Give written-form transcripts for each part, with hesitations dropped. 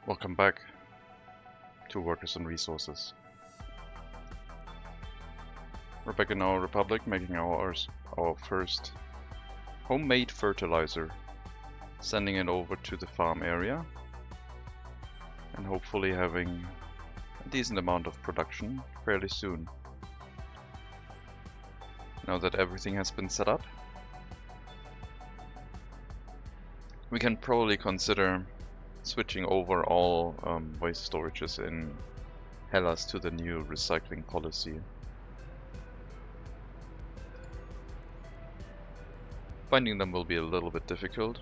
Welcome back to Workers and Resources. We're back in our republic, making our first homemade fertilizer, sending it over to the farm area, and hopefully having a decent amount of production fairly soon. Now that everything has been set up, we can probably consider switching over all waste storages in Hellas to the new recycling policy. Finding them will be a little bit difficult,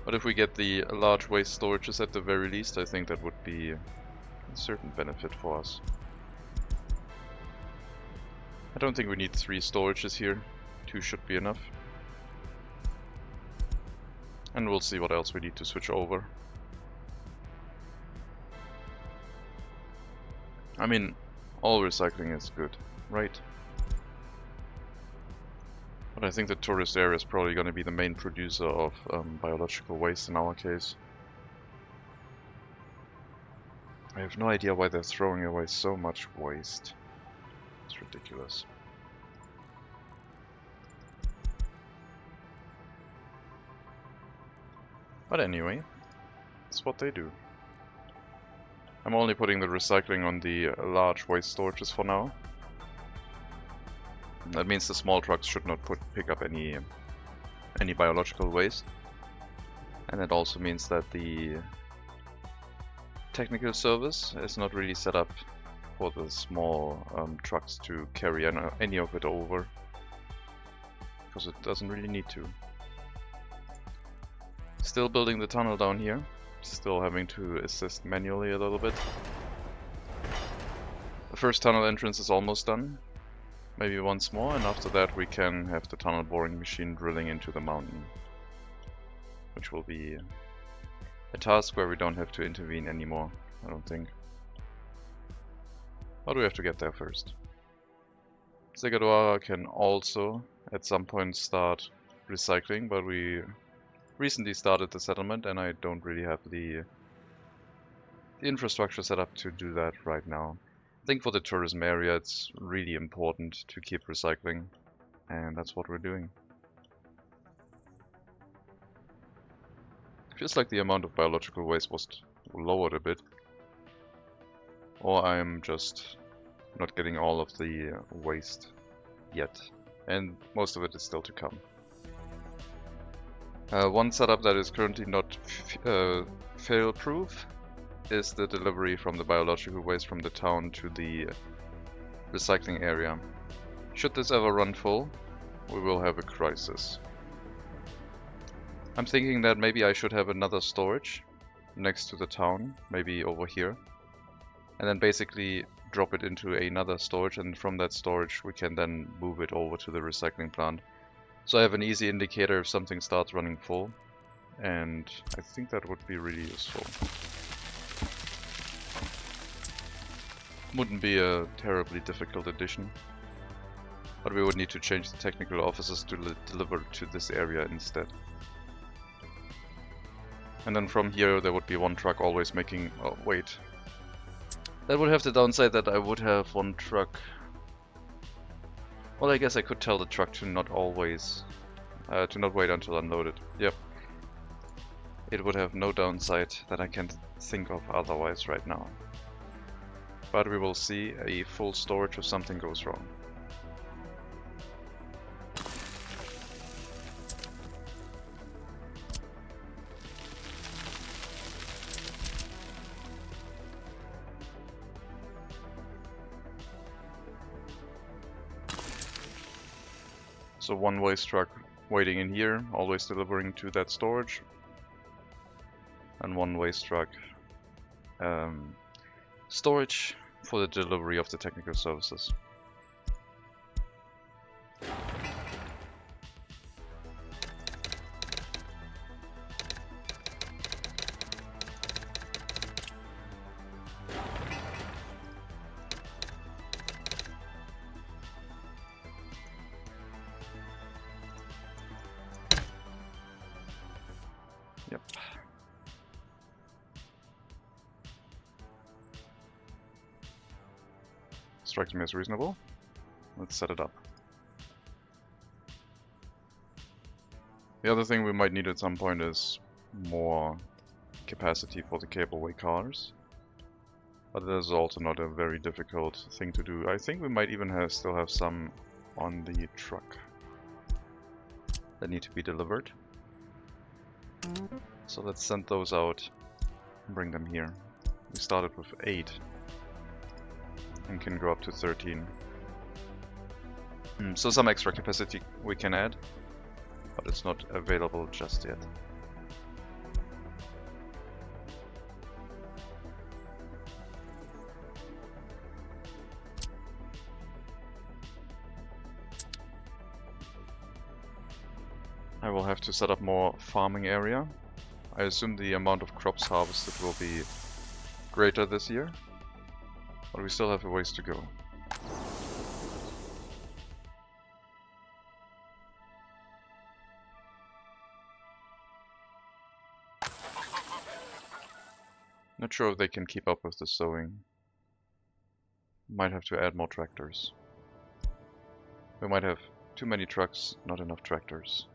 but if we get the large waste storages at the very least, I think that would be a certain benefit for us. I don't think we need 3 storages here, 2 should be enough. And we'll see what else we need to switch over. I mean, all recycling is good, right? But I think the tourist area is probably going to be the main producer of biological waste in our case. I have no idea why they're throwing away so much waste. It's ridiculous. But anyway, that's what they do. I'm only putting the recycling on the large waste storages for now. That means the small trucks should not pick up any biological waste. And it also means that the technical service is not really set up for the small trucks to carry any of it over, because it doesn't really need to. Still building the tunnel down here, still having to assist manually a little bit. The first tunnel entrance is almost done, maybe once more, and after that we can have the tunnel boring machine drilling into the mountain, which will be a task where we don't have to intervene anymore, I don't think. But we have to get there first. Segadora can also at some point start recycling, but we recently started the settlement and I don't really have the infrastructure set up to do that right now. I think for the tourism area it's really important to keep recycling, and that's what we're doing. Feels like the amount of biological waste was lowered a bit, or I'm just not getting all of the waste yet, and most of it is still to come. One setup that is currently not fail-proof is the delivery from the biological waste from the town to the recycling area. Should this ever run full, we will have a crisis. I'm thinking that maybe I should have another storage next to the town, maybe over here, and then basically drop it into another storage, and from that storage we can then move it over to the recycling plant. So I have an easy indicator if something starts running full, and I think that would be really useful. Wouldn't be a terribly difficult addition, but we would need to change the technical offices to deliver to this area instead. And then from here there would be one truck always making... oh wait. That would have the downside that I would have one truck... well, I guess I could tell the truck to not always... to not wait until unloaded. Yep. It would have no downside that I can think of otherwise right now. But we will see a full storage if something goes wrong. So one waste truck waiting in here, always delivering to that storage, and one waste truck storage for the delivery of the technical services. Yep. strikes me as reasonable. Let's set it up. The other thing we might need at some point is more capacity for the cableway cars. But that is also not a very difficult thing to do. I think we might even still have some on the truck that need to be delivered. So let's send those out and bring them here. We started with 8 and can go up to 13. So some extra capacity we can add, but it's not available just yet. I will have to set up more farming area. I assume the amount of crops harvested will be greater this year, but we still have a ways to go. Not sure if they can keep up with the sowing. Might have to add more tractors. We might have too many trucks, not enough tractors.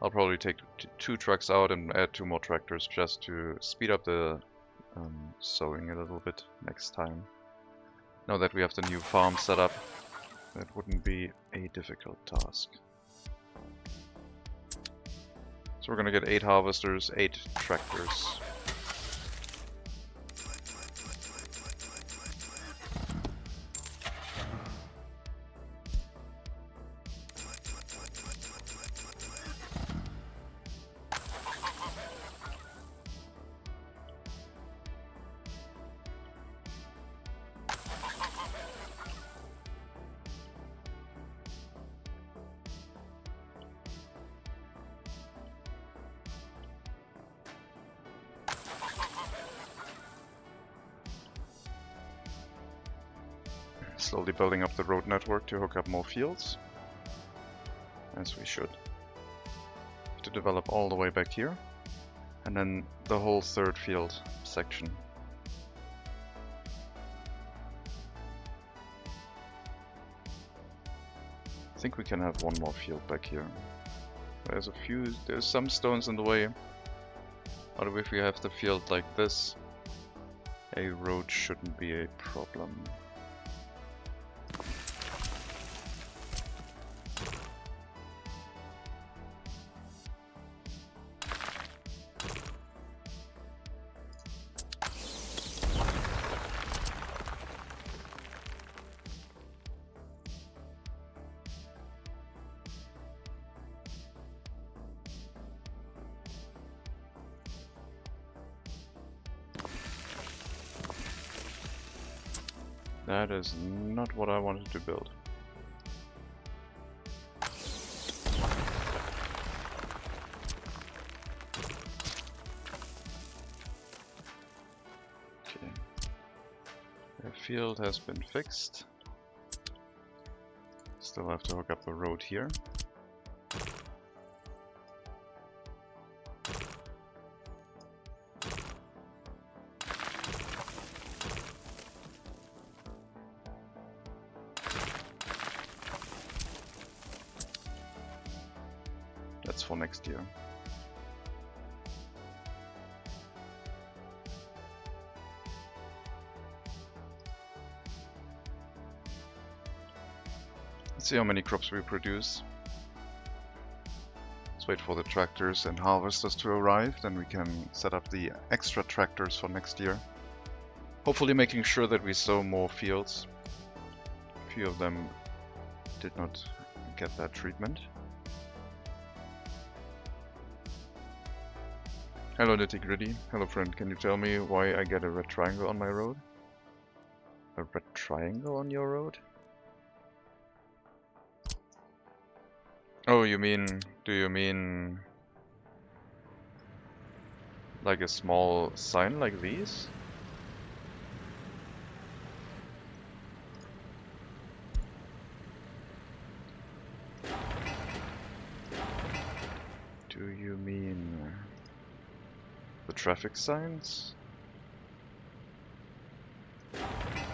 I'll probably take 2 trucks out and add 2 more tractors just to speed up the sowing a little bit next time. Now that we have the new farm set up, that wouldn't be a difficult task. So we're gonna get 8 harvesters, 8 tractors. Slowly building up the road network to hook up more fields, as we should. Have to develop all the way back here, and then the whole 3rd field section. I think we can have 1 more field back here. There's some stones in the way, but if we have the field like this, a road shouldn't be a problem. That is not what I wanted to build. Okay. The field has been fixed. Still have to hook up the road here. That's for next year. Let's see how many crops we produce. Let's wait for the tractors and harvesters to arrive, then we can set up the extra tractors for next year. Hopefully making sure that we sow more fields. A few of them did not get that treatment. Hello Nitty Gritty. Hello friend, can you tell me why I get a red triangle on my road? A red triangle on your road? Oh, do you mean like a small sign like these? Do you mean the traffic signs?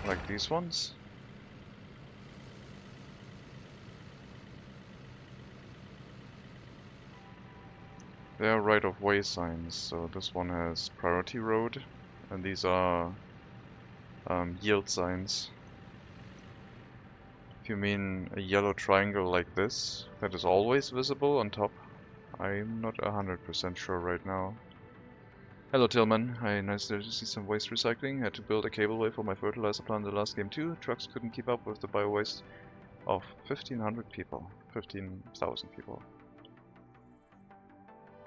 Like these ones? There are right-of-way signs, so this one has priority road, and these are yield signs. If you mean a yellow triangle like this, that is always visible on top, I'm not 100% sure right now. Hello Tillman, hi, nice to see some waste recycling. Had to build a cableway for my fertilizer plant in the last game too. Trucks couldn't keep up with the bio-waste of 1,500 people. 15,000 people.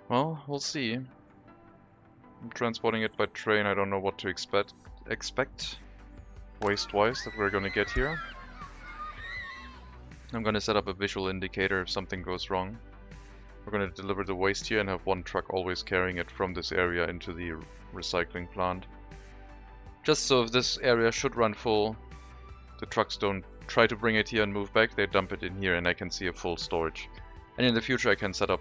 Well, we'll see. I'm transporting it by train, I don't know what to expect waste-wise that we're gonna get here. I'm gonna set up a visual indicator if something goes wrong. We're gonna deliver the waste here and have one truck always carrying it from this area into the recycling plant. Just so if this area should run full, the trucks don't try to bring it here and move back, they dump it in here and I can see a full storage. And in the future I can set up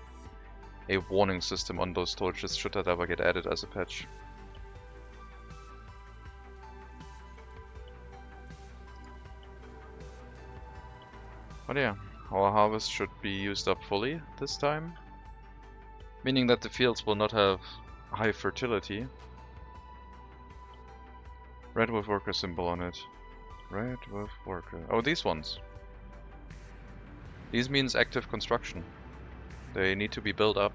a warning system on those storages should that ever get added as a patch. But yeah, our harvest should be used up fully this time, meaning that the fields will not have high fertility. Red with worker symbol on it. Red with worker. Oh, these ones. These means active construction. They need to be built up.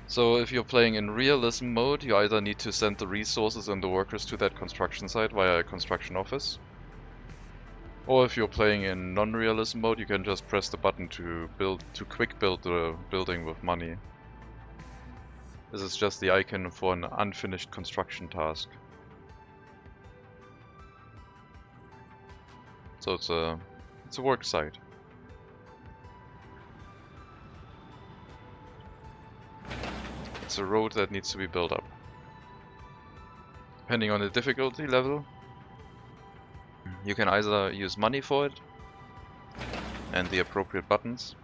So if you're playing in realism mode, you either need to send the resources and the workers to that construction site via a construction office. Or if you're playing in non-realism mode, you can just press the button to quick build the building with money. This is just the icon for an unfinished construction task. So it's a work site. It's a road that needs to be built up. Depending on the difficulty level, you can either use money for it and the appropriate buttons.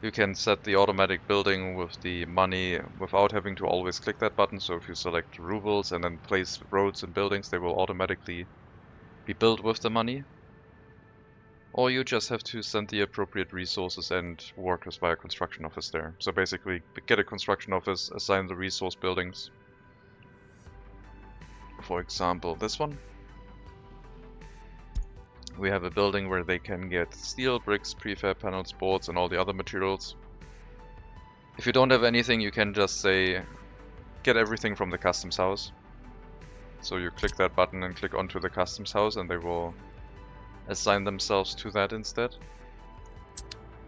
You can set the automatic building with the money without having to always click that button. So if you select rubles and then place roads and buildings, they will automatically be built with the money. Or you just have to send the appropriate resources and workers via construction office there. So basically get a construction office, assign the resource buildings. For example, this one. We have a building where they can get steel, bricks, prefab panels, boards and all the other materials. If you don't have anything, you can just say get everything from the customs house. So you click that button and click onto the customs house and they will assign themselves to that instead.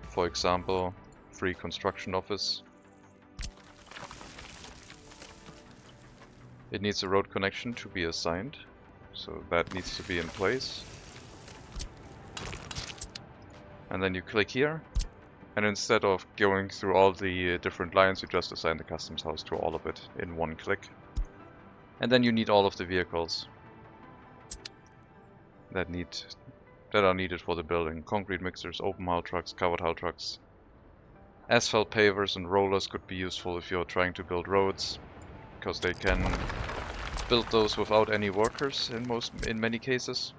For example, free construction office. It needs a road connection to be assigned, so that needs to be in place. And then you click here, and instead of going through all the different lines, you just assign the customs house to all of it in one click. And then you need all of the vehicles that are needed for the building. Concrete mixers, open haul trucks, covered haul trucks. Asphalt pavers and rollers could be useful if you're trying to build roads, because they can build those without any workers in many cases.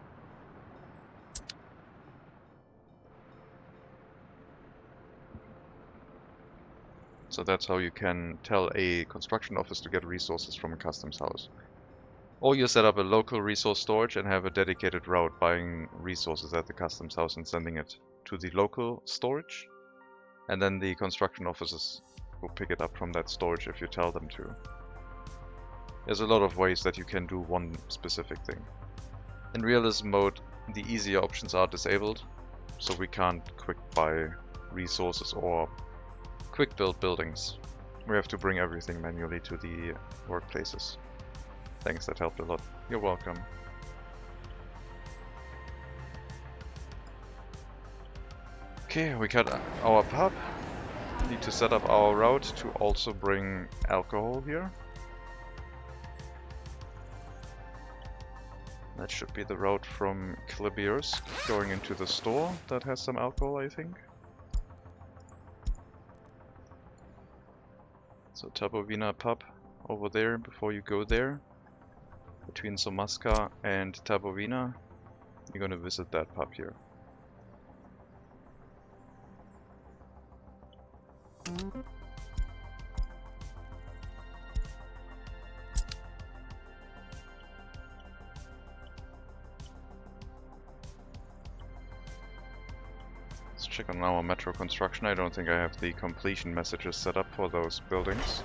So that's how you can tell a construction office to get resources from a customs house. Or you set up a local resource storage and have a dedicated route buying resources at the customs house and sending it to the local storage. And then the construction offices will pick it up from that storage if you tell them to. There's a lot of ways that you can do one specific thing. In realism mode, the easier options are disabled, so we can't quick buy resources or quick build buildings. We have to bring everything manually to the workplaces. Thanks, that helped a lot. You're welcome. Okay, we got our pub. Need to set up our route to also bring alcohol here. That should be the route from Klibirsk going into the store that has some alcohol, I think. So Tabovina pub over there before you go there. Between Somaska and Tabovina, you're gonna visit that pub here. Let's check on our metro construction. I don't think I have the completion messages set up for those buildings.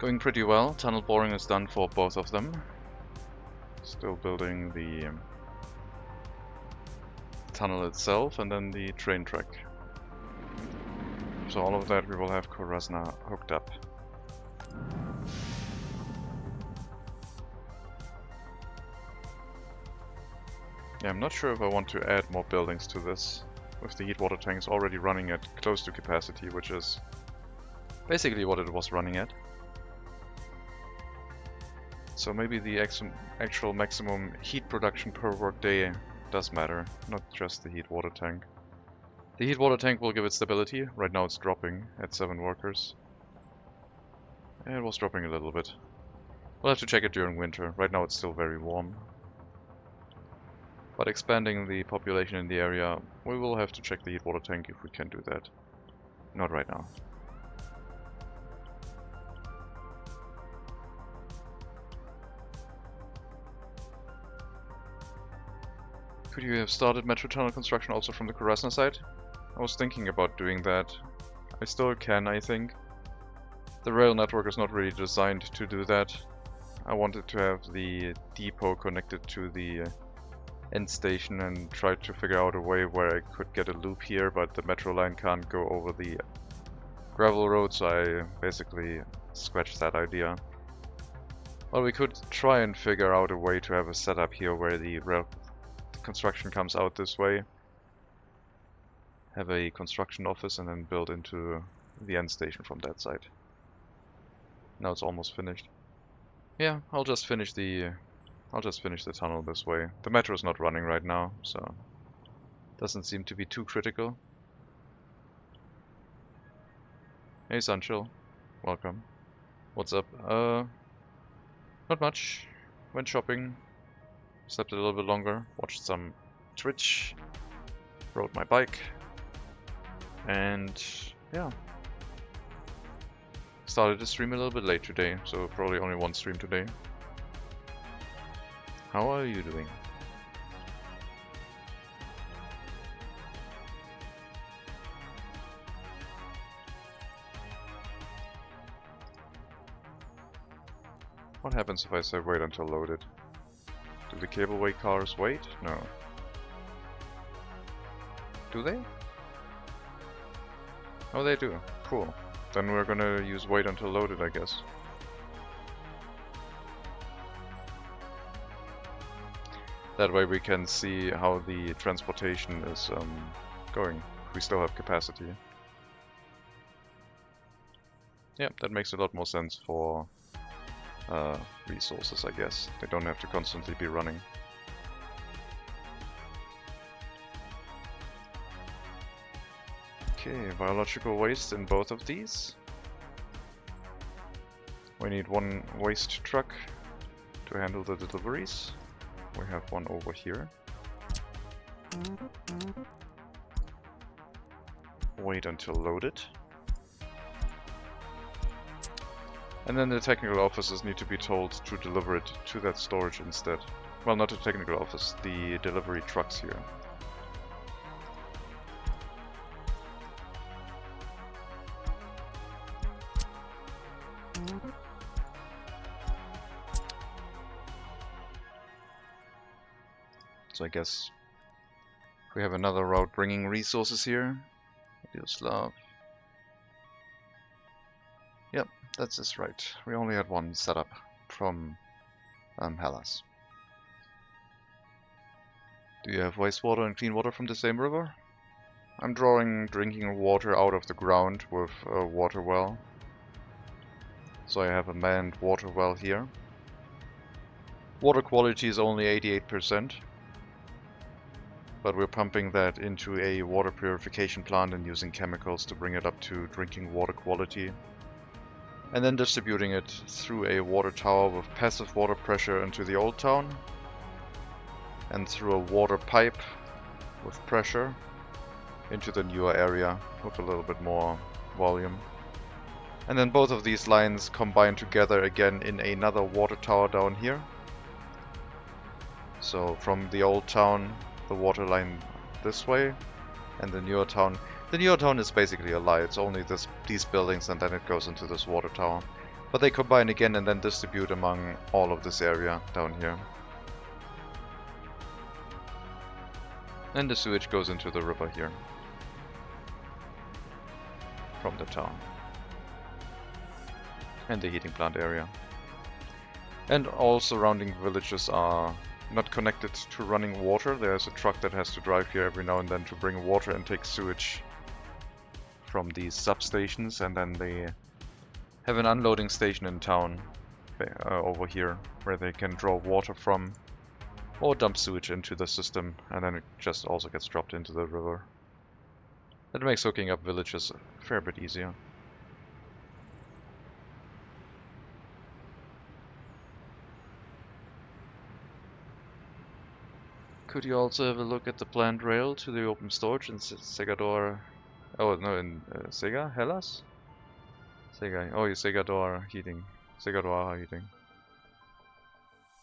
Going pretty well. Tunnel boring is done for both of them. Still building the tunnel itself and then the train track. So all of that we will have Korasna hooked up. Yeah, I'm not sure if I want to add more buildings to this, with the heat water tanks already running at close to capacity, which is basically what it was running at. So maybe the actual maximum heat production per workday does matter, not just the heat water tank. The heat water tank will give it stability. Right now it's dropping at 7 workers. It was dropping a little bit. We'll have to check it during winter. Right now it's still very warm. But expanding the population in the area, we will have to check the heat water tank if we can do that. Not right now. Could you have started metro tunnel construction also from the Korasna side? I was thinking about doing that. I still can, I think. The rail network is not really designed to do that. I wanted to have the depot connected to the end station and try to figure out a way where I could get a loop here, but the metro line can't go over the gravel road, so I basically scratched that idea. Well, we could try and figure out a way to have a setup here where the rail construction comes out this way. Have a construction office and then build into the end station from that side. Now it's almost finished. Yeah, I'll just finish the tunnel this way. The metro is not running right now, so doesn't seem to be too critical. Hey Sunchill, welcome. What's up? Not much. Went shopping, slept a little bit longer, watched some Twitch, rode my bike, and yeah. Started the stream a little bit late today, so probably only one stream today. How are you doing? What happens if I say wait until loaded? Do the cableway cars wait? No. Do they? Oh, they do. Cool. Then we're gonna use wait until loaded, I guess. That way we can see how the transportation is going. We still have capacity. Yeah, that makes a lot more sense for resources, I guess. They don't have to constantly be running. Okay, biological waste in both of these. We need one waste truck to handle the deliveries. We have one over here. Wait until loaded. And then the technical officers need to be told to deliver it to that storage instead. Well, not the technical office, the delivery trucks here. So I guess we have another route bringing resources here. Yugoslav. Yep, that's just right. We only had one setup from Hellas. Do you have wastewater and clean water from the same river? I'm drawing drinking water out of the ground with a water well. So I have a manned water well here. Water quality is only 88%. But we're pumping that into a water purification plant and using chemicals to bring it up to drinking water quality. And then distributing it through a water tower with passive water pressure into the old town. And through a water pipe with pressure into the newer area with a little bit more volume. And then both of these lines combine together again in another water tower down here. So from the old town, the water line this way, and the newer town. The newer town is basically a lie. It's only these buildings, and then it goes into this water tower. But they combine again and then distribute among all of this area down here. And the sewage goes into the river here from the town. And the heating plant area. And all surrounding villages are not connected to running water. There's a truck that has to drive here every now and then to bring water and take sewage from these substations, and then they have an unloading station in town over here where they can draw water from or dump sewage into the system, and then it just also gets dropped into the river. That makes hooking up villages a fair bit easier. Could you also have a look at the planned rail to the open storage in Segador? Oh no, in Sega? Hellas? Sega. Oh, Segador heating. Segador heating.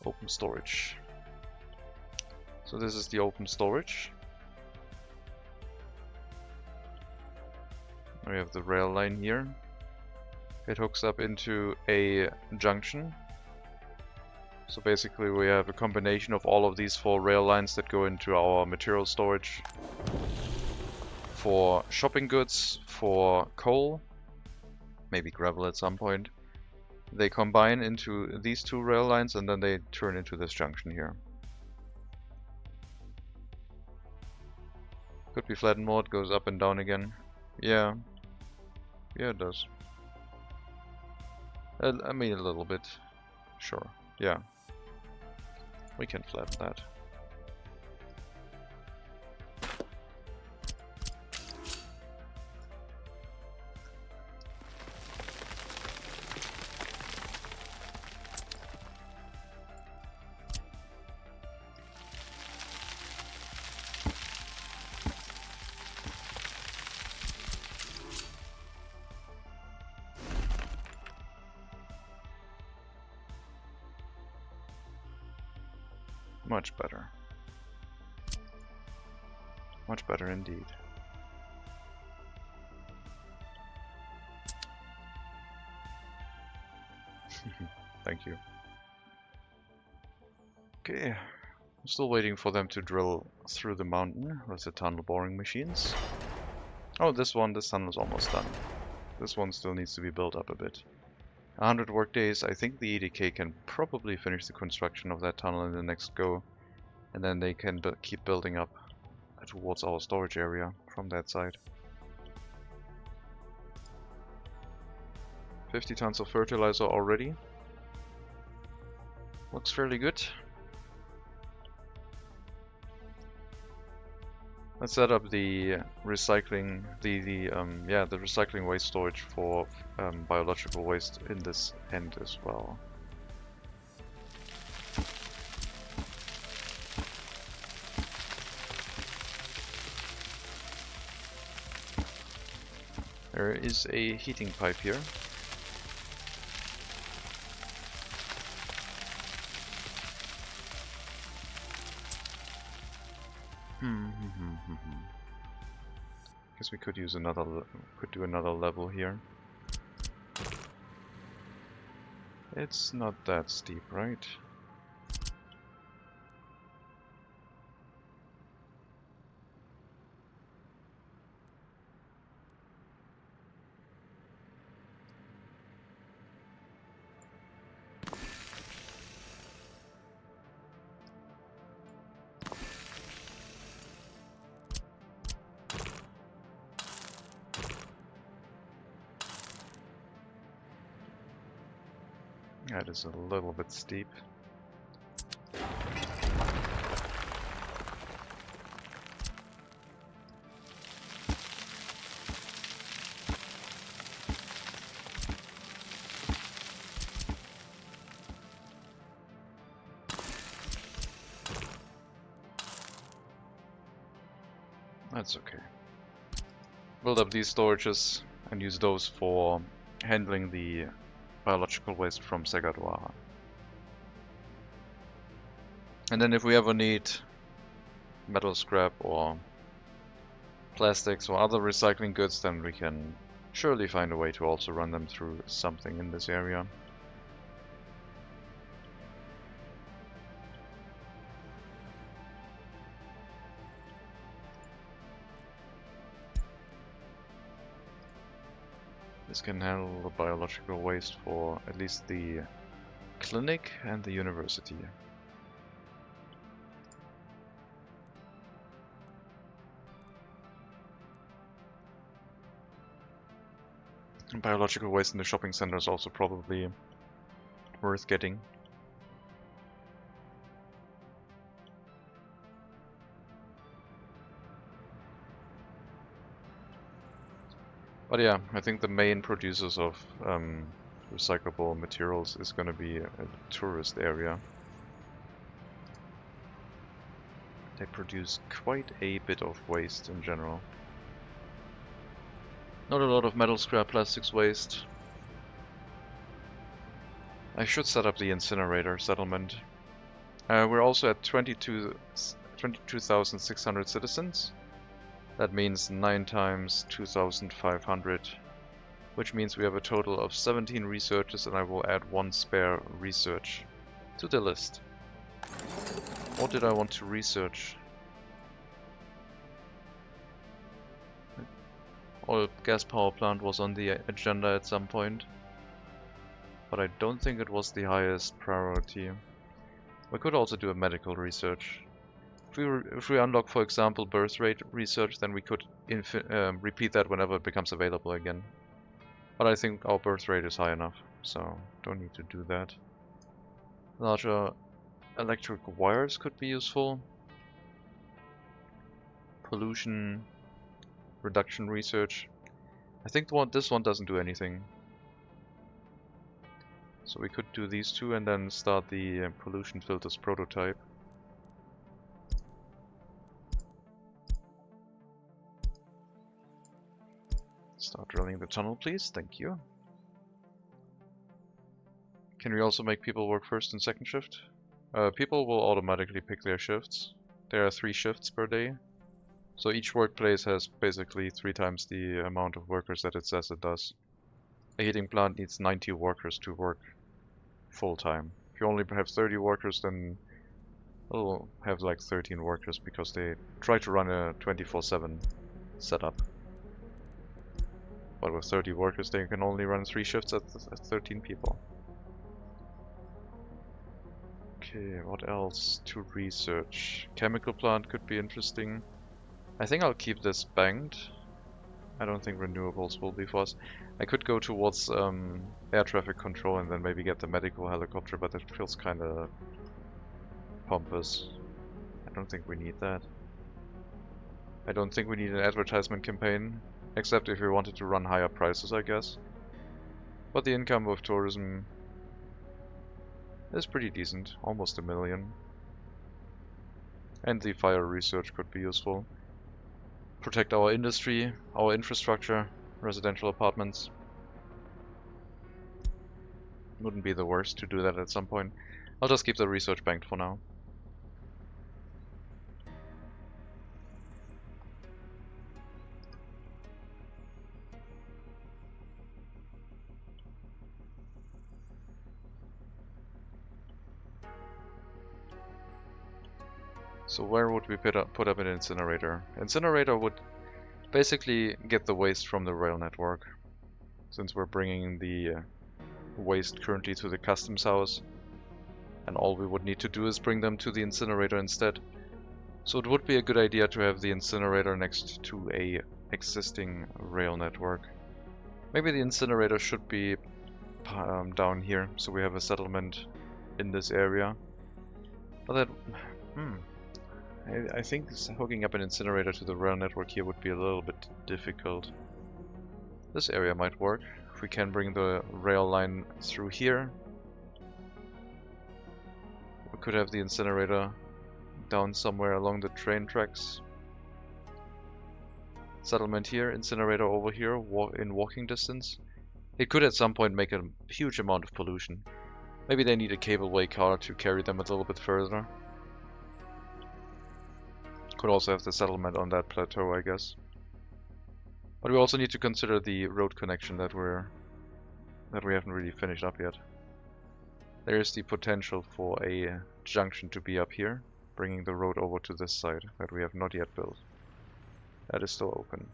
Open storage. So this is the open storage. We have the rail line here. It hooks up into a junction. So basically we have a combination of all of these 4 rail lines that go into our material storage for shopping goods, for coal, maybe gravel at some point. They combine into these 2 rail lines and then they turn into this junction here. Could be flattened more, it goes up and down again. Yeah. Yeah, it does. I mean a little bit. Sure. Yeah. We can flatten that. Much better. Much better indeed. Thank you. Okay, I'm still waiting for them to drill through the mountain with the tunnel boring machines. Oh, this tunnel is almost done. This one still needs to be built up a bit. 100 workdays. I think the EDK can probably finish the construction of that tunnel in the next go, and then they can keep building up towards our storage area from that side. 50 tons of fertilizer already. Looks fairly good. Let's set up the recycling, the recycling waste storage for biological waste in this end as well. There is a heating pipe here. Guess we could use do another level here. It's not that steep, right? That is a little bit steep. That's okay. Build up these storages and use those for handling the biological waste from Segadwara. And then if we ever need metal scrap or plastics or other recycling goods, then we can surely find a way to also run them through something in this area. This can handle the biological waste for at least the clinic and the university. And biological waste in the shopping center is also probably worth getting. But yeah, I think the main producers of recyclable materials is going to be a tourist area. They produce quite a bit of waste in general. Not a lot of metal scrap, plastics waste. I should set up the incinerator settlement. We're also at 22,600 citizens. That means 9 times 2,500, which means we have a total of 17 researchers, and I will add 1 spare research to the list. What did I want to research? Oil gas power plant was on the agenda at some point, but I don't think it was the highest priority. We could also do a medical research. If we unlock, for example, birth rate research, then we could repeat that whenever it becomes available again. But I think our birth rate is high enough, so don't need to do that. Larger electric wires could be useful. Pollution reduction research. I think this one doesn't do anything. So we could do these two and then start the pollution filters prototype. Start drilling the tunnel, please. Thank you. Can we also make people work first and second shift? People will automatically pick their shifts. There are 3 shifts per day. So each workplace has basically 3 times the amount of workers that it says it does. A heating plant needs 90 workers to work full-time. If you only have 30 workers, then it'll have like 13 workers because they try to run a 24/7 setup. But with 30 workers, they can only run 3 shifts at 13 people. Okay, what else to research? Chemical plant could be interesting. I think I'll keep this banked. I don't think renewables will be for us. I could go towards air traffic control and then maybe get the medical helicopter, but it feels kind of pompous. I don't think we need that. I don't think we need an advertisement campaign, except if we wanted to run higher prices, I guess. But the income of tourism is pretty decent, almost $1 million. And the fire research could be useful. Protect our industry, our infrastructure, residential apartments. Wouldn't be the worst to do that at some point. I'll just keep the research banked for now. So where would we put up an incinerator? Incinerator would basically get the waste from the rail network, since we're bringing the waste currently to the customs house, and all we would need to do is bring them to the incinerator instead. So it would be a good idea to have the incinerator next to a existing rail network. Maybe the incinerator should be down here, so we have a settlement in this area. But that, I think hooking up an incinerator to the rail network here would be a little bit difficult. This area might work. If we can bring the rail line through here, we could have the incinerator down somewhere along the train tracks. settlement here, incinerator over here, in walking distance. It could at some point make a huge amount of pollution. Maybe they need a cableway car to carry them a little bit further. Could also have the settlement on that plateau, I guess. But we also need to consider the road connection that we haven't really finished up yet. There is the potential for a junction to be up here, bringing the road over to this side that we have not yet built. That is still open.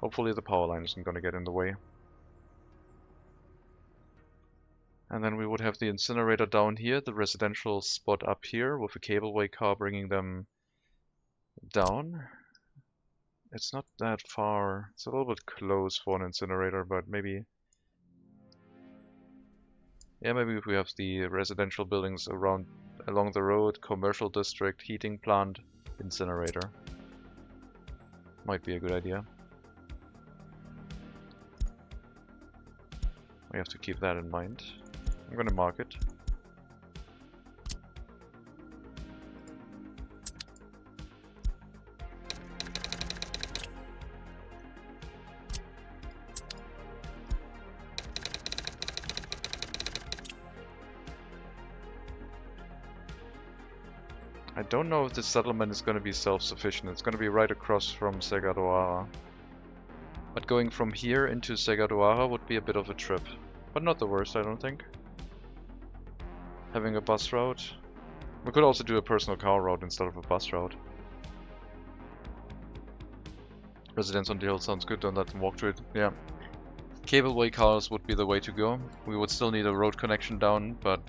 Hopefully the power line isn't going to get in the way. And then we would have the incinerator down here, the residential spot up here with a cableway car bringing them down. It's not that far. It's a little bit close for an incinerator, but maybe... Yeah, maybe if we have the residential buildings along the road, commercial district, heating plant, incinerator. Might be a good idea. We have to keep that in mind. I'm gonna mark it. I don't know if this settlement is going to be self-sufficient. It's going to be right across from Segadoara. But going from here into Segadoara would be a bit of a trip. But not the worst, I don't think. Having a bus route. We could also do a personal car route instead of a bus route. Residence on the hill sounds good, don't let them walk to it. Yeah. Cableway cars would be the way to go. We would still need a road connection down, but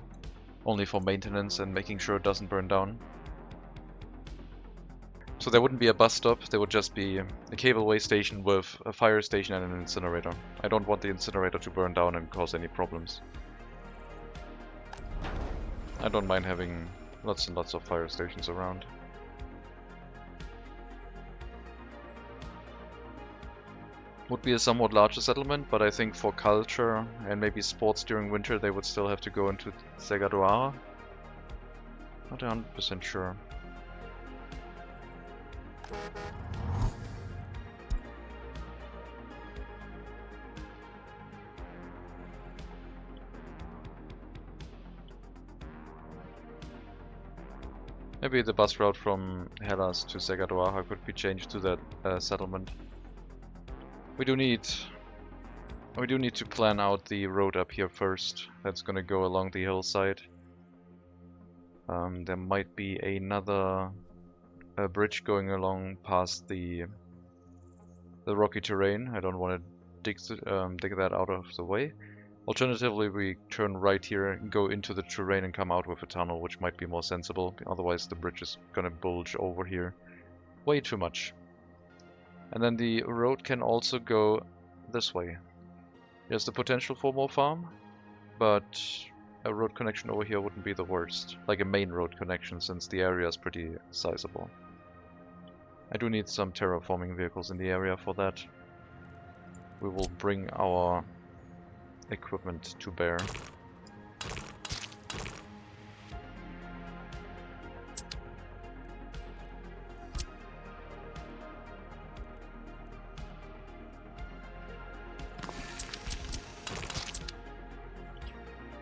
only for maintenance and making sure it doesn't burn down. So there wouldn't be a bus stop, there would just be a cableway station with a fire station and an incinerator. I don't want the incinerator to burn down and cause any problems. I don't mind having lots and lots of fire stations around. Would be a somewhat larger settlement, but I think for culture and maybe sports during winter they would still have to go into Segadoara. Not 100% sure. Maybe the bus route from Hellas to Segadoara could be changed to that settlement. We do need to plan out the road up here first. That's gonna go along the hillside. There might be another bridge going along past the rocky terrain. I don't want to dig that out of the way. Alternatively, we turn right here and go into the terrain and come out with a tunnel, which might be more sensible. Otherwise, the bridge is gonna bulge over here way too much. And then the road can also go this way. There's the potential for more farm, but a road connection over here wouldn't be the worst. Like a main road connection, since the area is pretty sizable. I do need some terraforming vehicles in the area for that. We will bring our equipment to bear.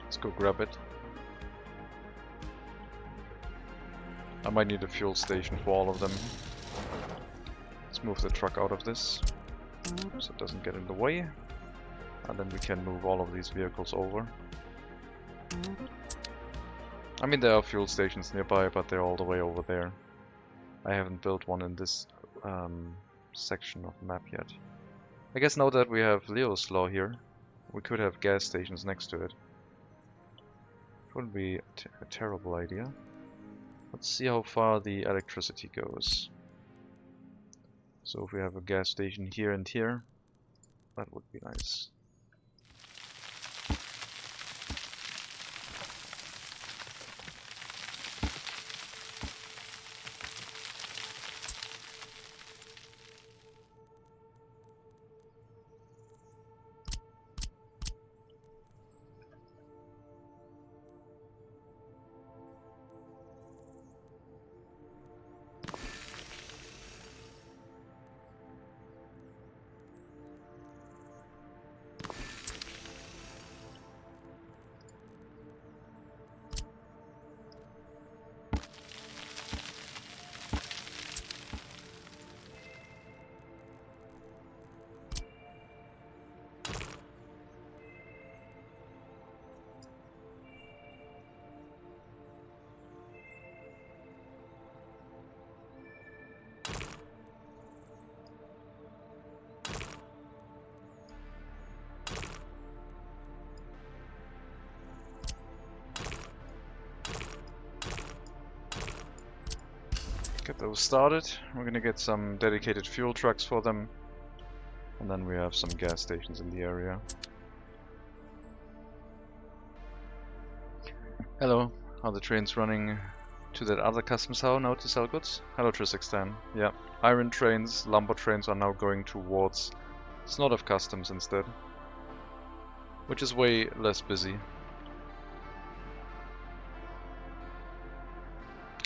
Let's go grab it. I might need a fuel station for all of them. Let's move the truck out of this so it doesn't get in the way. And then we can move all of these vehicles over. I mean, there are fuel stations nearby, but they're all the way over there. I haven't built one in this section of the map yet. I guess now that we have Leo's Law here, we could have gas stations next to it. Wouldn't be a terrible idea. Let's see how far the electricity goes. So if we have a gas station here and here, that would be nice. get those started. We're gonna get some dedicated fuel trucks for them. And then we have some gas stations in the area. Hello, are the trains running to that other customs house now to sell goods? Hello Trisextan. Yeah, iron trains, lumber trains are now going towards Snot of Customs instead. Which is way less busy.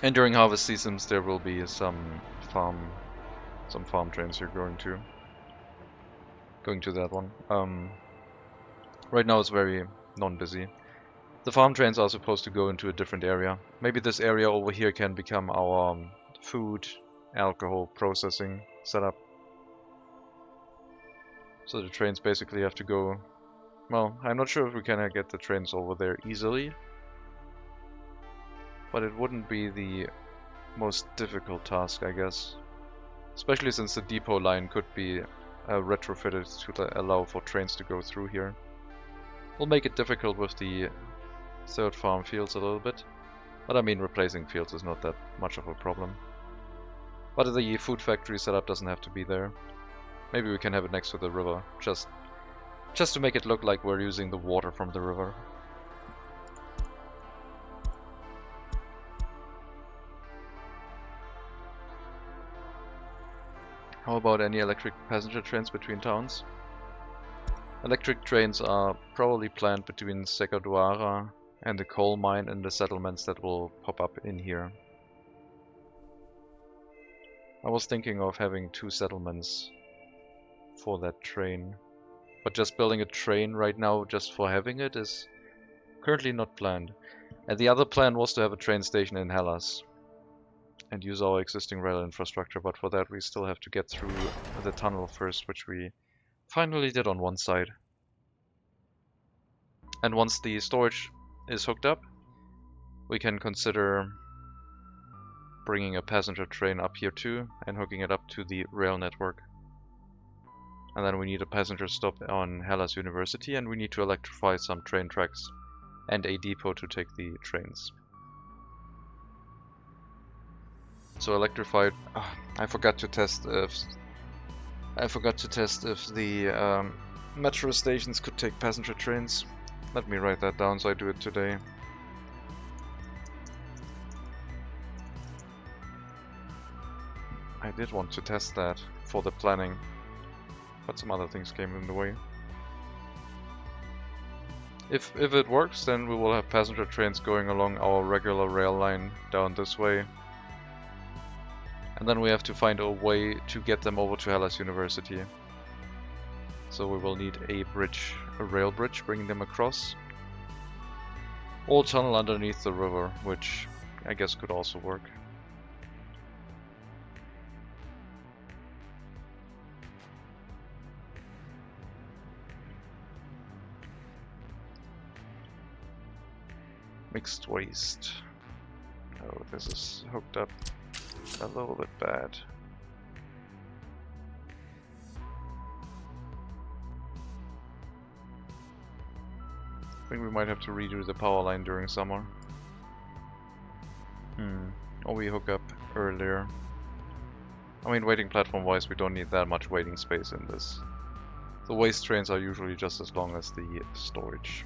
And during harvest seasons there will be some farm trains here going to that one. Right now it's very non-busy. The farm trains are supposed to go into a different area. Maybe this area over here can become our food, alcohol processing setup. So the trains basically have to go... Well, I'm not sure if we can get the trains over there easily. But it wouldn't be the most difficult task, I guess. Especially since the depot line could be retrofitted to allow for trains to go through here. We'll make it difficult with the third farm fields a little bit. But I mean, replacing fields is not that much of a problem. But the food factory setup doesn't have to be there. Maybe we can have it next to the river, just to make it look like we're using the water from the river. How about any electric passenger trains between towns? Electric trains are probably planned between Secaduara and the coal mine and the settlements that will pop up in here. I was thinking of having 2 settlements for that train, but just building a train right now just for having it is currently not planned. And the other plan was to have a train station in Hellas and use our existing rail infrastructure, but for that we still have to get through the tunnel first, which we finally did on one side. And once the storage is hooked up, we can consider bringing a passenger train up here too and hooking it up to the rail network. And then we need a passenger stop on Hellas University, and we need to electrify some train tracks and a depot to take the trains. So electrified. I forgot to test if the metro stations could take passenger trains. Let me write that down so I do it today. I did want to test that for the planning, but some other things came in the way. If it works, then we will have passenger trains going along our regular rail line down this way. And then we have to find a way to get them over to Hellas University. So we will need a bridge, a rail bridge, bringing them across. Or tunnel underneath the river, which I guess could also work. Mixed waste. Oh, this is hooked up a little bit bad. I think we might have to redo the power line during summer. Or we hook up earlier. I mean, waiting platform wise, we don't need that much waiting space in this. The waste trains are usually just as long as the storage.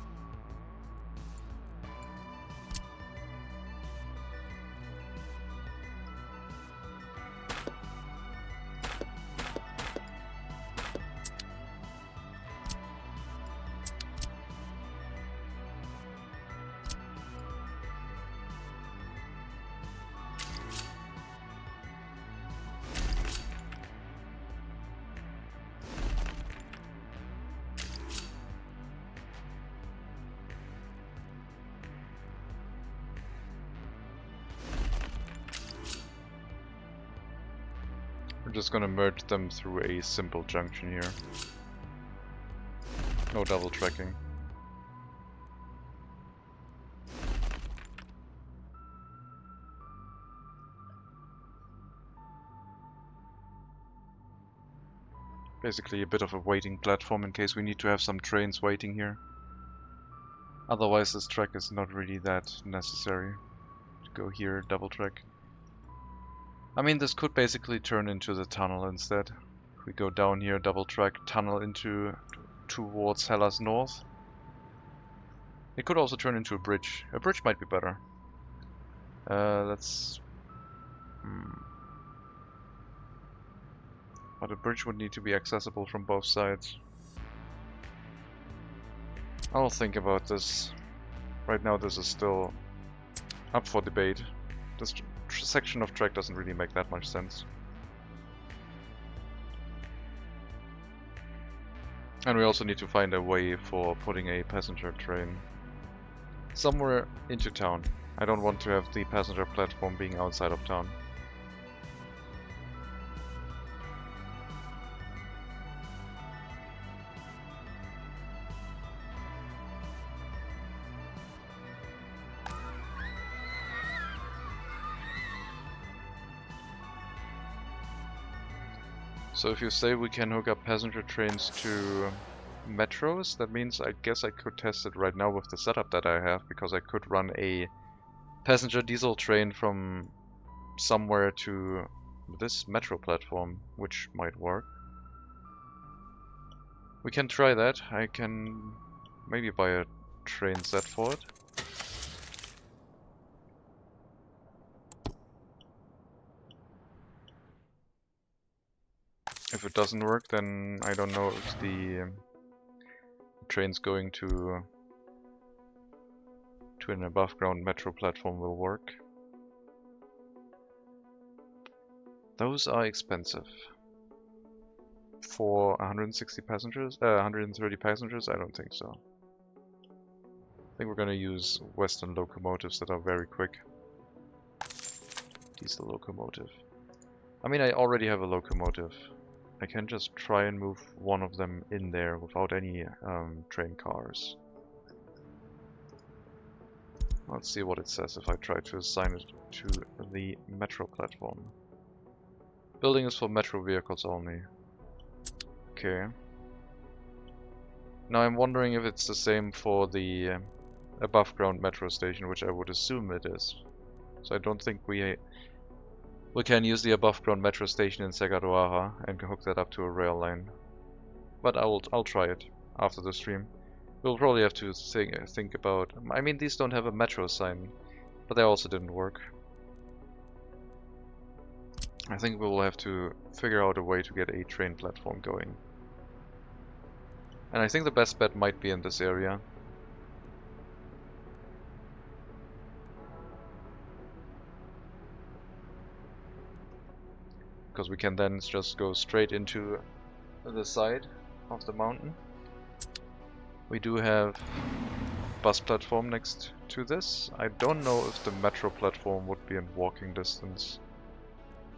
We're just gonna merge them through a simple junction here. No double tracking. Basically a bit of a waiting platform in case we need to have some trains waiting here. Otherwise this track is not really that necessary. To go here, double track. I mean, this could basically turn into the tunnel instead. If we go down here, double track, tunnel into towards Hellas North. It could also turn into a bridge. A bridge might be better. Let's... But a bridge would need to be accessible from both sides. I'll think about this. Right now this is still up for debate. This section of track doesn't really make that much sense. And we also need to find a way for putting a passenger train somewhere into town. I don't want to have the passenger platform being outside of town. So if you say we can hook up passenger trains to metros, that means I guess I could test it right now with the setup that I have, because I could run a passenger diesel train from somewhere to this metro platform, which might work. We can try that. I can maybe buy a train set for it. If it doesn't work, then I don't know if the trains going to an above ground metro platform will work. Those are expensive. For 160 passengers, 130 passengers, I don't think so. I think we're gonna use Western locomotives that are very quick. Diesel locomotive. I mean, I already have a locomotive. I can just try and move one of them in there without any train cars. Let's see what it says if I try to assign it to the metro platform. Building is for metro vehicles only. Okay. Now I'm wondering if it's the same for the above ground metro station, which I would assume it is. So I don't think we can use the above ground metro station in Segadoara and hook that up to a rail line. But I'll try it after the stream. We'll probably have to think about... I mean, these don't have a metro sign, but they also didn't work. I think we will have to figure out a way to get a train platform going. And I think the best bet might be in this area. Because we can then just go straight into the side of the mountain. We do have bus platform next to this. I don't know if the metro platform would be in walking distance.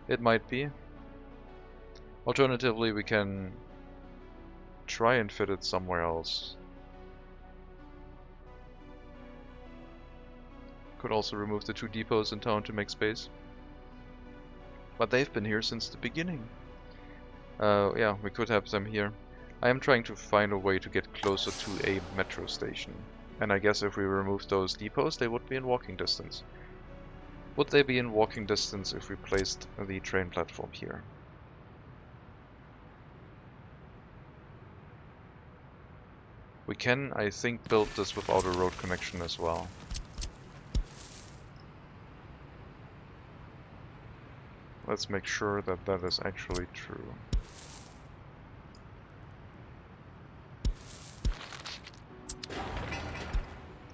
It might be. Alternatively, we can try and fit it somewhere else. Could also remove the 2 depots in town to make space. But they've been here since the beginning. Yeah, we could have them here. I am trying to find a way to get closer to a metro station. And I guess if we remove those depots, they would be in walking distance. Would they be in walking distance if we placed the train platform here? We can, I think, build this without a road connection as well. Let's make sure that that is actually true.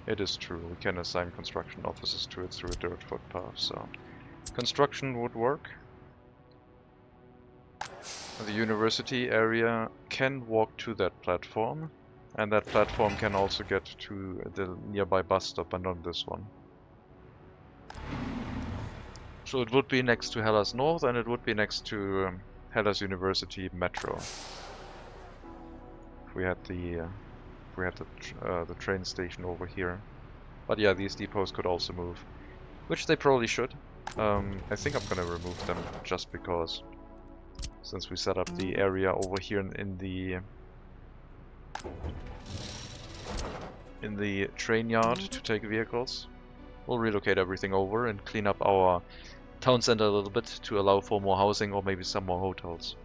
It is true, we can assign construction offices to it through a dirt footpath, so construction would work. The university area can walk to that platform, and that platform can also get to the nearby bus stop, but not this one. So it would be next to Hellas North, and it would be next to Hellas University Metro. If we had the train station over here. But yeah, these depots could also move, which they probably should. I think I'm gonna remove them just because, since we set up the area over here in the train yard to take vehicles. We'll relocate everything over and clean up our town center a little bit to allow for more housing or maybe some more hotels.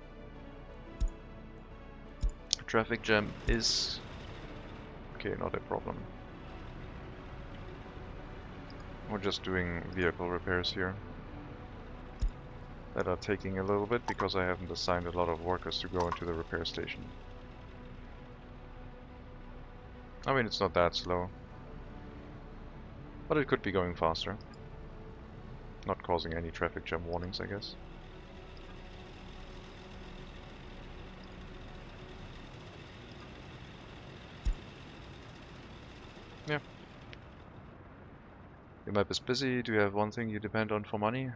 Traffic jam is okay, not a problem. We're just doing vehicle repairs here that are taking a little bit because I haven't assigned a lot of workers to go into the repair station. I mean, it's not that slow, but it could be going faster. Not causing any traffic jam warnings, I guess. Yeah. Your map is busy. Do you have one thing you depend on for money?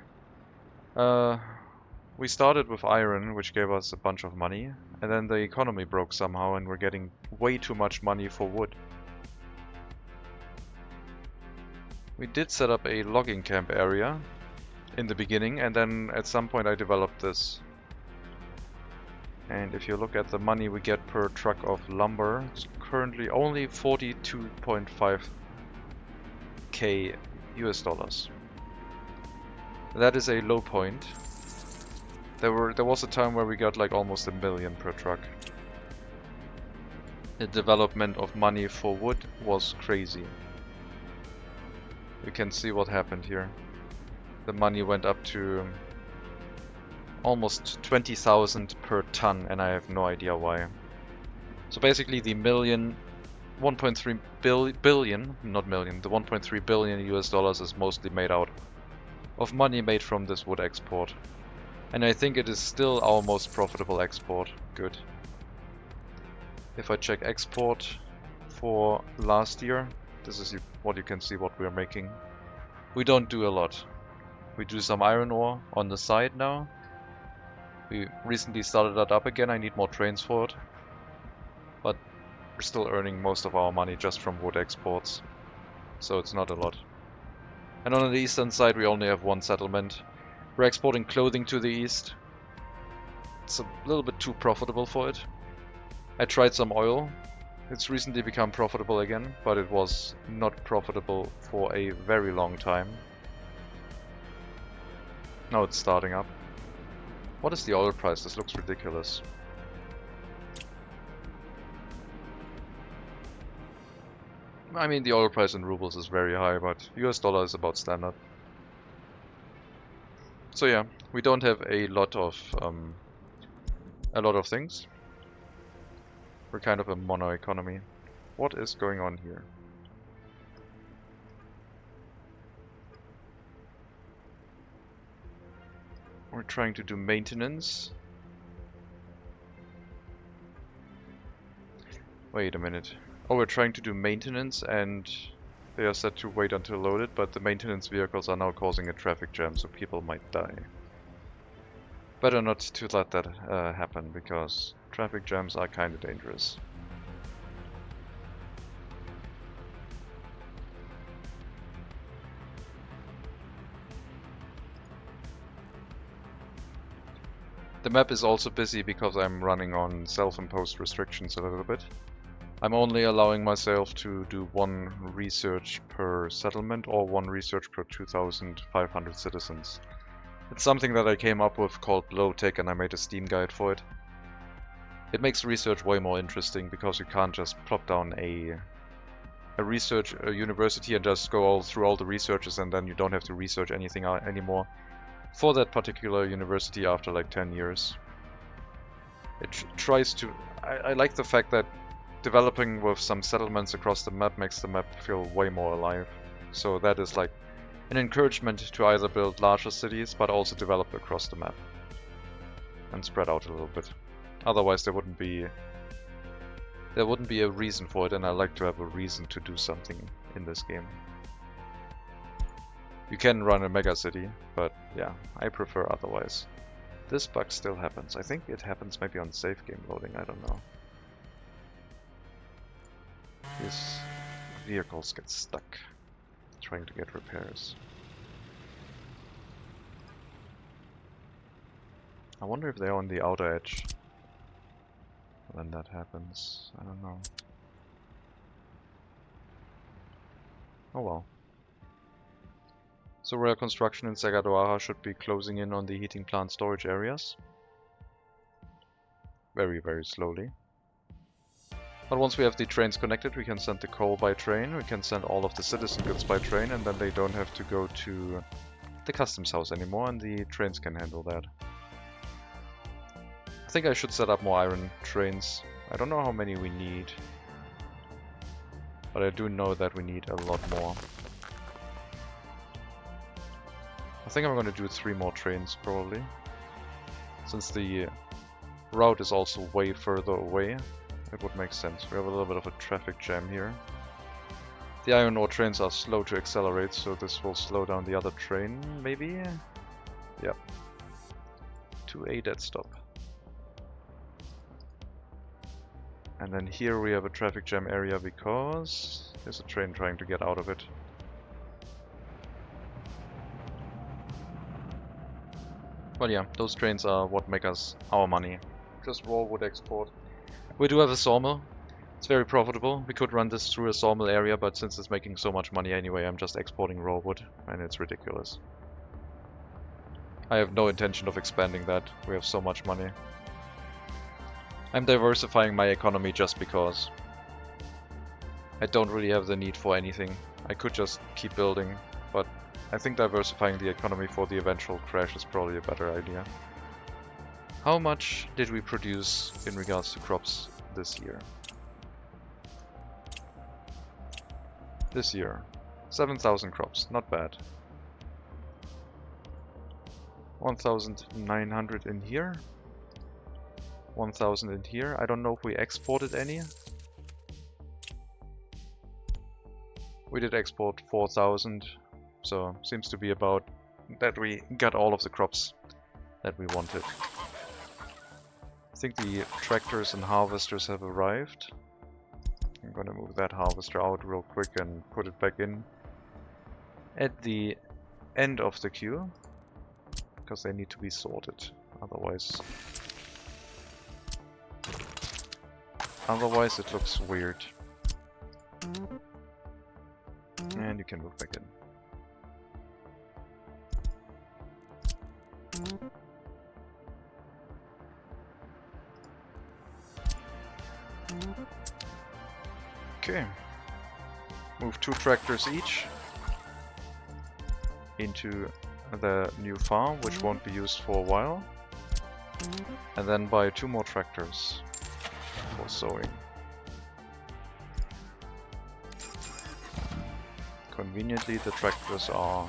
We started with iron, which gave us a bunch of money, and then the economy broke somehow and we're getting way too much money for wood. We did set up a logging camp area in the beginning, and then at some point I developed this. And if you look at the money we get per truck of lumber, it's currently only 42.5k US dollars. That is a low point. There was a time where we got like almost $1 million per truck. The development of money for wood was crazy. You can see what happened here. The money went up to almost 20,000 per ton, and I have no idea why. So basically the 1.3 billion, not million, the 1.3 billion US dollars is mostly made out of money made from this wood export. And I think it is still our most profitable export. Good. If I check export for last year, this is what you can see what we are making. We don't do a lot. We do some iron ore on the side now. We recently started that up again. I need more trains for it. But we're still earning most of our money just from wood exports. So it's not a lot. And on the eastern side we only have one settlement. We're exporting clothing to the east. It's a little bit too profitable for it. I tried some oil. It's recently become profitable again, but it was not profitable for a very long time. Now it's starting up. What is the oil price? This looks ridiculous. I mean, the oil price in rubles is very high, but US dollar is about standard. So yeah, we don't have a lot of things. We're kind of a mono economy. What is going on here? We're trying to do maintenance. Wait a minute. Oh, we're trying to do maintenance and they are set to wait until loaded, but the maintenance vehicles are now causing a traffic jam, so people might die. Better not to let that happen, because traffic jams are kind of dangerous. The map is also busy because I'm running on self-imposed restrictions a little bit. I'm only allowing myself to do one research per settlement or one research per 2,500 citizens. It's something that I came up with called low tech, and I made a Steam guide for it. It makes research way more interesting because you can't just plop down a university and just go through all the researches and then you don't have to research anything anymore for that particular university after like 10 years. It tries to... I like the fact that developing with some settlements across the map makes the map feel way more alive. So that is like an encouragement to either build larger cities but also develop across the map and spread out a little bit. Otherwise there wouldn't be a reason for it, and I like to have a reason to do something in this game. You can run a mega city, but yeah, I prefer otherwise. This bug still happens. I think it happens maybe on safe game loading, I don't know. These vehicles get stuck trying to get repairs. I wonder if they're on the outer edge when that happens. I don't know. Oh well. So rail construction in Sagadoara should be closing in on the heating plant storage areas. Very, very slowly. But once we have the trains connected, we can send the coal by train, we can send all of the citizen goods by train, and then they don't have to go to the customs house anymore, and the trains can handle that. I think I should set up more iron trains. I don't know how many we need, but I do know that we need a lot more. I think I'm going to do 3 more trains, probably. Since the route is also way further away, it would make sense. We have a little bit of a traffic jam here. The iron ore trains are slow to accelerate, so this will slow down the other train, maybe? Yep. To a dead stop. And then here we have a traffic jam area because there's a train trying to get out of it. Well, yeah, those trains are what make us our money. Just raw wood export. We do have a sawmill. It's very profitable. We could run this through a sawmill area, but since it's making so much money anyway, I'm just exporting raw wood, and it's ridiculous. I have no intention of expanding that. We have so much money. I'm diversifying my economy just because. I don't really have the need for anything. I could just keep building, but I think diversifying the economy for the eventual crash is probably a better idea. How much did we produce in regards to crops this year? This year, 7,000 crops, not bad. 1,900 in here. 1,000 in here. I don't know if we exported any. We did export 4,000, so seems to be about that we got all of the crops that we wanted. I think the tractors and harvesters have arrived. I'm gonna move that harvester out real quick and put it back in at the end of the queue, because they need to be sorted. Otherwise it looks weird. And you can move back in. Okay. Move 2 tractors each into the new farm, which won't be used for a while. And then buy 2 more tractors for sowing. Conveniently, the tractors are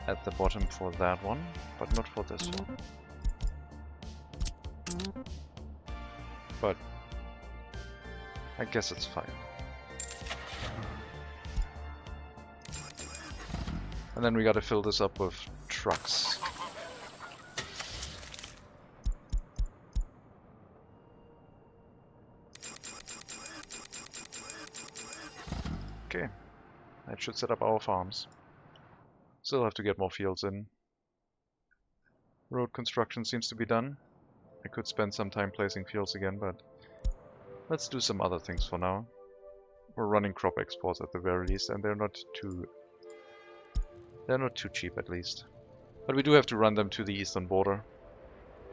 at the bottom for that one, but not for this one. But I guess it's fine. And then we gotta fill this up with trucks. Okay, that should set up our farms. Still have to get more fields in. Road construction seems to be done. I could spend some time placing fields again, but let's do some other things for now. We're running crop exports at the very least, and they're not too cheap at least. But we do have to run them to the eastern border.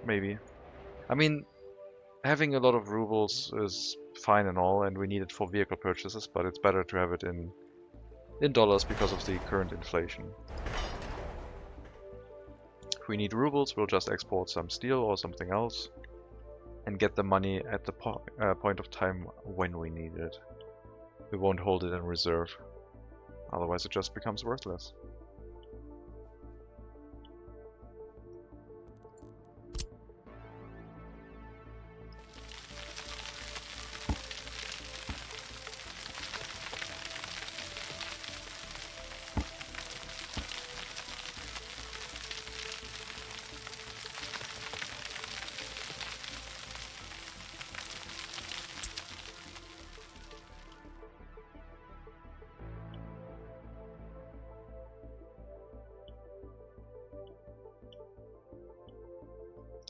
Maybe. I mean, having a lot of rubles is fine and all, and we need it for vehicle purchases, but it's better to have it in dollars because of the current inflation. If we need rubles, we'll just export some steel or something else and get the money at the point of time when we need it. We won't hold it in reserve, otherwise it just becomes worthless.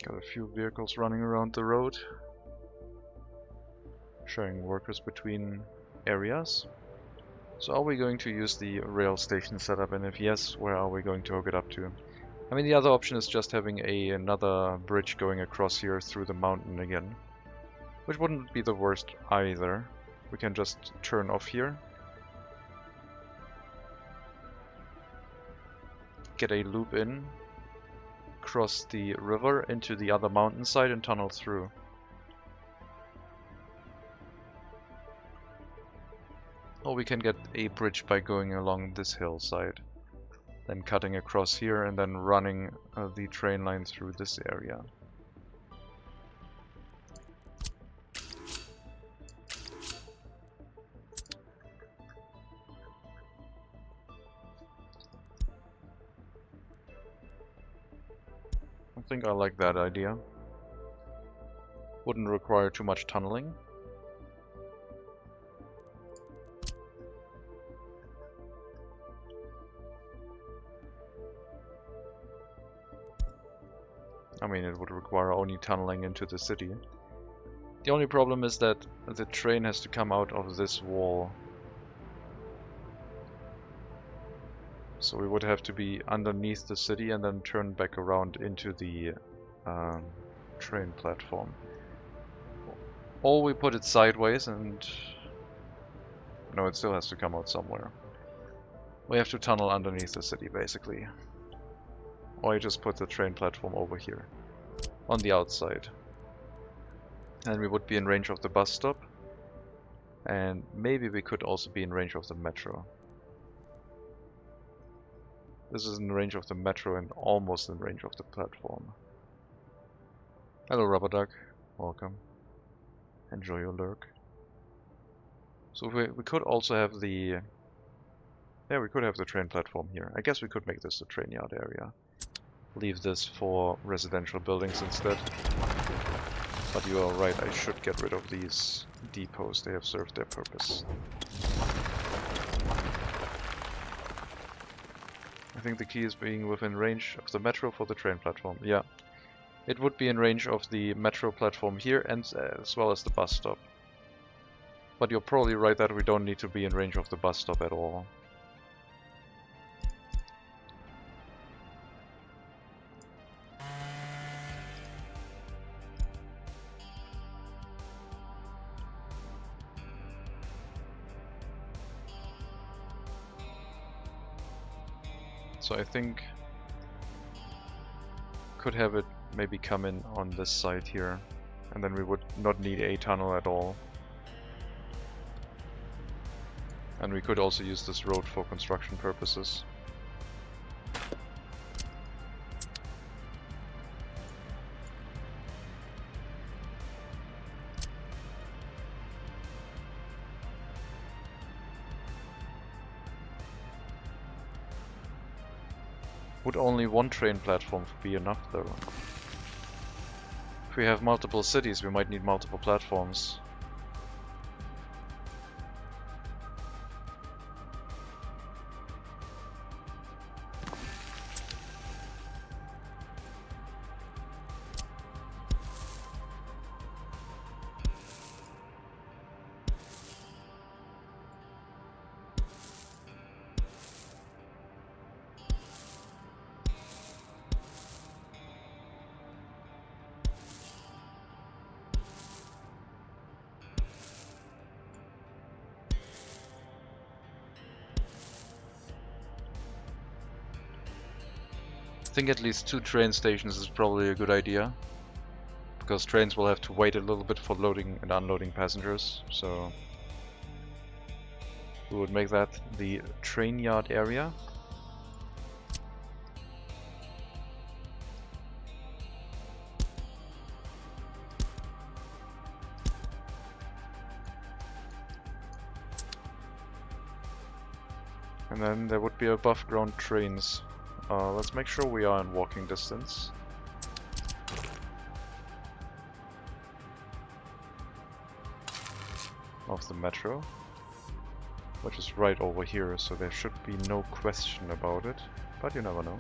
Got a few vehicles running around the road, sharing workers between areas. So are we going to use the rail station setup, and if yes, where are we going to hook it up to? I mean, the other option is just having another bridge going across here through the mountain again, which wouldn't be the worst either. We can just turn off here, get a loop in, cross the river into the other mountainside and tunnel through. Or we can get a bridge by going along this hillside, then cutting across here and then running the train line through this area. I think I like that idea. Wouldn't require too much tunneling. I mean, it would require only tunneling into the city. The only problem is that the train has to come out of this wall. So we would have to be underneath the city and then turn back around into the train platform. Or we put it sideways and... no, it still has to come out somewhere. We have to tunnel underneath the city, basically. Or you just put the train platform over here, on the outside. And we would be in range of the bus stop. And maybe we could also be in range of the metro. This is in range of the metro and almost in range of the platform. Hello, Rubber Duck. Welcome. Enjoy your lurk. So we could also have the... yeah, we could have the train platform here. I guess we could make this the train yard area. Leave this for residential buildings instead. But you are right, I should get rid of these depots. They have served their purpose. I think the key is being within range of the metro for the train platform. Yeah, it would be in range of the metro platform here and as well as the bus stop. But you're probably right that we don't need to be in range of the bus stop at all. So I think could have it maybe come in on this side here, and then we would not need a tunnel at all. And we could also use this road for construction purposes. Would only one train platform be enough though? If we have multiple cities, we might need multiple platforms. I think at least 2 train stations is probably a good idea, because trains will have to wait a little bit for loading and unloading passengers, so we would make that the train yard area. And then there would be above ground trains. Let's make sure we are in walking distance. Of the metro, which is right over here, so there should be no question about it, but you never know.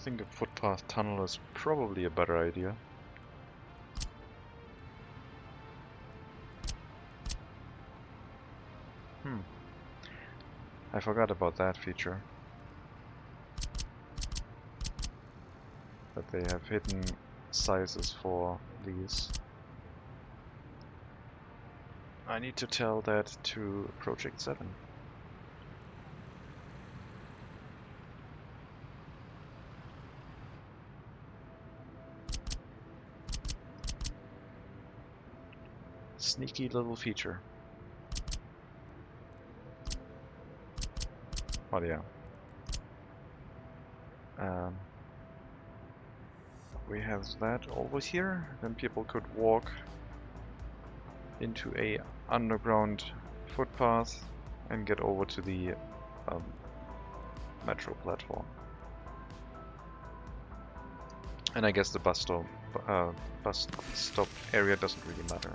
think a footpath tunnel is probably a better idea. I forgot about that feature. That they have hidden sizes for these. I need to tell that to Project 7. Sneaky little feature. Oh yeah. We have that over here, then people could walk into a underground footpath and get over to the metro platform. And I guess the bus stop area doesn't really matter.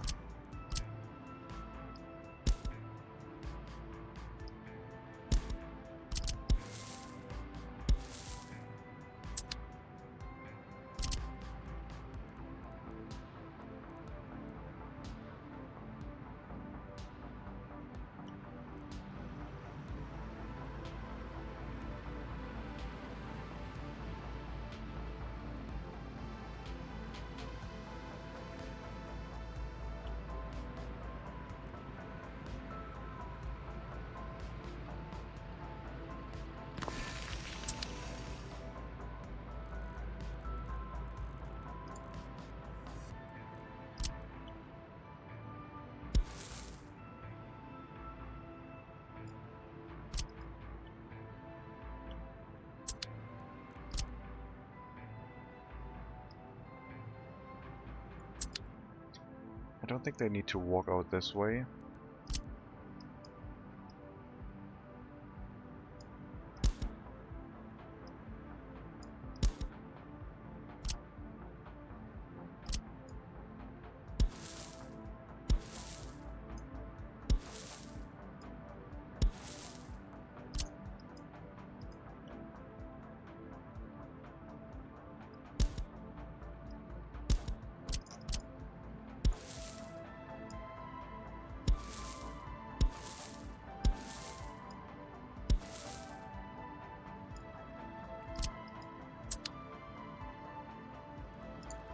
I don't think they need to walk out this way.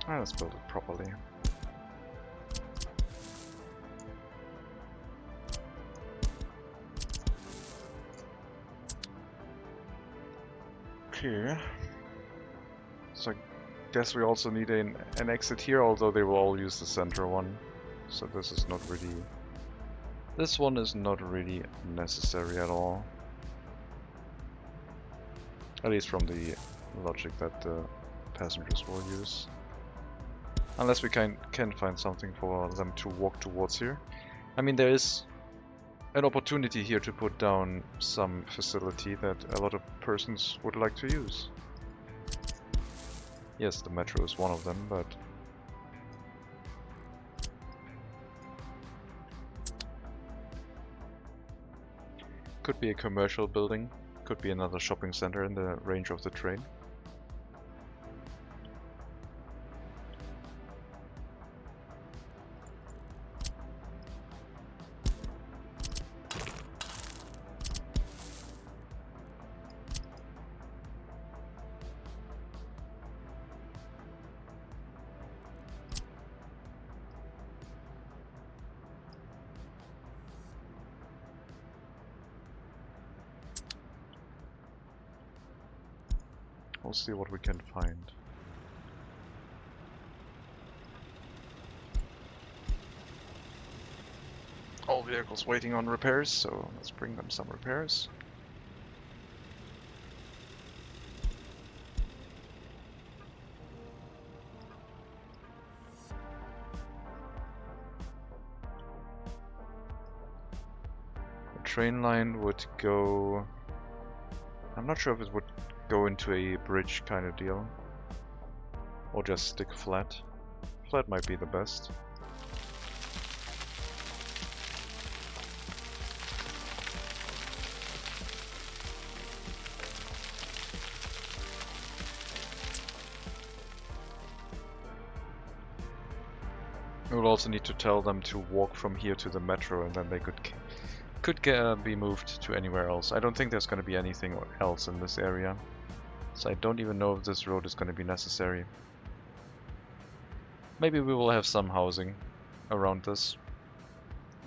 Let's build it properly. Okay. So I guess we also need an exit here, although they will all use the center one. So this is not really... This one is not really necessary at all. At least from the logic that the passengers will use. Unless we can find something for them to walk towards here. I mean, there is an opportunity here to put down some facility that a lot of persons would like to use. Yes, the metro is one of them, but... Could be a commercial building, could be another shopping center in the range of the train. We'll see what we can find. All vehicles waiting on repairs, so let's bring them some repairs. The train line would go... I'm not sure if it would go into a bridge kind of deal, or just stick flat. Flat might be the best. We'll also need to tell them to walk from here to the metro, and then they could be moved to anywhere else. I don't think there's going to be anything else in this area, so I don't even know if this road is going to be necessary. Maybe we will have some housing around this.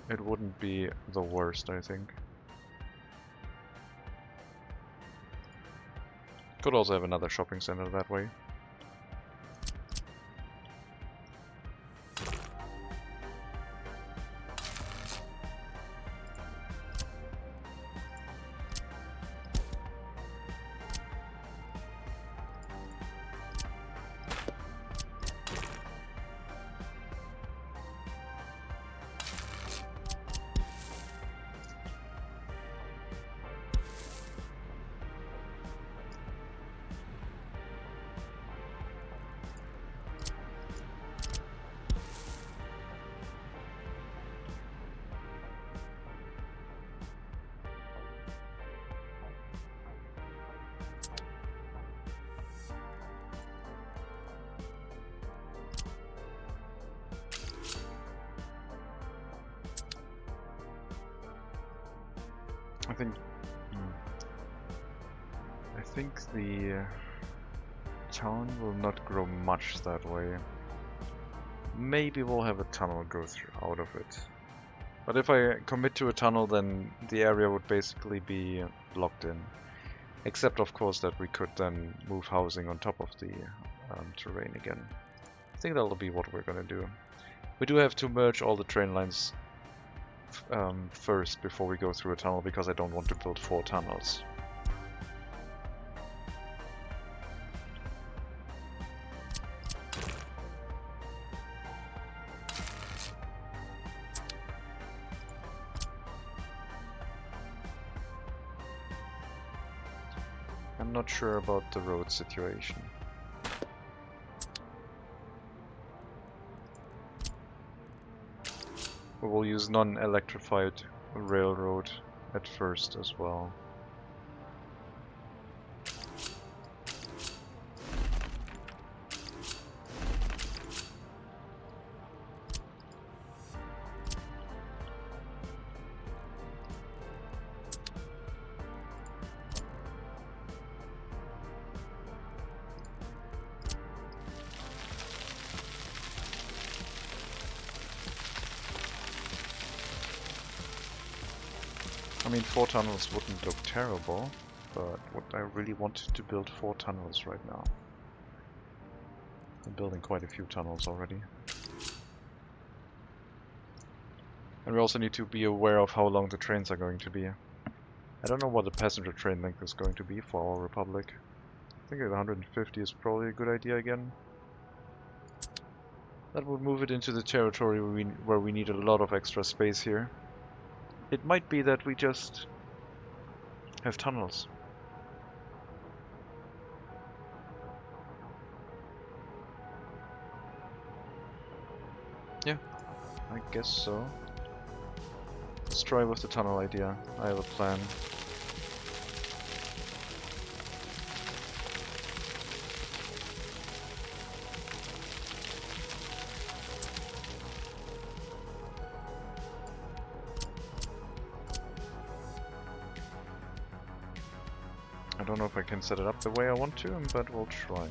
It wouldn't be the worst, I think. Could also have another shopping center that way. I think the town will not grow much that way. Maybe we'll have a tunnel go through out of it. But if I commit to a tunnel, then the area would basically be blocked in. Except, of course, that we could then move housing on top of the terrain again. I think that'll be what we're gonna do. We do have to merge all the train lines first before we go through a tunnel, because I don't want to build 4 tunnels. I'm not sure about the road situation. We will use non-electrified railroad at first as well. I mean, 4 tunnels wouldn't look terrible, but would I really want to build 4 tunnels right now? I'm building quite a few tunnels already. And we also need to be aware of how long the trains are going to be. I don't know what the passenger train length is going to be for our Republic. I think 150 is probably a good idea again. That would move it into the territory where we need a lot of extra space here. It might be that we just have tunnels. Yeah, I guess so. Let's try with the tunnel idea. I have a plan. I don't know if I can set it up the way I want to, but we'll try.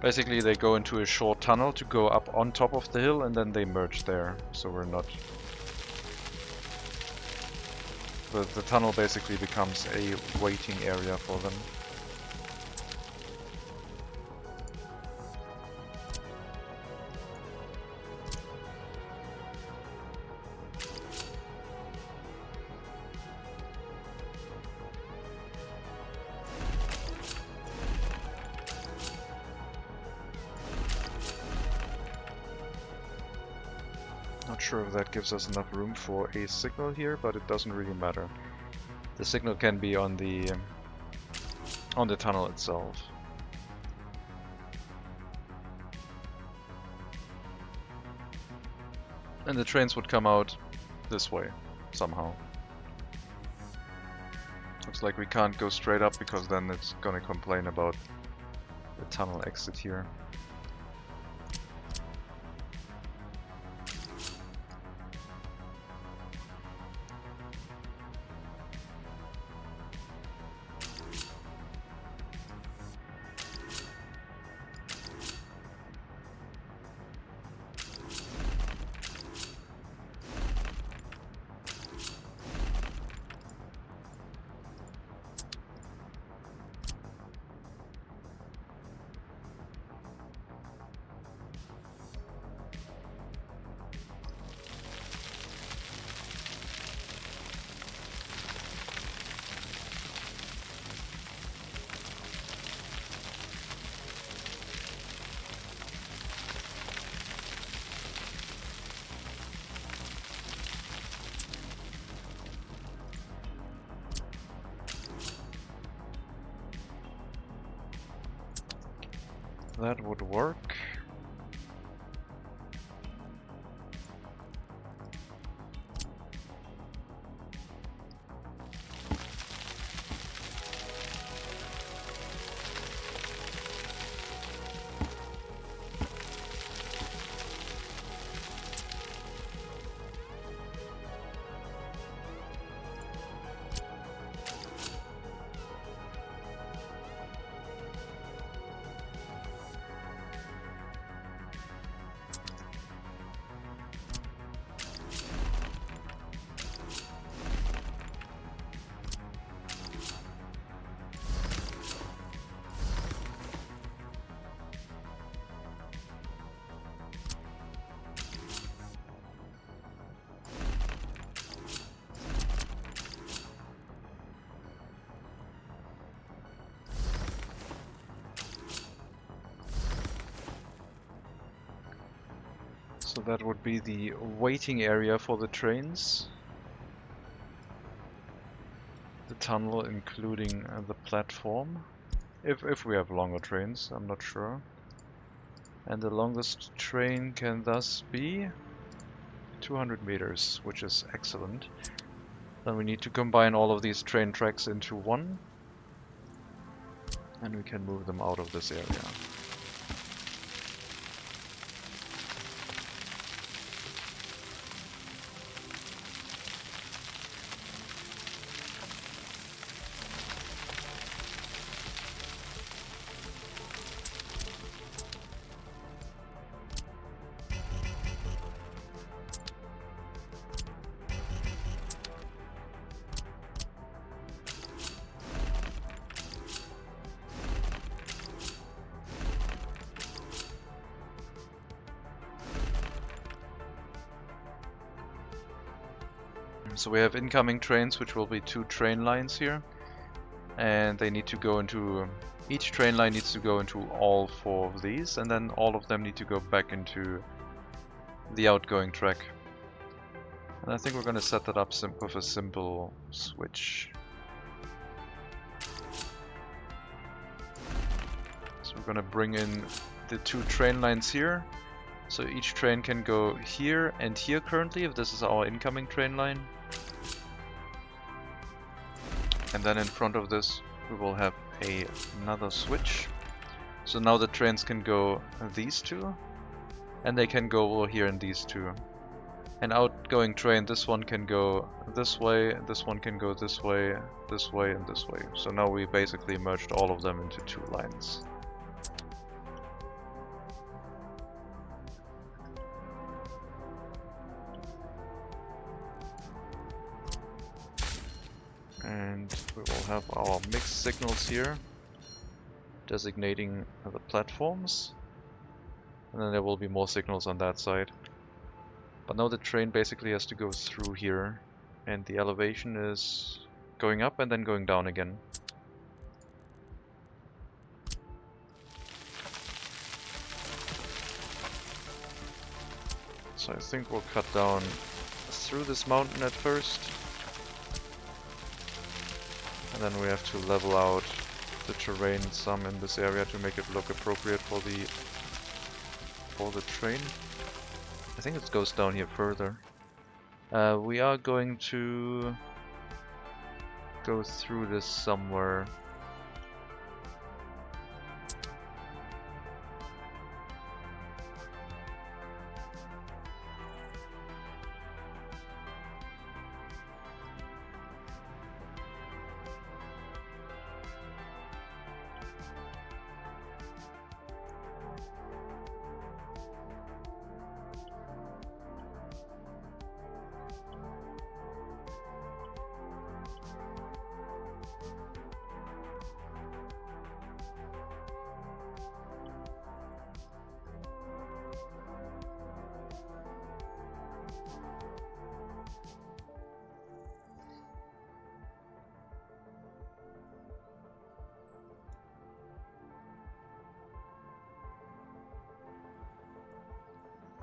Basically, they go into a short tunnel to go up on top of the hill, and then they merge there, so we're not... The tunnel basically becomes a waiting area for them. Not sure if that gives us enough room for a signal here, but it doesn't really matter. The signal can be on the tunnel itself. And the trains would come out this way, somehow. Looks like we can't go straight up because then it's gonna complain about the tunnel exit here. That would work. So that would be the waiting area for the trains. The tunnel including the platform. If we have longer trains, I'm not sure. And the longest train can thus be 200 meters, which is excellent. Then we need to combine all of these train tracks into one. And we can move them out of this area. So we have incoming trains, which will be 2 train lines here, and they need to go into, each train line needs to go into all 4 of these, and then all of them need to go back into the outgoing track. And I think we're going to set that up with a simple switch. So we're going to bring in the 2 train lines here, so each train can go here and here currently, if this is our incoming train line. And then in front of this we will have another switch. So now the trains can go these 2, and they can go over here in these 2. An outgoing train, this one can go this way, this one can go this way, and this way. So now we basically merged all of them into 2 lines. And we will have our mixed signals here, designating the platforms. And then there will be more signals on that side. But now the train basically has to go through here, and the elevation is going up and then going down again. So I think we'll cut down through this mountain at first. And then we have to level out the terrain some in this area to make it look appropriate for the train. I think it goes down here further. We are going to go through this somewhere.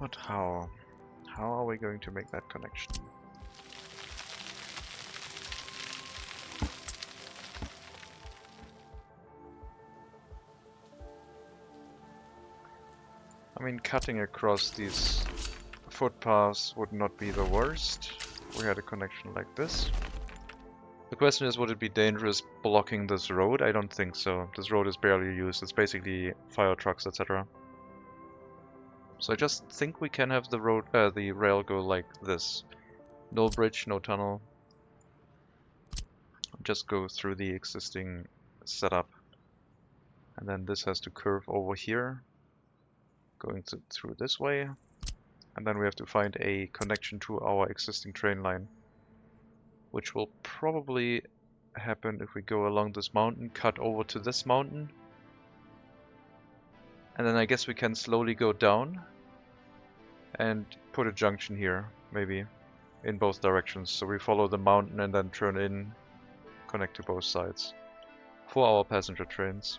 But how? How are we going to make that connection? I mean, cutting across these footpaths would not be the worst. We had a connection like this. The question is, would it be dangerous blocking this road? I don't think so. This road is barely used. It's basically fire trucks, etc. So I just think we can have the road, the rail go like this. No bridge, no tunnel. Just go through the existing setup. And then this has to curve over here, going through this way. And then we have to find a connection to our existing train line, which will probably happen if we go along this mountain, cut over to this mountain. And then I guess we can slowly go down and put a junction here, maybe, in both directions. So we follow the mountain and then turn in, connect to both sides for our passenger trains.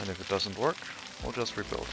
And if it doesn't work, we'll just rebuild.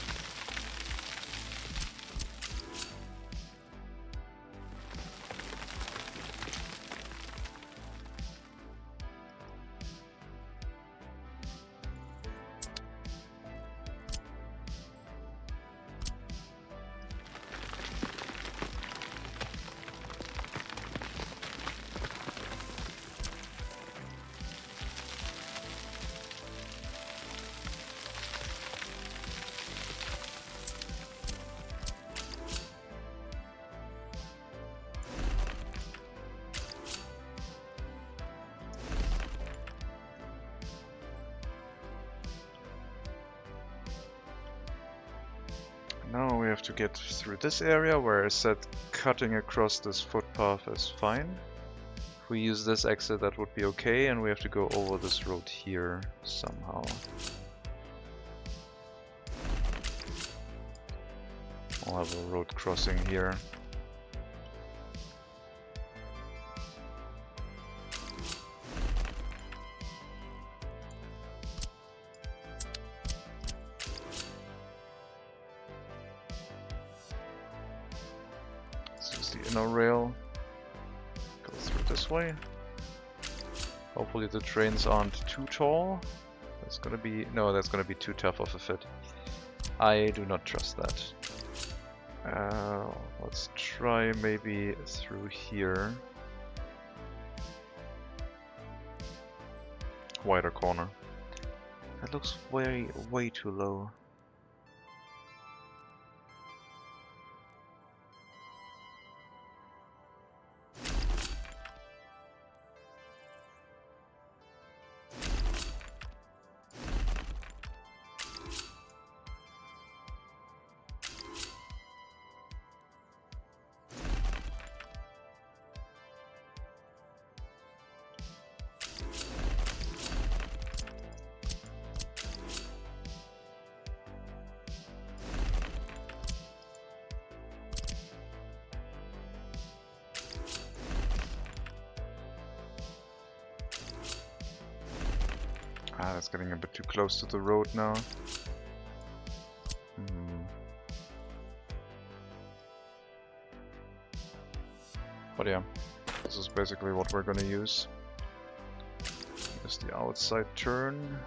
Now we have to get through this area where I said cutting across this footpath is fine. If we use this exit, that would be okay, and we have to go over this road here somehow. I'll have a road crossing here. Inner rail, go through this way. Hopefully the trains aren't too tall. That's gonna be, no, that's gonna be too tough of a fit. I do not trust that. Let's try maybe through here. Wider corner. That looks way too low. Ah, that's getting a bit too close to the road now. But yeah, this is basically what we're gonna use. Here's the outside turn.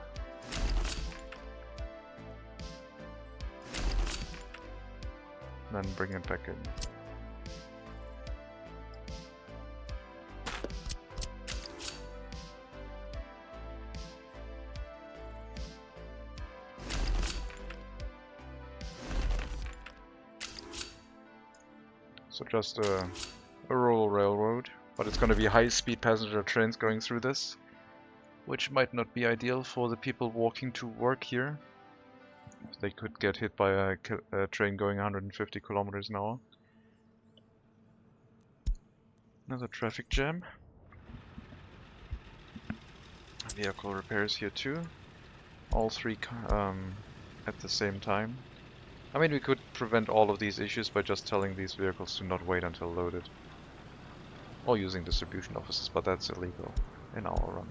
Then bring it back in. So just a rural railroad, but it's going to be high-speed passenger trains going through this, which might not be ideal for the people walking to work here. They could get hit by a train going 150 kilometers an hour. Another traffic jam. Vehicle repairs here too. All three at the same time. I mean, we could prevent all of these issues by just telling these vehicles to not wait until loaded. Or using distribution offices, but that's illegal in our run.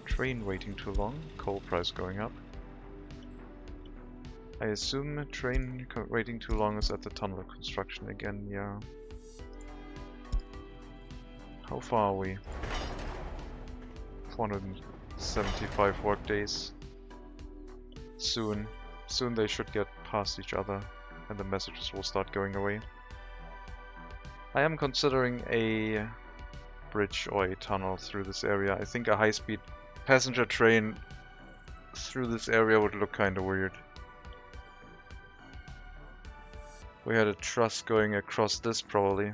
Train waiting too long, coal price going up. I assume train waiting too long is at the tunnel construction again, yeah. How far are we? 475 work days. Soon they should get past each other and the messages will start going away. I am considering a bridge or a tunnel through this area. I think a high-speed passenger train through this area would look kinda weird. We had a truss going across this, probably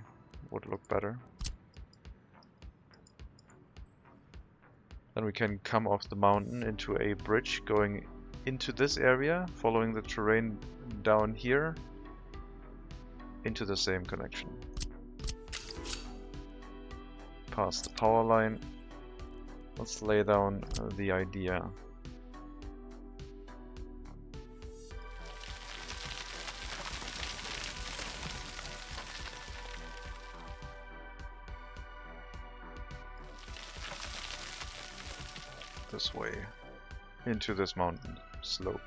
would look better. Then we can come off the mountain into a bridge going into this area, following the terrain down here into the same connection. Past the power line. Let's lay down the idea. This way, into this mountain slope.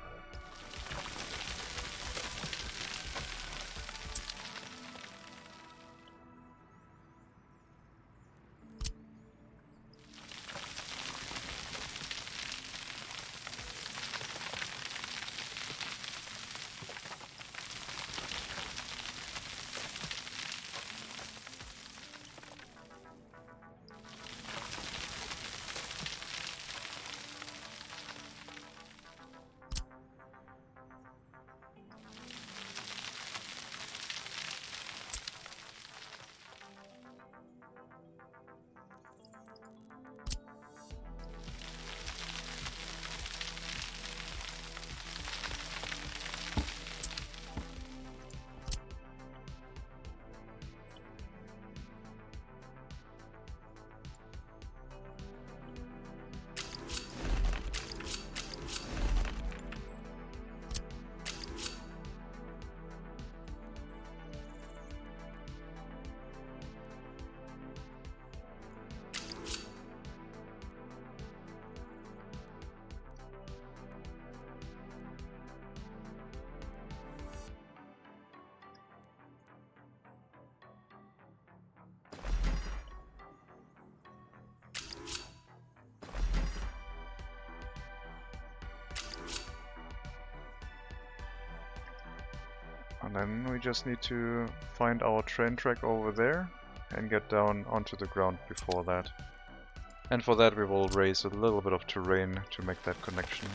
And then we just need to find our train track over there and get down onto the ground before that. And for that we will raise a little bit of terrain to make that connection.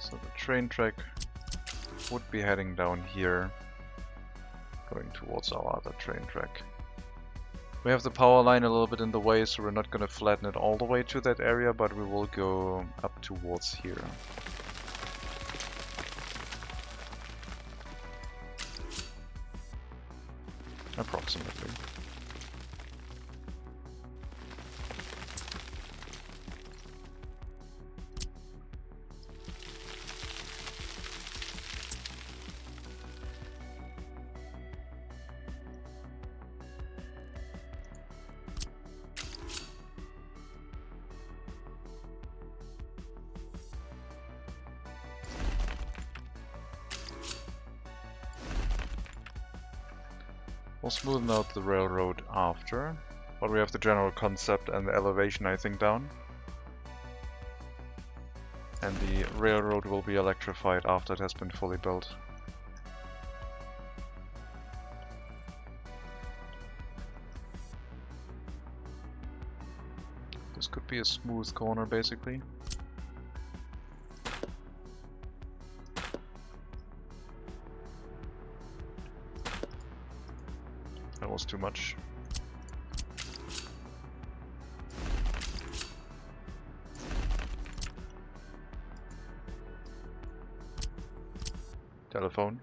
So the train track would be heading down here, going towards our other train track. We have the power line a little bit in the way, so we're not going to flatten it all the way to that area, but we will go up towards here. Approximately. We'll smoothen out the railroad after, but we have the general concept and the elevation, I think, down. And the railroad will be electrified after it has been fully built. This could be a smooth corner, basically. That was too much. Telephone.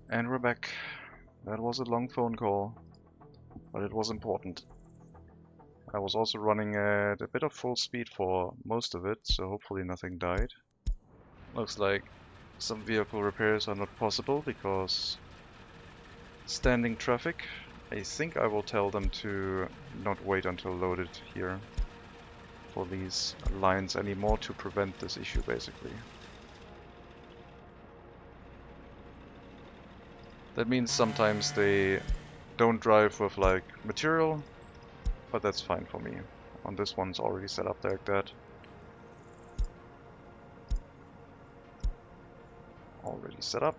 And we're back. That was a long phone call, but it was important. I was also running at a bit of full speed for most of it, so hopefully nothing died. Looks like some vehicle repairs are not possible because standing traffic. I think I will tell them to not wait until loaded here for these lines anymore to prevent this issue, basically. That means sometimes they don't drive with like material, but that's fine for me. On this one's already set up like that. Already set up.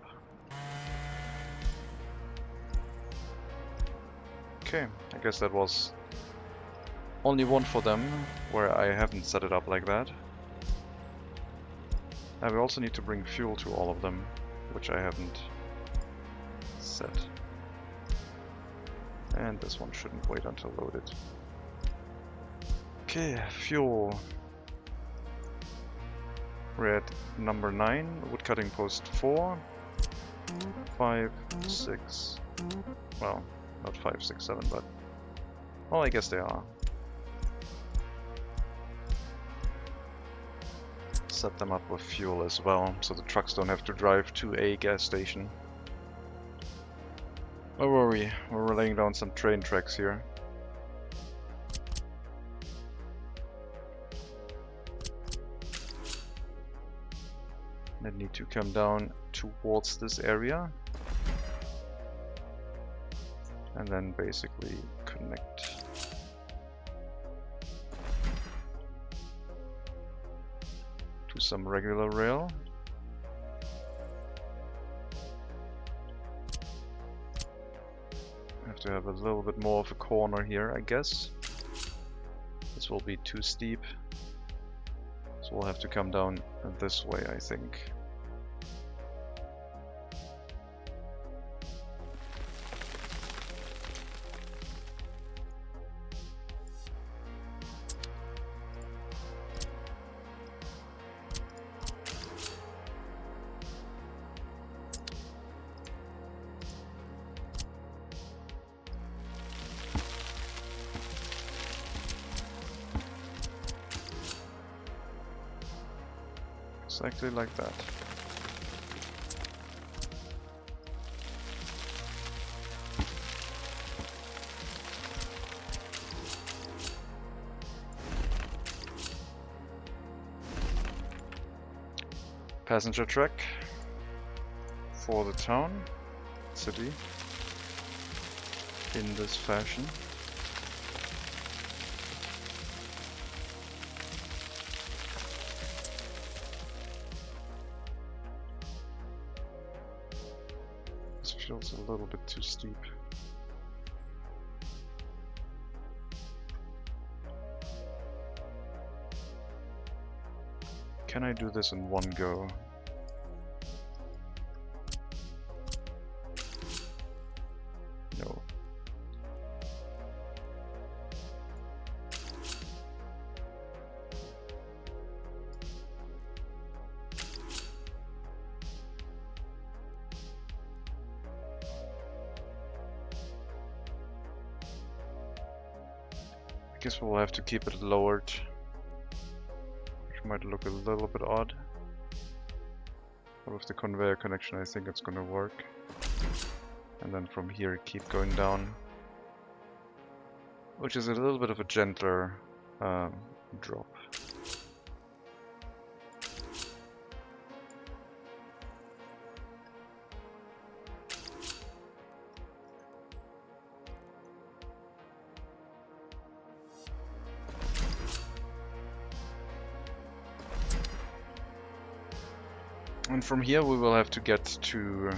Okay, I guess that was only one for them where I haven't set it up like that. And we also need to bring fuel to all of them, which I haven't set. And this one shouldn't wait until loaded. Okay, fuel. We're at number 9, woodcutting post 4, 5, 6, well, not 5, 6, 7, but, well, I guess they are. Set them up with fuel as well, so the trucks don't have to drive to a gas station. Where were we? We're laying down some train tracks here. They need to come down towards this area. And then basically connect. To some regular rail. Have to have a little bit more of a corner here, I guess. This will be too steep. So we'll have to come down this way, I think. Exactly like that. Passenger track for the town, city, in this fashion. Feels a little bit too steep. Can I do this in one go? No. I guess we'll have to keep it lowered, which might look a little bit odd. But with the conveyor connection I think it's gonna work. And then from here keep going down. Which is a little bit of a gentler drop. And from here we will have to get to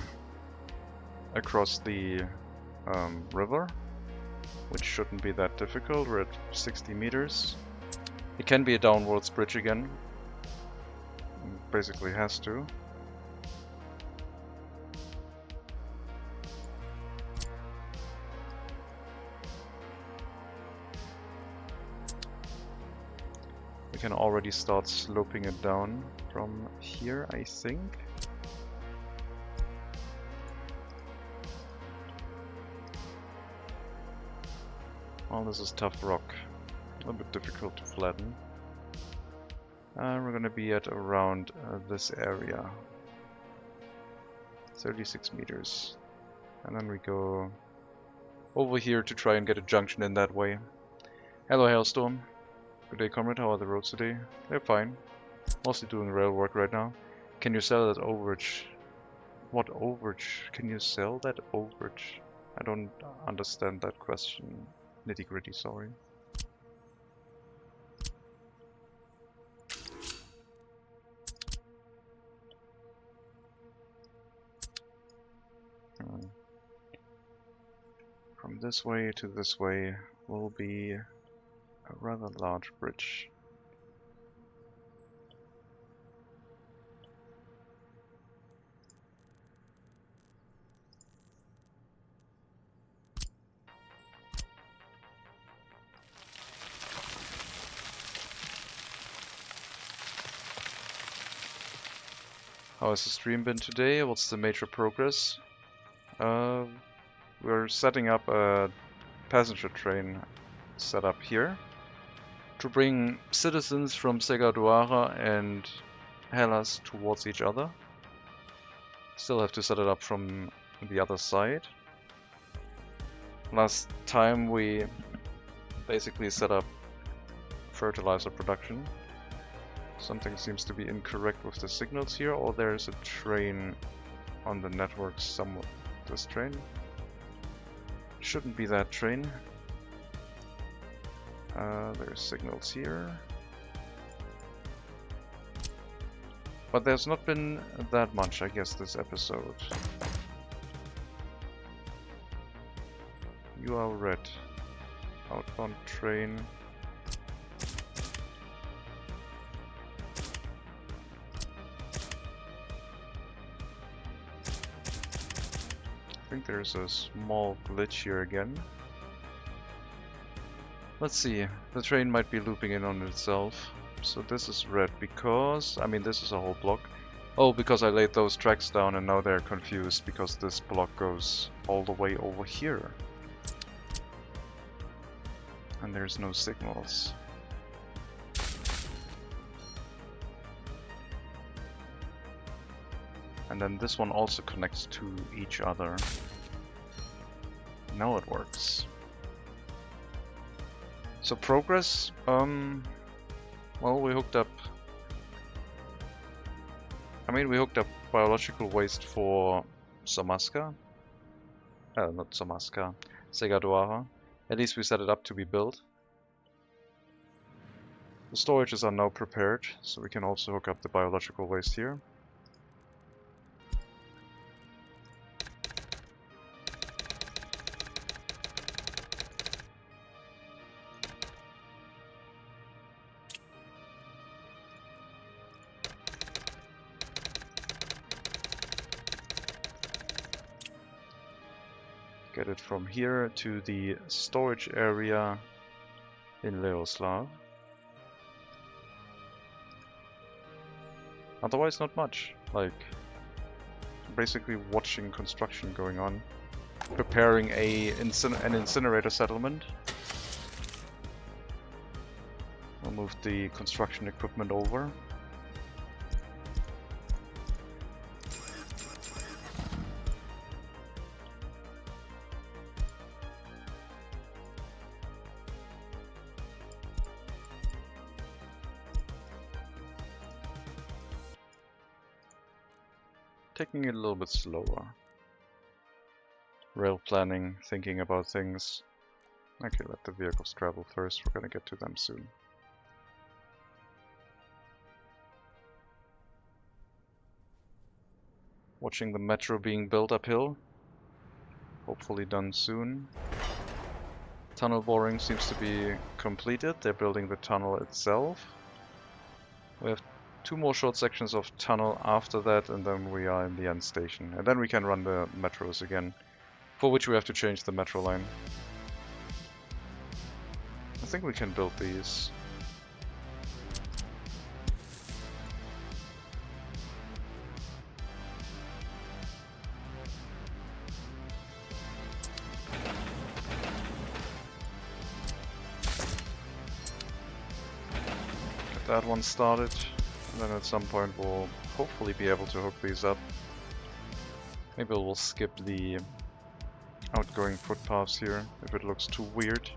across the river, which shouldn't be that difficult. We're at 60 meters. It can be a downwards bridge again. Basically has to. We can already start sloping it down from here, I think. Well, this is tough rock. A little bit difficult to flatten. And we're gonna be at around this area. 36 meters. And then we go over here to try and get a junction in that way. Hello, Hailstorm. Good day, comrade. How are the roads today? They're fine. Mostly doing rail work right now. Can you sell that overage? What overage? Can you sell that overage? I don't understand that question. Nitty gritty, sorry. From this way to this way will be a rather large bridge. How has the stream been today? What's the major progress? We're setting up a passenger train setup here to bring citizens from Segaduara and Hellas towards each other. Still have to set it up from the other side. Last time we basically set up fertilizer production. Something seems to be incorrect with the signals here, or there's a train on the network somewhere. This train? Shouldn't be that train. There's signals here. But there's not been that much, I guess, this episode. You are red. Outbound train. I think there's a small glitch here again. Let's see, the train might be looping in on itself. So this is red because, I mean, this is a whole block. Oh, because I laid those tracks down and now they're confused because this block goes all the way over here. And there's no signals. And then this one also connects to each other. Now it works. So progress, well, we hooked up... we hooked up biological waste for Somaska. Not Somaska, Segaduara. At least we set it up to be built. The storages are now prepared, so we can also hook up the biological waste here. Get it from here to the storage area in Leoslav. Otherwise not much, like basically watching construction going on. Preparing an incinerator settlement. We'll move the construction equipment over. Taking it a little bit slower. Rail planning, thinking about things. Okay, let the vehicles travel first, we're gonna get to them soon. Watching the metro being built uphill. Hopefully done soon. Tunnel boring seems to be completed, they're building the tunnel itself. We have 2 more short sections of tunnel after that, and then we are in the end station. And then we can run the metros again, for which we have to change the metro line. I think we can build these. that one started, and then at some point we'll hopefully be able to hook these up. Maybe we'll skip the outgoing footpaths here if it looks too weird.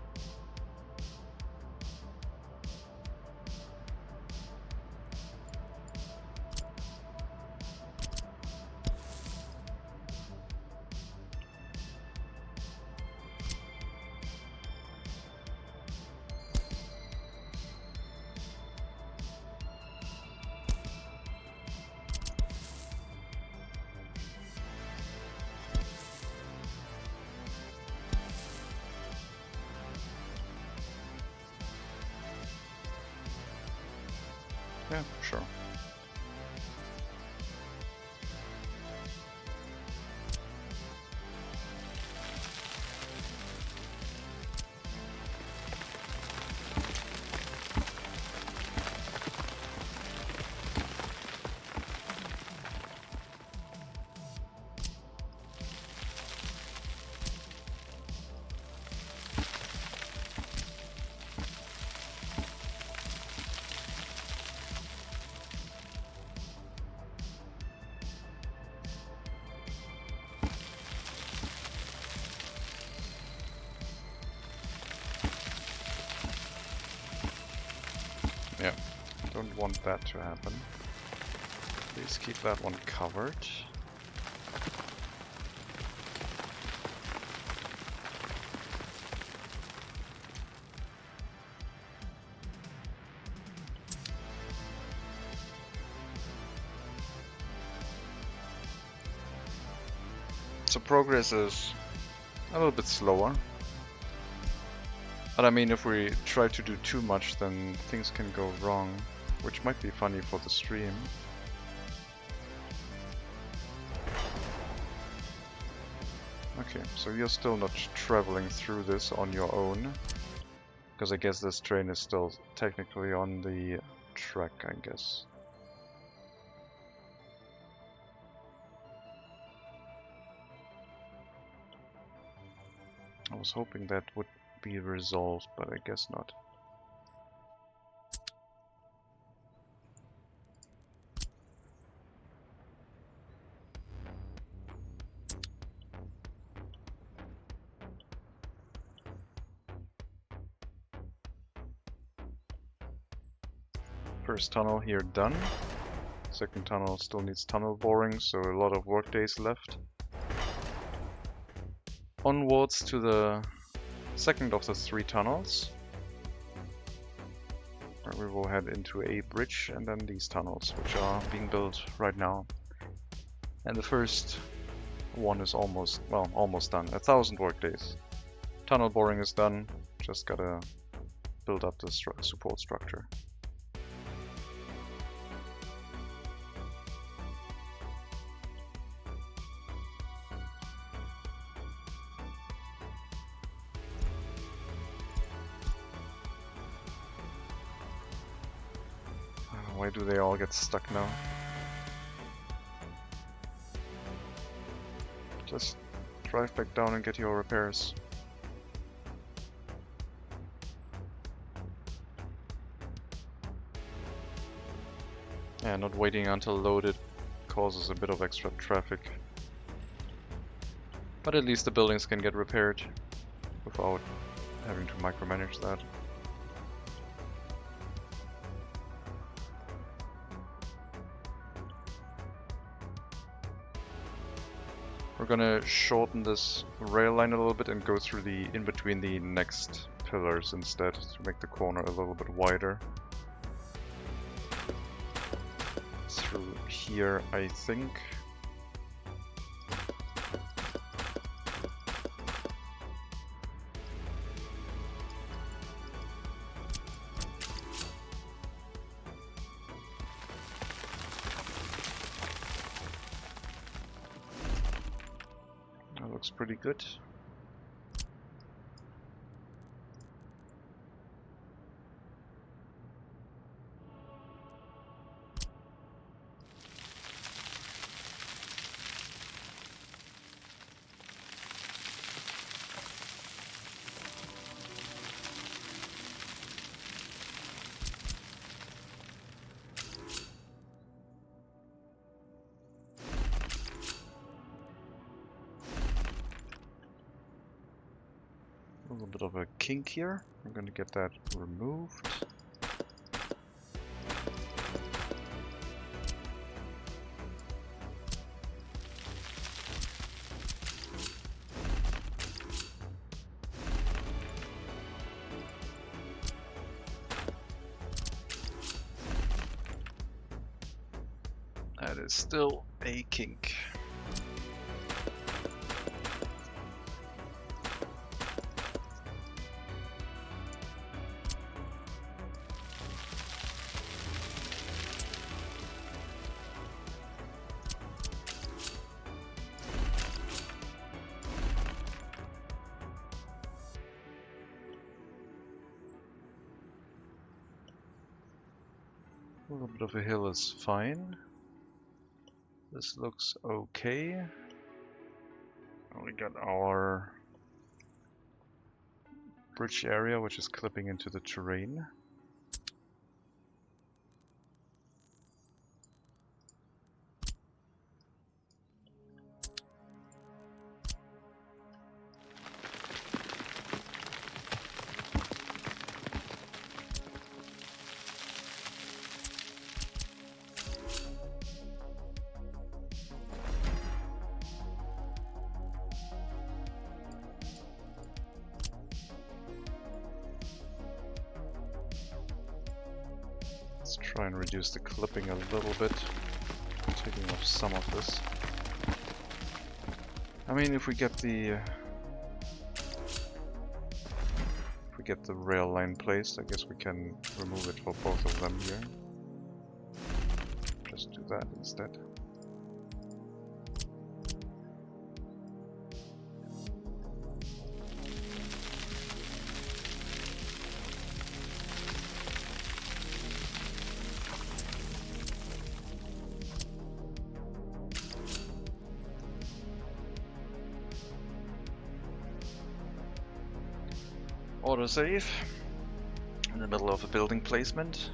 Yeah, sure. Yeah, don't want that to happen. Please keep that one covered. So progress is a little bit slower. But I mean, if we try to do too much, then things can go wrong, which might be funny for the stream. Okay, so you're still not traveling through this on your own, because I guess this train is still technically on the track, I guess. I was hoping that would be resolved, but I guess not. First tunnel here done. Second tunnel still needs tunnel boring, so a lot of work days left. Onwards to the second of the 3 tunnels, where we will head into a bridge and then these tunnels, which are being built right now. And the first one is almost done. 1,000 work days. Tunnel boring is done, just gotta build up the support structure. Why do they all get stuck now? Just drive back down and get your repairs. Yeah, not waiting until loaded causes a bit of extra traffic. But at least the buildings can get repaired without having to micromanage that. We're gonna shorten this rail line a little bit and go through the in between the next pillars instead to make the corner a little bit wider. Through here, I think. That looks pretty good. A little bit of a kink here. I'm going to get that removed. That is still a kink. A little bit of a hill is fine. This looks okay. We got our bridge area, which is clipping into the terrain. Let's try and reduce the clipping a little bit, taking off some of this. I mean, if we get the rail line placed, I guess we can remove it for both of them here. Just do that instead. Autosave in the middle of a building placement.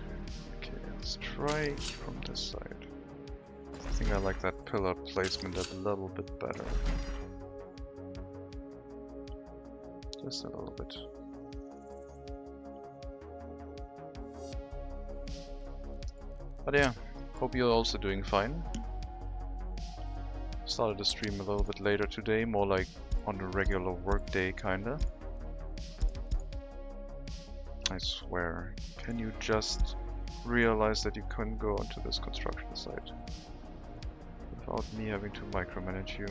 Okay, let's try from this side. I think I like that pillar placement a little bit better. Just a little bit. But yeah, hope you're also doing fine. Started the stream a little bit later today, more like on a regular work day kinda. I swear, can you just realize that you couldn't go onto this construction site without me having to micromanage you?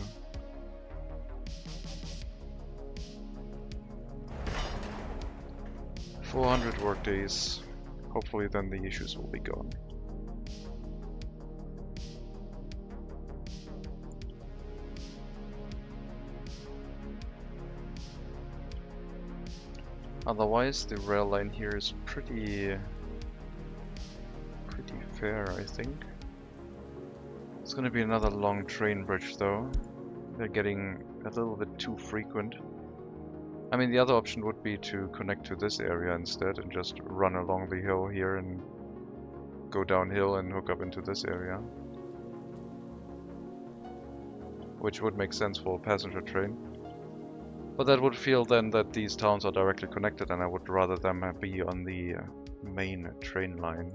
$400 work days. Hopefully then the issues will be gone. Otherwise, the rail line here is pretty fair, I think. It's gonna be another long train bridge though. They're getting a little bit too frequent. I mean, the other option would be to connect to this area instead and just run along the hill here and go downhill and hook up into this area. Which would make sense for a passenger train. But that would feel then that these towns are directly connected, and I would rather them be on the main train line.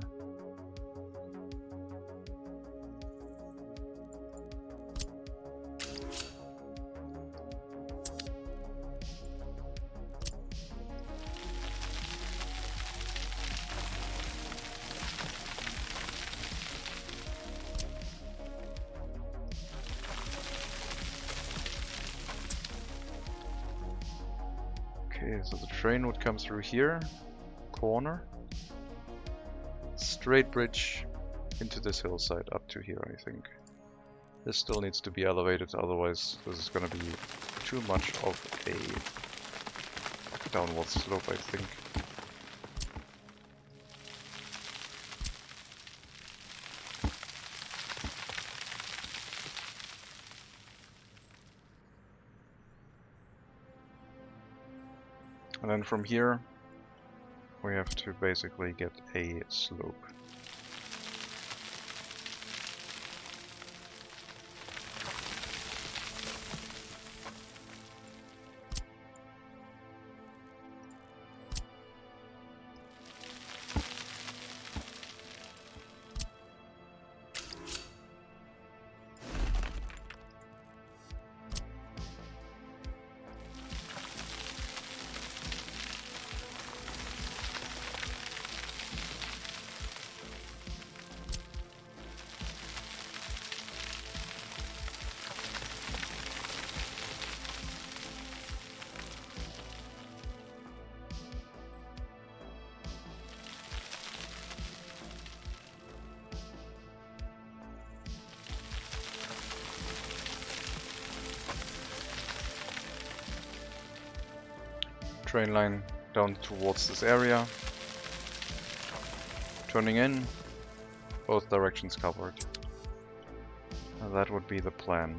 Okay, so the train would come through here, corner, straight bridge into this hillside up to here, I think. This still needs to be elevated, otherwise this is going to be too much of a downward slope, I think. And then from here, we have to basically get a slope. train line down towards this area. Turning in, both directions covered. That would be the plan.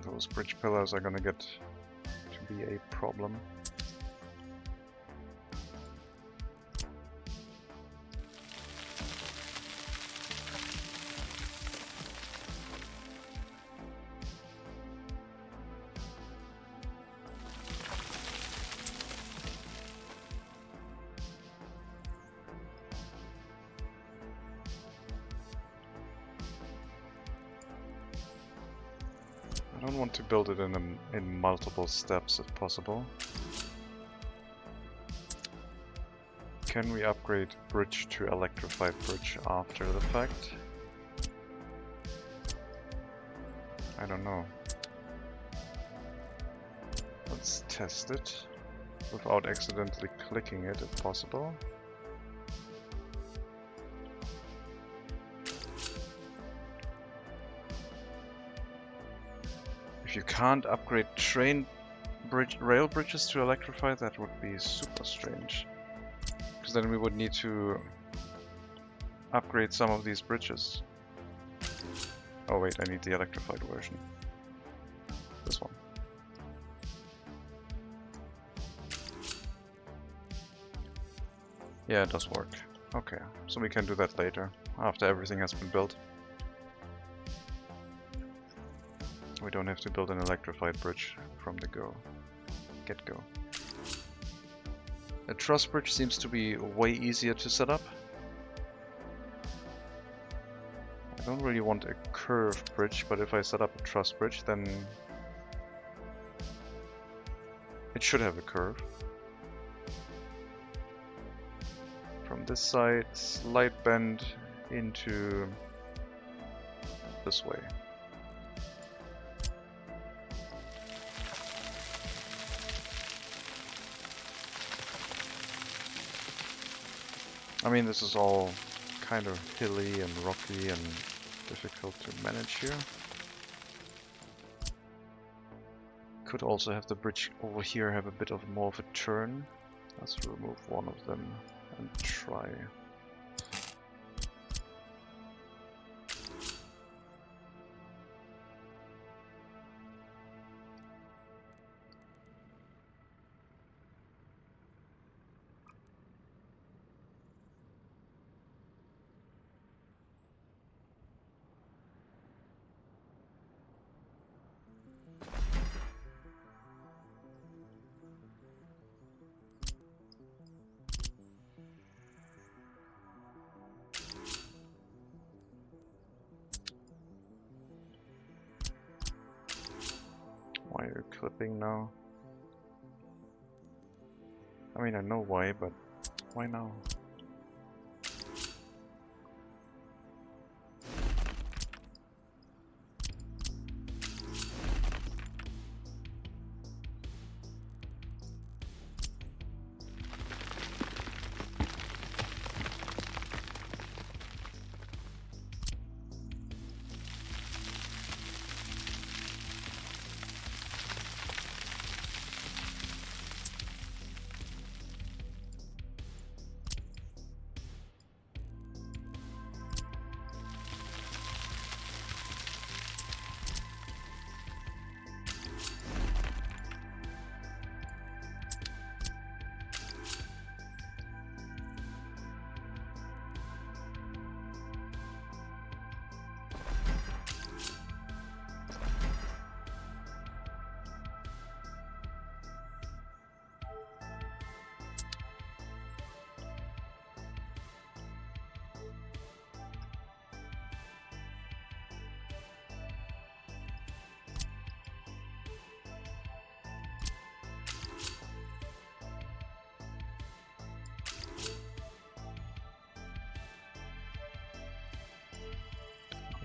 Those bridge pillars are gonna get to be a problem. I don't want to build it in multiple steps if possible. Can we upgrade bridge to electrified bridge after the fact? I don't know. Let's test it without accidentally clicking it if possible. If you can't upgrade rail bridges to electrify, that would be super strange. Because then we would need to upgrade some of these bridges. Oh wait, I need the electrified version. This one. Yeah, it does work. Okay, so we can do that later, after everything has been built. We don't have to build an electrified bridge from the get-go. A truss bridge seems to be way easier to set up. I don't really want a curved bridge, but if I set up a truss bridge, then it should have a curve. From this side, slight bend into this way. I mean, this is all kind of hilly and rocky and difficult to manage here. Could also have the bridge over here have a bit of more of a turn. Let's remove one of them and try. Why are you clipping now? I mean, I know why, but why now?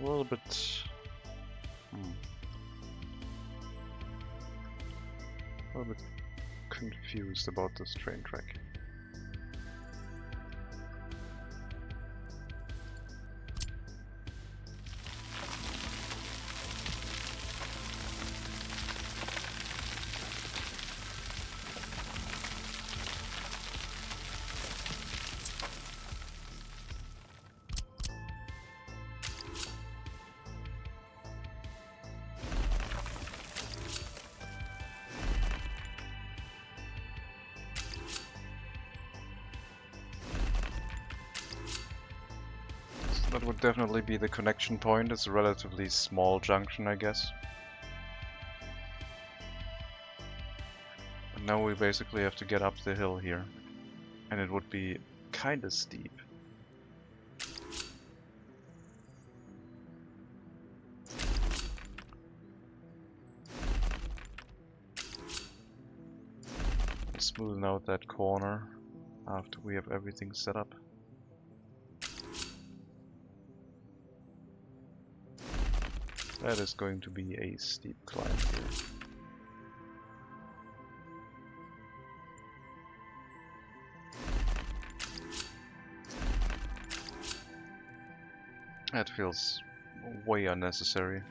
a little bit... a little bit confused about this train track. That would definitely be the connection point. It's a relatively small junction, I guess. And now we basically have to get up the hill here. And it would be kinda steep. Smoothen out that corner after we have everything set up. That is going to be a steep climb here. That feels way unnecessary.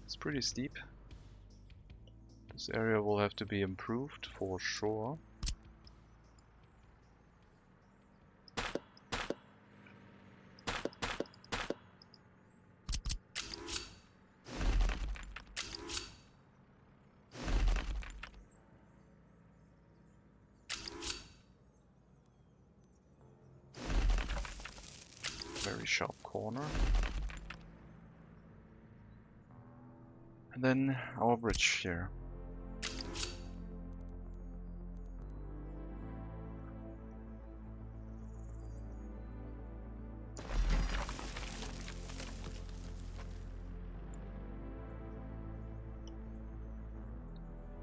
It's pretty steep. This area will have to be improved for sure. Very sharp corner. And then our bridge here.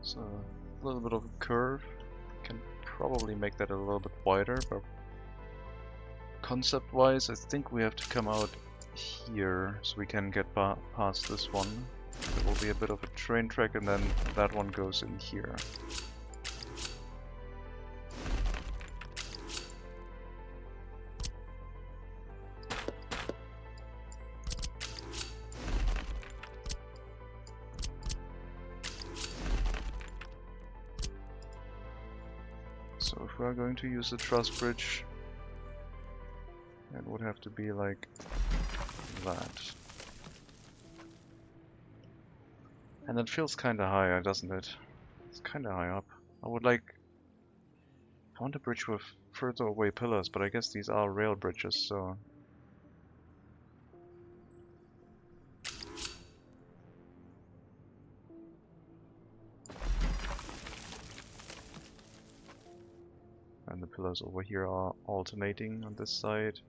So a little bit of a curve. Can probably make that a little bit wider, but concept-wise I think we have to come out here so we can get past this one. There will be a bit of a train track and then that one goes in here. So if we are going to use the truss bridge, it would have to be like that. And it feels kinda high, doesn't it? It's kinda high up. I want a bridge with further away pillars, but I guess these are rail bridges, so... And the pillars over here are alternating on this side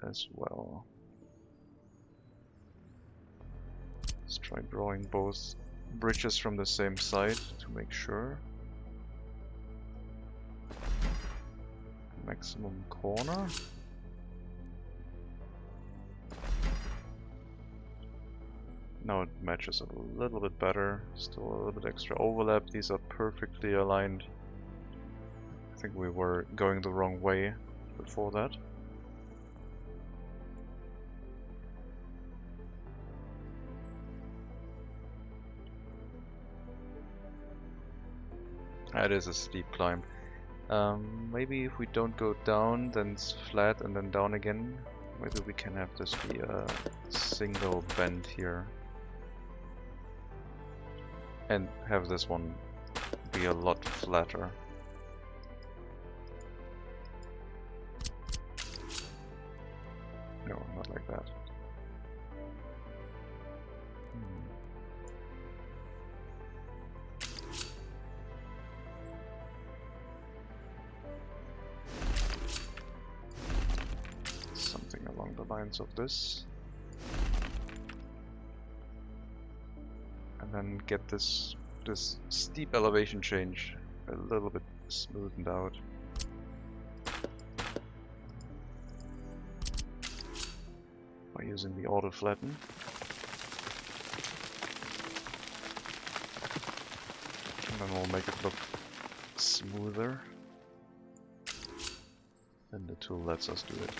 as well. Let's try drawing both bridges from the same side to make sure. Maximum corner. Now it matches a little bit better. Still a little bit extra overlap. These are perfectly aligned. I think we were going the wrong way before that. That is a steep climb. Maybe if we don't go down, then it's flat and then down again. Maybe we can have this be a single bend here. And have this one be a lot flatter. No, not like that. Something along the lines of this. And then get this steep elevation change a little bit smoothened out. By using the auto flatten. And then we'll make it look smoother. And the tool lets us do it.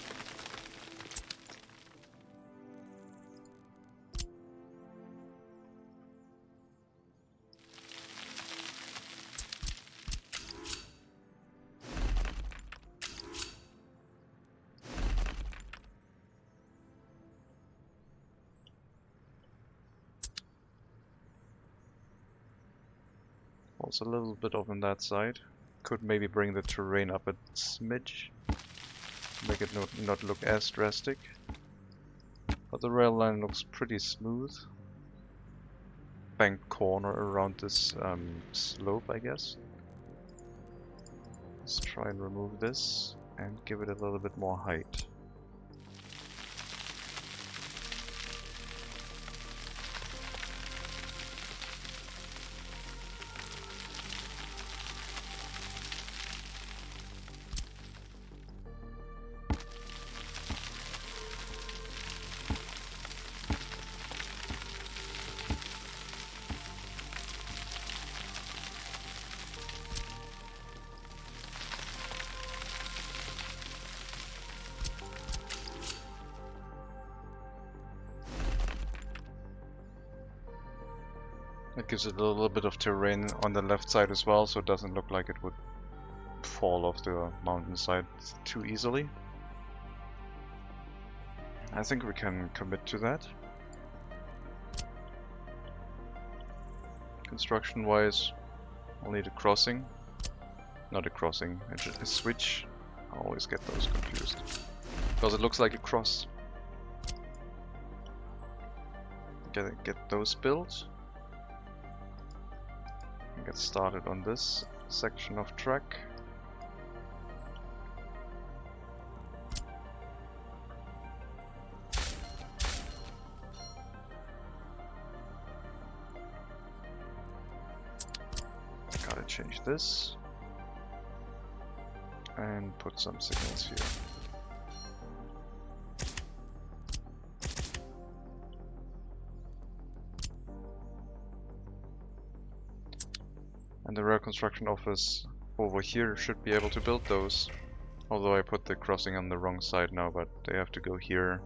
Also a little bit off on that side. Could maybe bring the terrain up a smidge. Make it not look as drastic. But the rail line looks pretty smooth. Bank corner around this slope, I guess. Let's try and remove this and give it a little bit more height. It gives it a little bit of terrain on the left side as well, so it doesn't look like it would fall off the mountainside too easily. I think we can commit to that. Construction-wise, we'll need a crossing. Not a crossing, a switch. I always get those confused. Because it looks like a cross. Get those built. Get started on this section of track. Gotta change this and put some signals here. And the rail construction office over here should be able to build those. Although I put the crossing on the wrong side now, but they have to go here,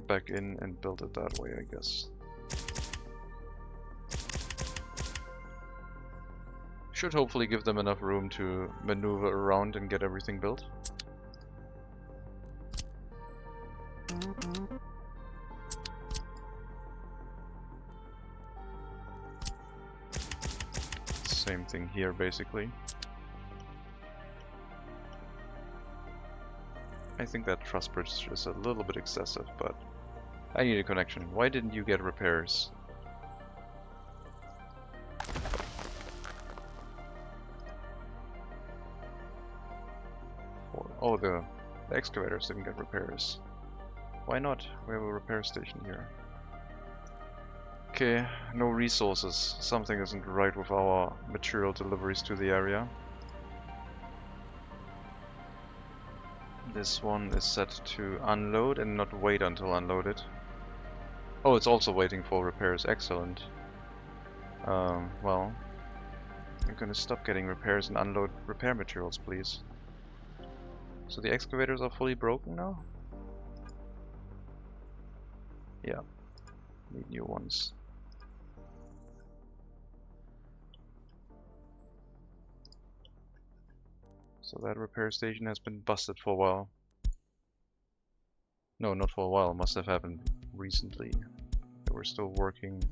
back in and build it that way, I guess. Should hopefully give them enough room to maneuver around and get everything built. Same thing here, basically. I think that truss bridge is a little bit excessive, but I need a connection. Why didn't you get repairs? Oh, the excavators didn't get repairs. Why not? We have a repair station here. Okay, no resources. Something isn't right with our material deliveries to the area. This one is set to unload and not wait until unloaded. Oh, it's also waiting for repairs. Excellent. Well, I'm gonna stop getting repairs and unload repair materials, please. So the excavators are fully broken now? Yeah, need new ones. So that repair station has been busted for a while. No, not for a while. Must have happened recently. They were still working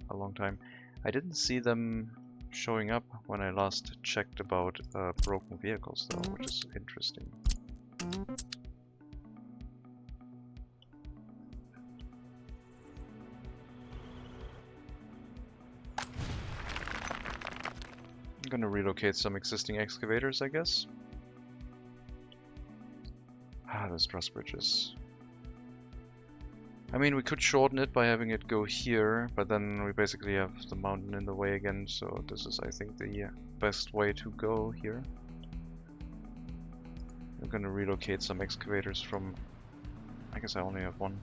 a long time. I didn't see them showing up when I last checked about broken vehicles though, which is interesting. I'm gonna relocate some existing excavators, I guess. Ah, those truss bridges. I mean, we could shorten it by having it go here, but then we basically have the mountain in the way again, so this is, I think, the best way to go here. I'm gonna relocate some excavators from... I guess I only have one.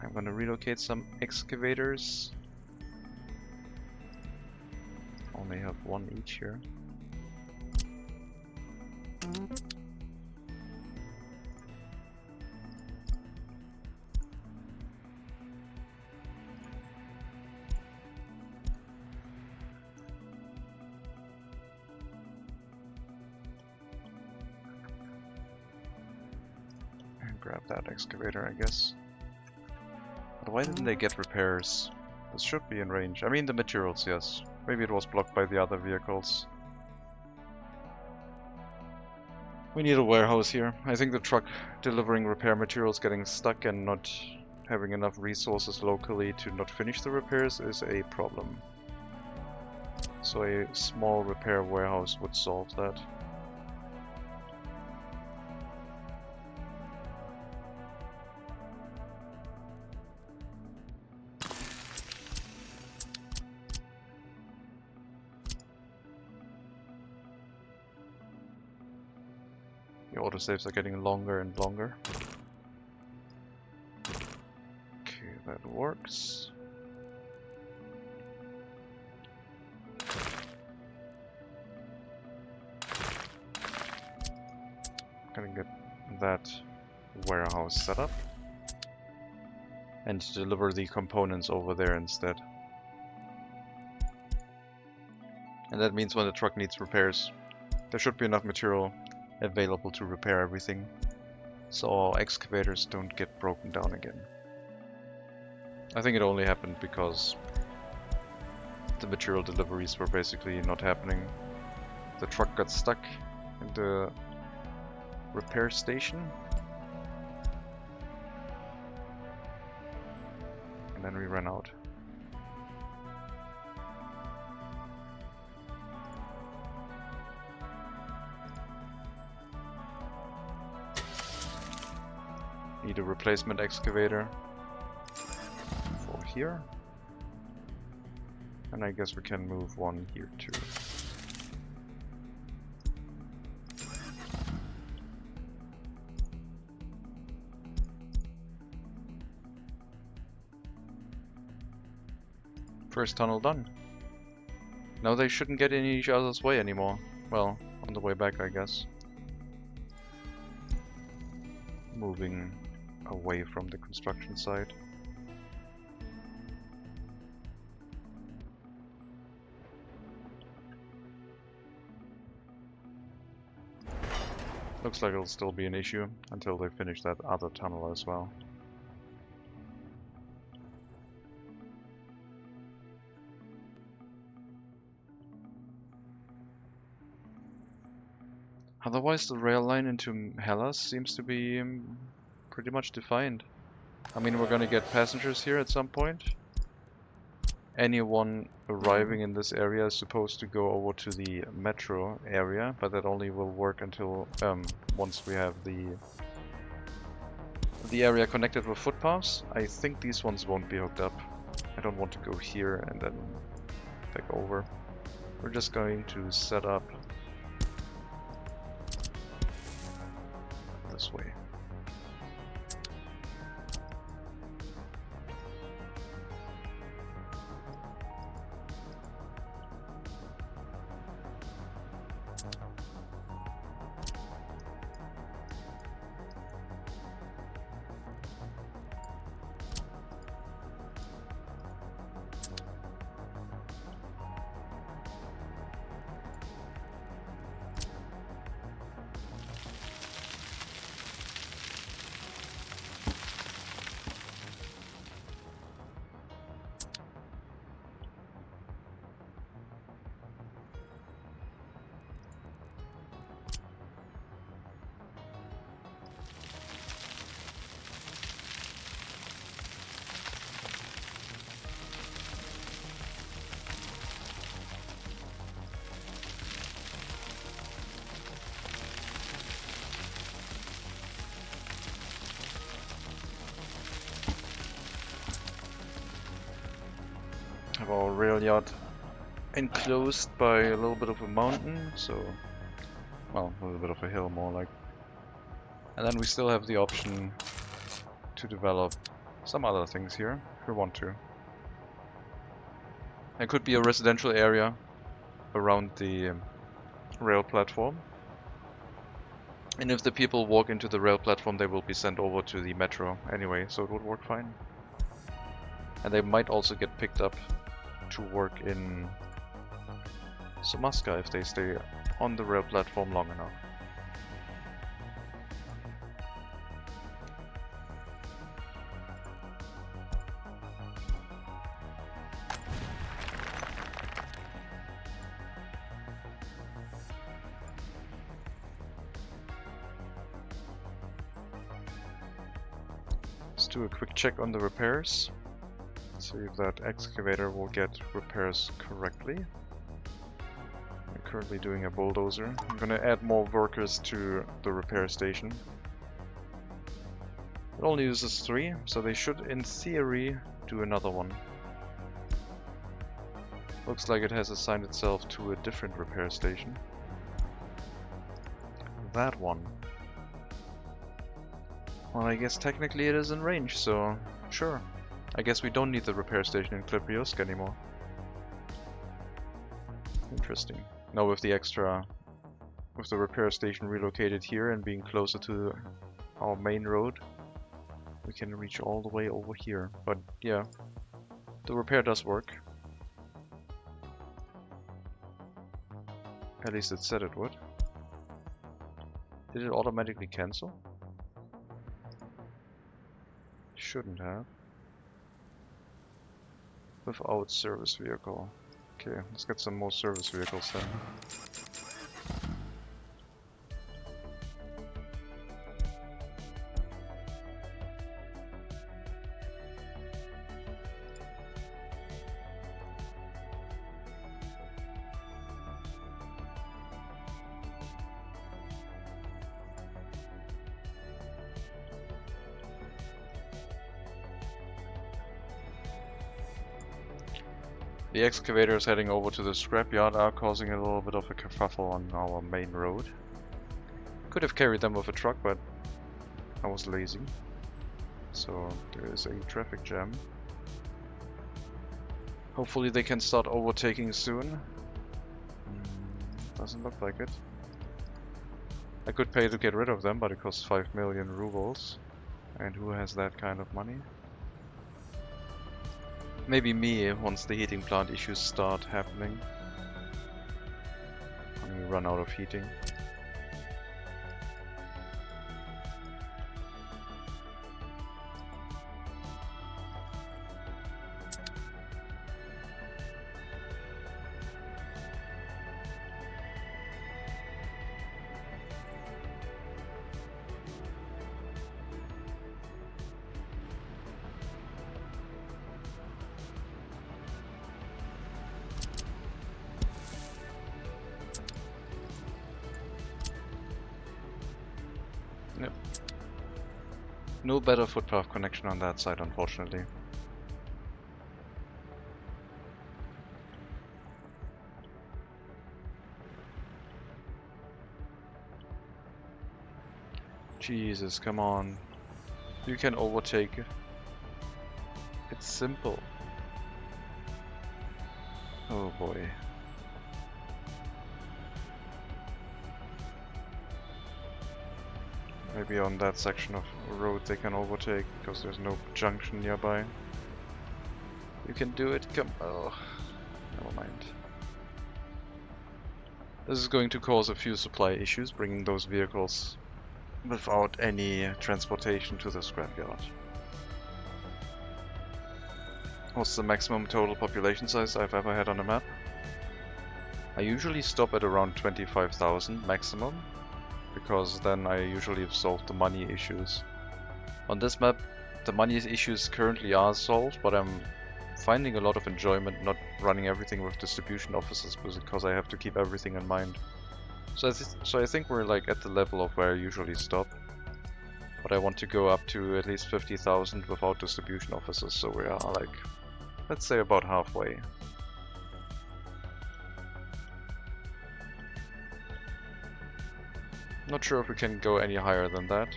I'm gonna relocate some excavators. Only have one each here. Grab that excavator, I guess. But why didn't they get repairs? This should be in range. I mean, the materials, yes. Maybe it was blocked by the other vehicles. We need a warehouse here. I think the truck delivering repair materials getting stuck and not having enough resources locally to not finish the repairs is a problem. So a small repair warehouse would solve that. The autosaves are getting longer and longer. Okay, that works. Gonna get that warehouse set up and deliver the components over there instead. And that means when the truck needs repairs, there should be enough material available to repair everything, so our excavators don't get broken down again. I think it only happened because the material deliveries were basically not happening. The truck got stuck in the repair station, and then we ran out. Need a replacement excavator for here. And I guess we can move one here too. First tunnel done. Now they shouldn't get in each other's way anymore. Well, on the way back, I guess. Moving away from the construction site. Looks like it'll still be an issue until they finish that other tunnel as well. Otherwise, the rail line into Hellas seems to be pretty much defined. I mean, we're gonna get passengers here at some point. Anyone arriving in this area is supposed to go over to the metro area, but that only will work until once we have the area connected with footpaths. I think these ones won't be hooked up. I don't want to go here and then back over. We're just going to set up this way. rail yard enclosed by a little bit of a mountain, so, well, a little bit of a hill more like. And then we still have the option to develop some other things here if we want to. There could be a residential area around the rail platform. And if the people walk into the rail platform, they will be sent over to the metro anyway, so it would work fine. And they might also get picked up to work in Somaska if they stay on the rail platform long enough. Let's do a quick check on the repairs. See if that excavator will get repairs correctly. I'm currently doing a bulldozer. I'm gonna add more workers to the repair station. It only uses 3, so they should, in theory, do another one. Looks like it has assigned itself to a different repair station. That one. Well, I guess technically it is in range, so sure. I guess we don't need the repair station in Klibriosk anymore. Interesting. Now with the repair station relocated here and being closer to our main road, we can reach all the way over here. But yeah, the repair does work. At least it said it would. Did it automatically cancel? Shouldn't have. Without service vehicle. Okay, let's get some more service vehicles then. The excavators heading over to the scrapyard are causing a little bit of a kerfuffle on our main road. Could have carried them with a truck, but I was lazy. So there is a traffic jam. Hopefully they can start overtaking soon. Doesn't look like it. I could pay to get rid of them, but it costs 5 million rubles. And who has that kind of money? Maybe me, once the heating plant issues start happening. When we run out of heating. Yep. No better footpath connection on that side, unfortunately. Jesus, come on. You can overtake it. It's simple. Oh boy. Maybe on that section of road they can overtake, because there's no junction nearby. You can do it, come... oh, never mind. This is going to cause a few supply issues, bringing those vehicles without any transportation to the scrapyard. What's the maximum total population size I've ever had on a map? I usually stop at around 25,000 maximum, because then I usually have solved the money issues. On this map, the money issues currently are solved, but I'm finding a lot of enjoyment not running everything with distribution offices, because I have to keep everything in mind. So I think we're like at the level of where I usually stop. But I want to go up to at least 50,000 without distribution offices, so we are like, let's say about halfway. Not sure if we can go any higher than that.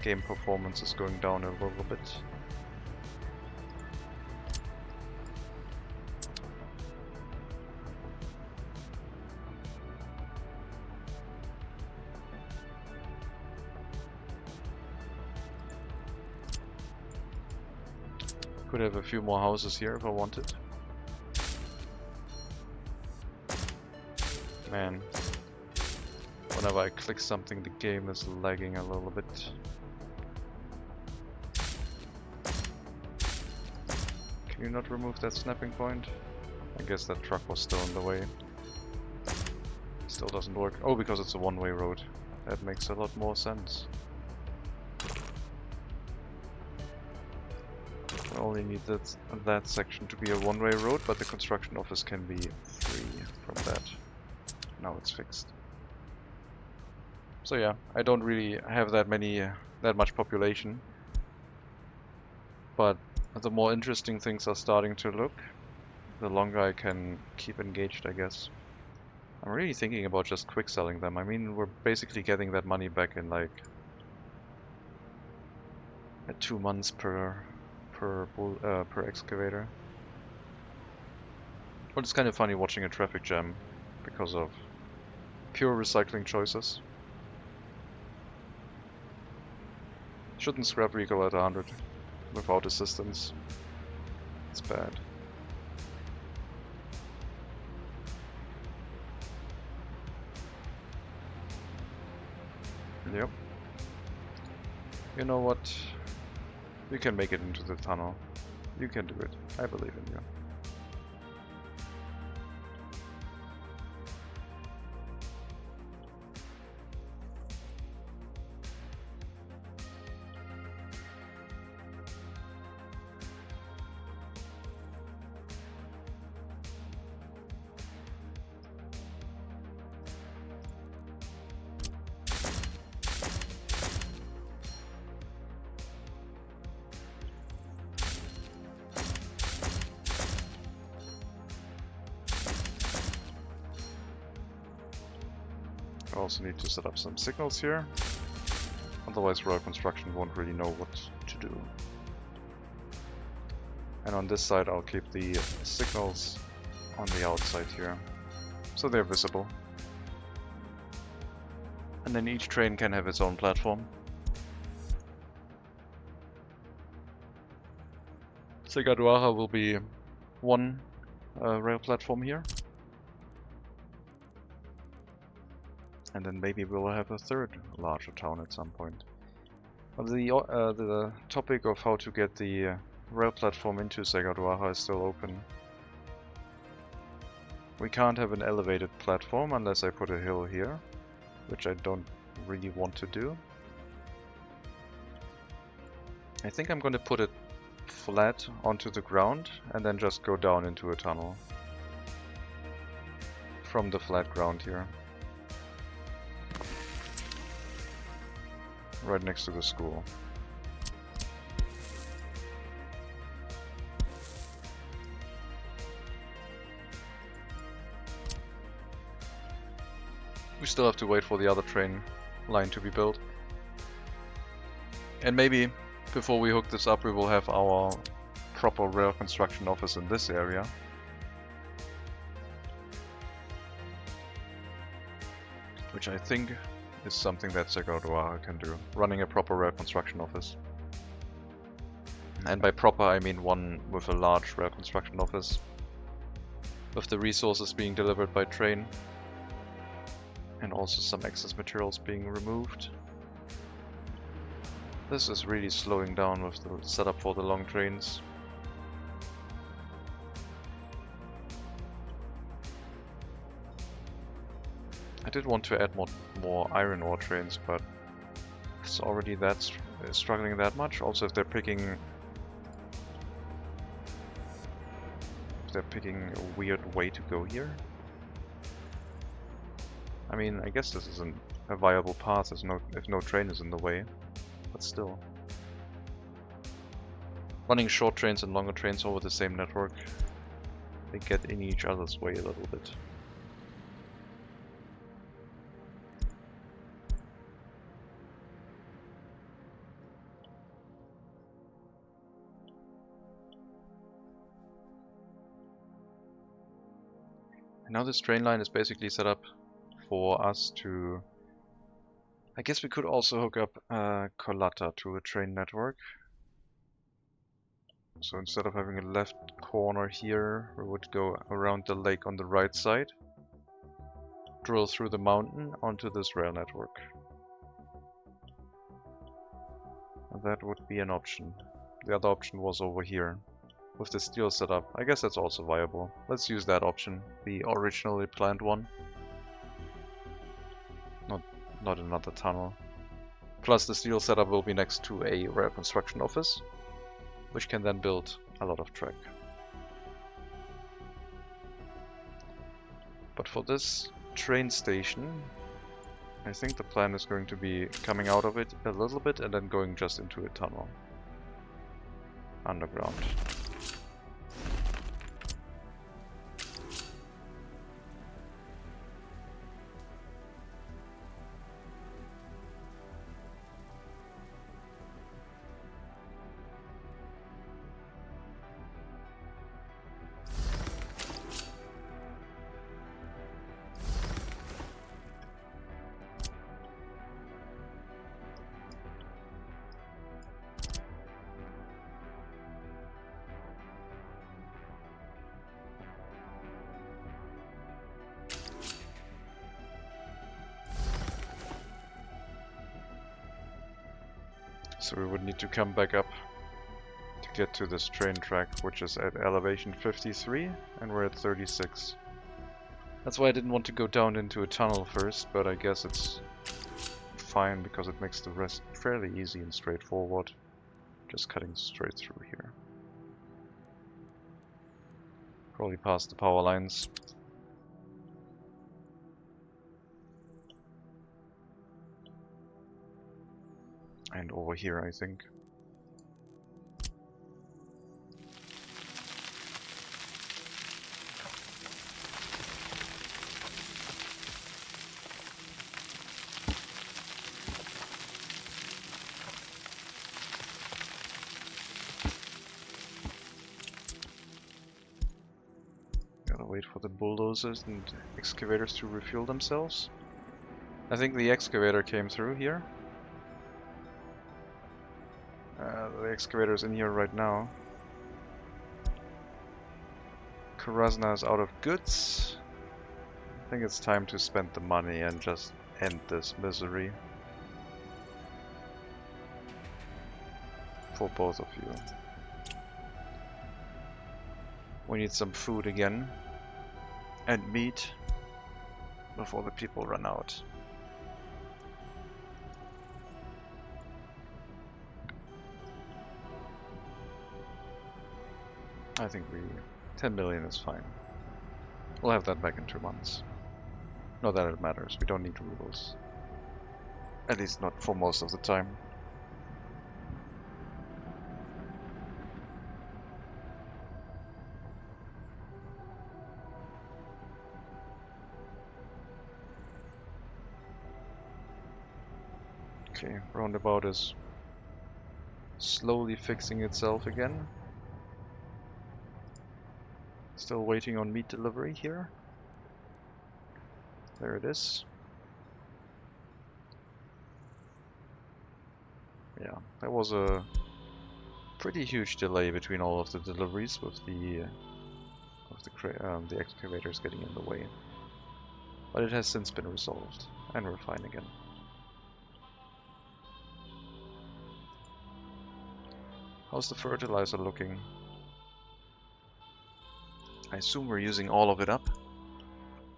Game performance is going down a little bit. Could have a few more houses here if I wanted. Man, whenever I click something, the game is lagging a little bit. Can you not remove that snapping point? I guess that truck was still in the way. Still doesn't work. Oh, because it's a one-way road. That makes a lot more sense. I only need that section to be a one-way road, but the construction office can be free from that. Now it's fixed. So yeah, I don't really have that much population, but the more interesting things are starting to look, the longer I can keep engaged, I guess. I'm really thinking about just quick selling them. I mean, we're basically getting that money back in like 2 months per excavator. But it's kind of funny watching a traffic jam because of pure recycling choices. Shouldn't scrap vehicle at 100 without assistance. It's bad. Yep. You know what? You can make it into the tunnel. You can do it. I believe in you. I also need to set up some signals here, otherwise road construction won't really know what to do. And on this side I'll keep the signals on the outside here, so they're visible. And then each train can have its own platform. Segaduaha will be one rail platform here. And then maybe we'll have a third larger town at some point. But the topic of how to get the rail platform into Segaduaha is still open. We can't have an elevated platform unless I put a hill here, which I don't really want to do. I think I'm going to put it flat onto the ground and then just go down into a tunnel from the flat ground here. Right next to the school. We still have to wait for the other train line to be built. And maybe before we hook this up we will have our proper rail construction office in this area. Which I think is something that Segaduaha can do, running a proper rail construction office. And by proper I mean one with a large rail construction office, with the resources being delivered by train, and also some excess materials being removed. This is really slowing down with the setup for the long trains. I did want to add more iron ore trains, but it's already struggling that much. Also, if they're picking a weird way to go here. I mean, I guess this isn't a viable path if no train is in the way, but still. Running short trains and longer trains over the same network, they get in each other's way a little bit. Now this train line is basically set up for us to... I guess we could also hook up Colata to a train network. So instead of having a left corner here, we would go around the lake on the right side, drill through the mountain onto this rail network. And that would be an option. The other option was over here, with the steel setup. I guess that's also viable. Let's use that option, the originally planned one. Not another tunnel. Plus the steel setup will be next to a rail construction office, which can then build a lot of track. But for this train station, I think the plan is going to be coming out of it a little bit and then going just into a tunnel. Underground. So we would need to come back up to get to this train track, which is at elevation 53, and we're at 36. That's why I didn't want to go down into a tunnel first, but I guess it's fine because it makes the rest fairly easy and straightforward. Just cutting straight through here. Probably past the power lines. And over here, I think. Gotta wait for the bulldozers and excavators to refuel themselves. I think the excavator came through here. The excavator is in here right now. Krasna is out of goods. I think it's time to spend the money and just end this misery. For both of you. We need some food again. And meat. Before the people run out. I think 10 million is fine. We'll have that back in 2 months. Not that it matters, we don't need rubles. At least not for most of the time. Okay, roundabout is slowly fixing itself again. Still waiting on meat delivery here. There it is. Yeah, there was a pretty huge delay between all of the deliveries with the excavators getting in the way. But it has since been resolved, and we're fine again. How's the fertilizer looking? I assume we're using all of it up,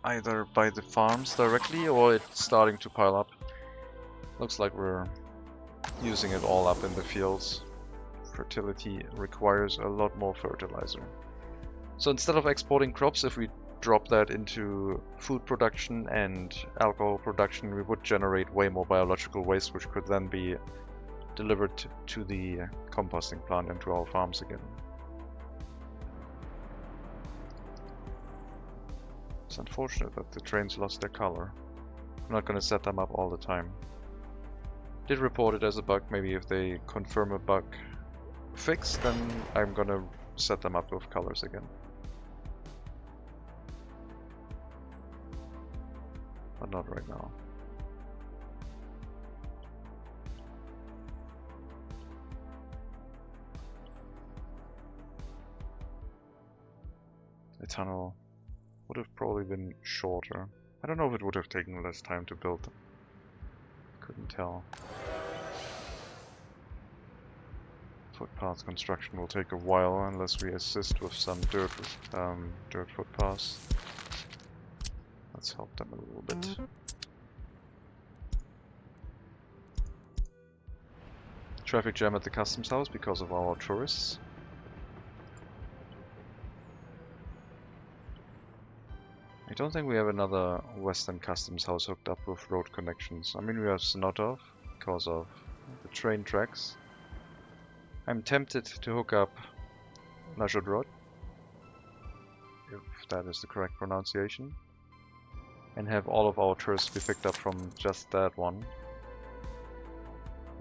either by the farms directly or it's starting to pile up. Looks like we're using it all up in the fields. Fertility requires a lot more fertilizer. So instead of exporting crops, if we drop that into food production and alcohol production, we would generate way more biological waste, which could then be delivered to the composting plant and to our farms again. It's unfortunate that the trains lost their color. I'm not going to set them up all the time. Did report it as a bug. Maybe if they confirm a bug fix, then I'm going to set them up with colors again. not right now. The tunnel would have probably been shorter. I don't know if it would have taken less time to build. Couldn't tell. Footpath construction will take a while unless we assist with some dirt footpaths. Let's help them a little bit. Traffic jam at the customs house because of our tourists. I don't think we have another western customs house hooked up with road connections. I mean, we have Snotov because of the train tracks. I'm tempted to hook up Najodrod, if that is the correct pronunciation, and have all of our tourists be picked up from just that one.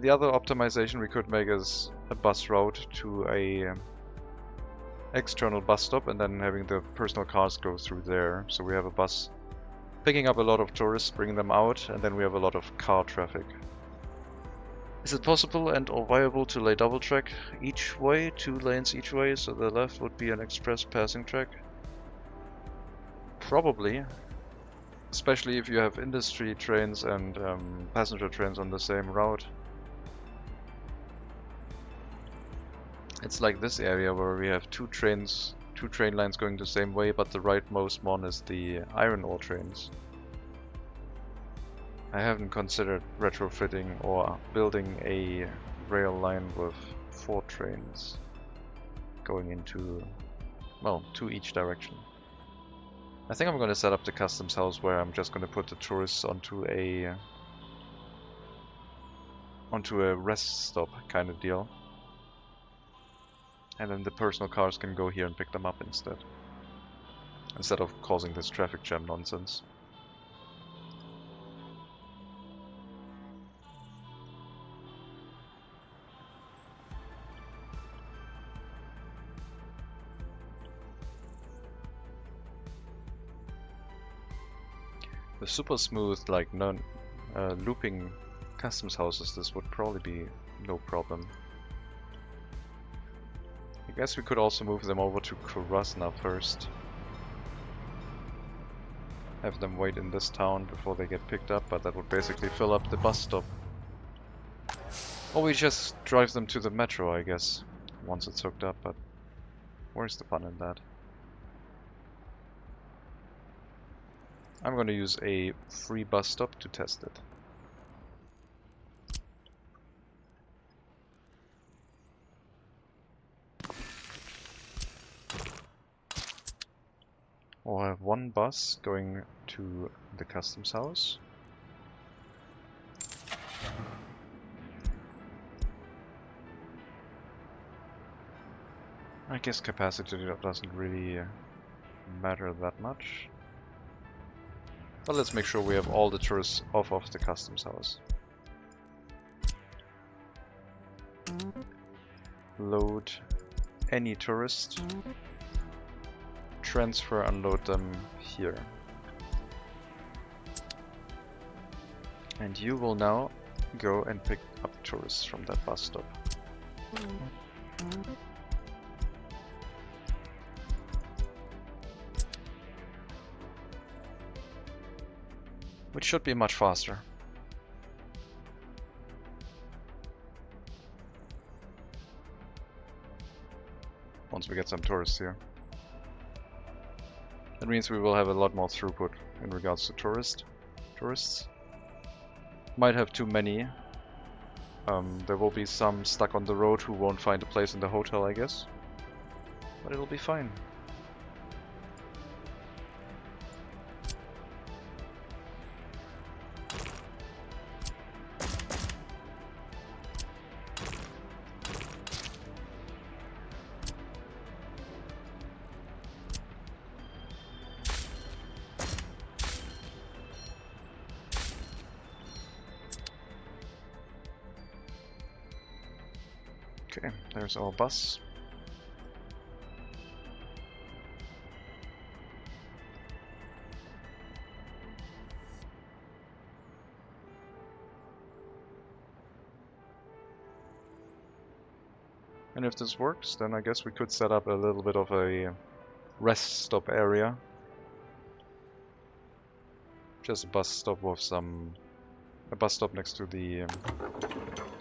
The other optimization we could make is a bus route to a external bus stop and then having the personal cars go through there. So we have a bus picking up a lot of tourists, bringing them out, and then we have a lot of car traffic. Is it possible and or viable to lay double track each way, 2 lanes each way, so the left would be an express passing track? Probably. Especially if you have industry trains and passenger trains on the same route. It's like this area where we have 2 train lines going the same way, but the rightmost one is the iron ore trains. I haven't considered retrofitting or building a rail line with 4 trains going into, well, to each direction. I think I'm going to set up the customs house where I'm just going to put the tourists onto a rest stop kind of deal. And then the personal cars can go here and pick them up instead of causing this traffic jam nonsense. With super smooth, like looping customs houses, this would probably be no problem. I guess we could also move them over to Kurasna first. Have them wait in this town before they get picked up, but that would basically fill up the bus stop. Or we just drive them to the metro, I guess, once it's hooked up, but where's the fun in that? I'm going to use a free bus stop to test it. We'll have 1 bus going to the customs house. I guess capacity doesn't really matter that much. But let's make sure we have all the tourists off of the customs house. Load any tourist. Transfer, unload them here. And you will now go and pick up tourists from that bus stop. Which should be much faster. Once we get some tourists here. That means we will have a lot more throughput in regards to tourists. Might have too many. There will be some stuck on the road who won't find a place in the hotel, I guess. But it'll be fine. Okay, there's our bus. And if this works, then I guess we could set up a little bit of a rest stop area. Just a bus stop with a bus stop next to the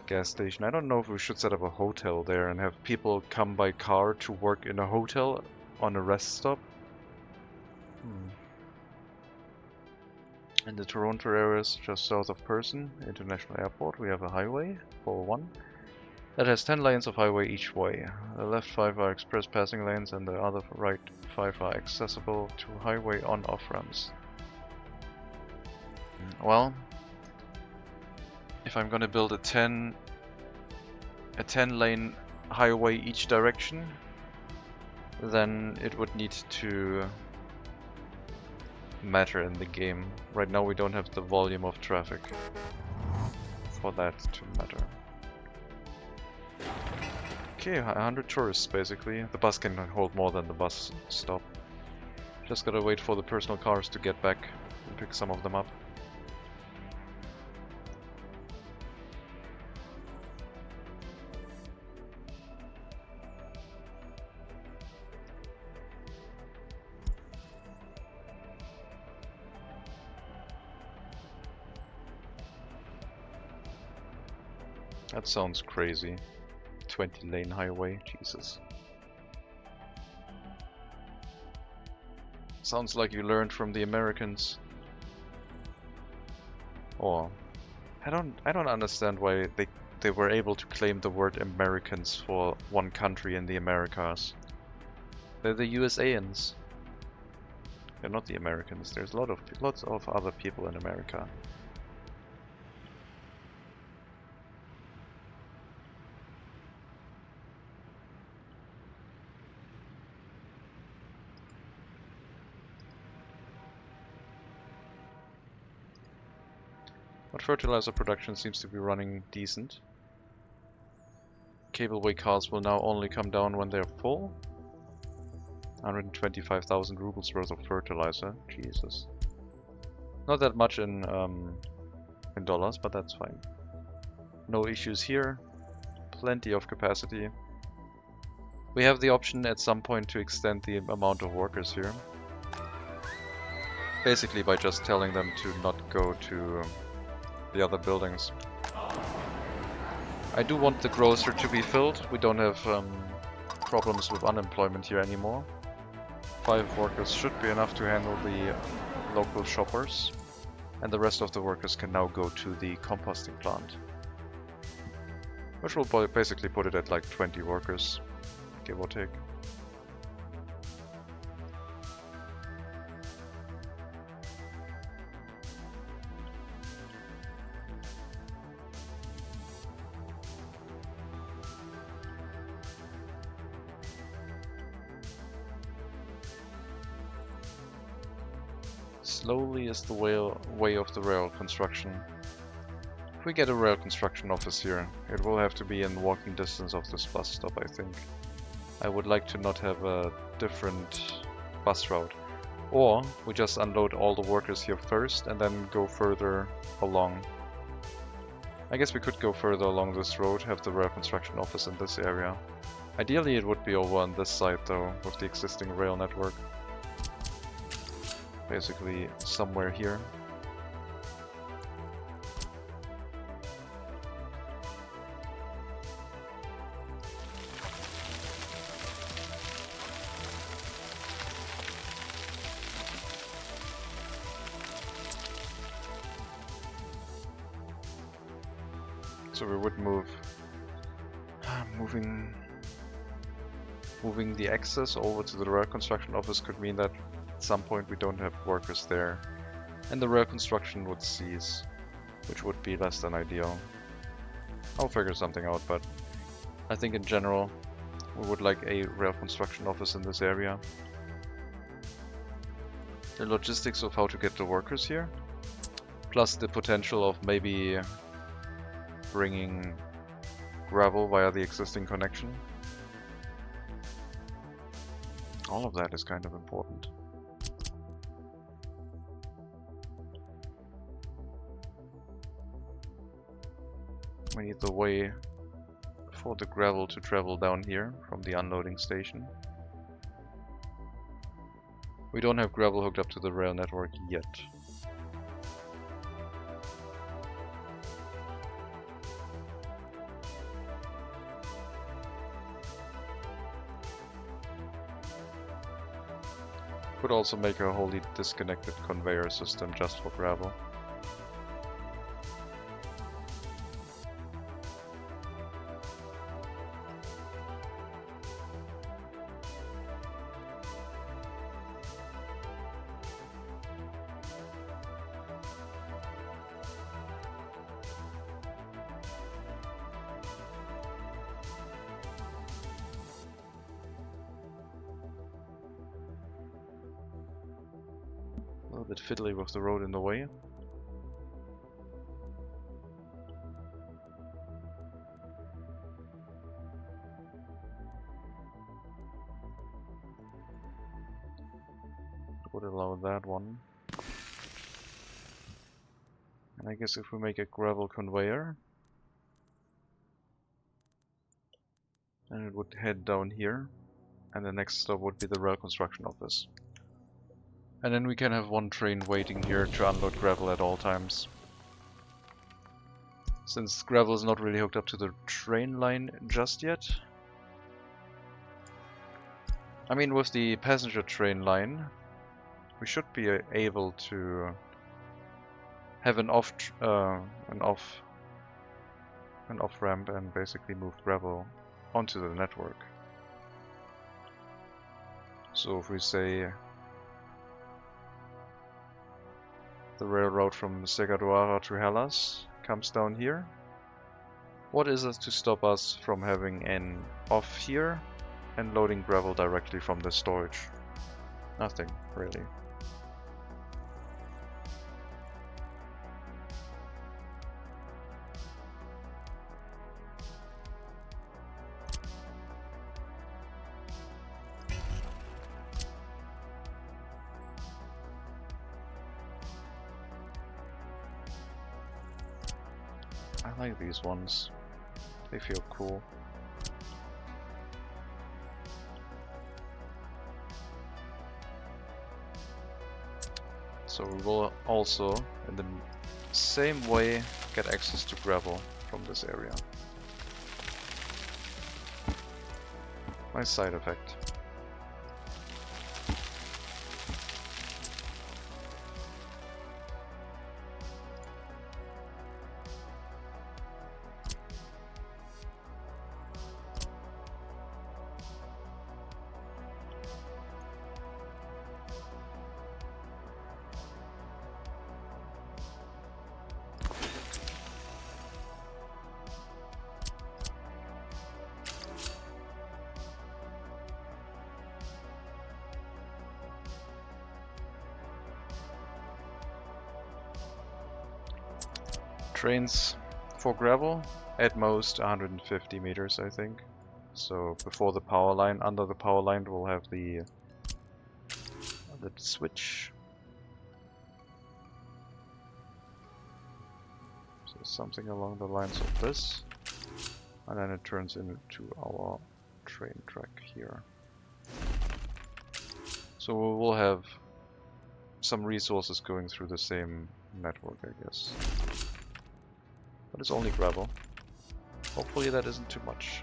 gas station. I don't know if we should set up a hotel there and have people come by car to work in a hotel on a rest stop. In the Toronto areas just south of Person International Airport, we have a highway, 401, that has 10 lanes of highway each way. The left 5 are express passing lanes and the other right 5 are accessible to highway on-off ramps. Well, if I'm gonna build a 10 lane highway each direction, then it would need to matter in the game. Right now we don't have the volume of traffic for that to matter. Okay, 100 tourists basically. The bus can hold more than the bus stop. Just gotta wait for the personal cars to get back and pick some of them up. That sounds crazy. 20-lane highway, Jesus. Sounds like you learned from the Americans. Or I don't understand why they were able to claim the word Americans for one country in the Americas. They're the USAans. They're not the Americans. There's lots of other people in America. But fertilizer production seems to be running decent. Cableway cars will now only come down when they're full. 125,000 rubles worth of fertilizer. Jesus. Not that much in dollars, but that's fine. No issues here. Plenty of capacity. We have the option at some point to extend the amount of workers here. Basically by just telling them to not go to the other buildings. I do want the grocer to be filled. We don't have problems with unemployment here anymore. 5 workers should be enough to handle the local shoppers. And the rest of the workers can now go to the composting plant. Which will basically put it at like 20 workers, give or take. Slowly is the way of the rail construction. If we get a rail construction office here, it will have to be in walking distance of this bus stop, I think. I would like to not have a different bus route. Or we just unload all the workers here first and then go further along. I guess we could go further along this road, have the rail construction office in this area. Ideally it would be over on this side though, with the existing rail network. Basically somewhere here. So we would moving the access over to the rail construction office could mean that at some point we don't have workers there, and the rail construction would cease, which would be less than ideal. I'll figure something out, but I think in general we would like a rail construction office in this area. The logistics of how to get the workers here, plus the potential of maybe bringing gravel via the existing connection. All of that is kind of important. We need the way for the gravel to travel down here from the unloading station. We don't have gravel hooked up to the rail network yet. Could also make a wholly disconnected conveyor system just for gravel. A little bit fiddly with the road in the way. Would allow that one. And I guess if we make a gravel conveyor, then it would head down here, and the next stop would be the rail construction office. And then we can have one train waiting here to unload gravel at all times. Since gravel is not really hooked up to the train line just yet. I mean, with the passenger train line, we should be able to have an off ramp and basically move gravel onto the network. So if we say the railroad from Segaduara to Hellas comes down here, what is it to stop us from having an off here and loading gravel directly from the storage? Nothing, really. I like these ones. They feel cool. So we will also, in the same way, get access to gravel from this area. Nice side effect. Trains for gravel, at most 150 meters, I think. So before the power line, under the power line, we'll have the switch. So something along the lines of this, and then it turns into our train track here. So we will have some resources going through the same network, I guess. But it's only gravel. Hopefully that isn't too much.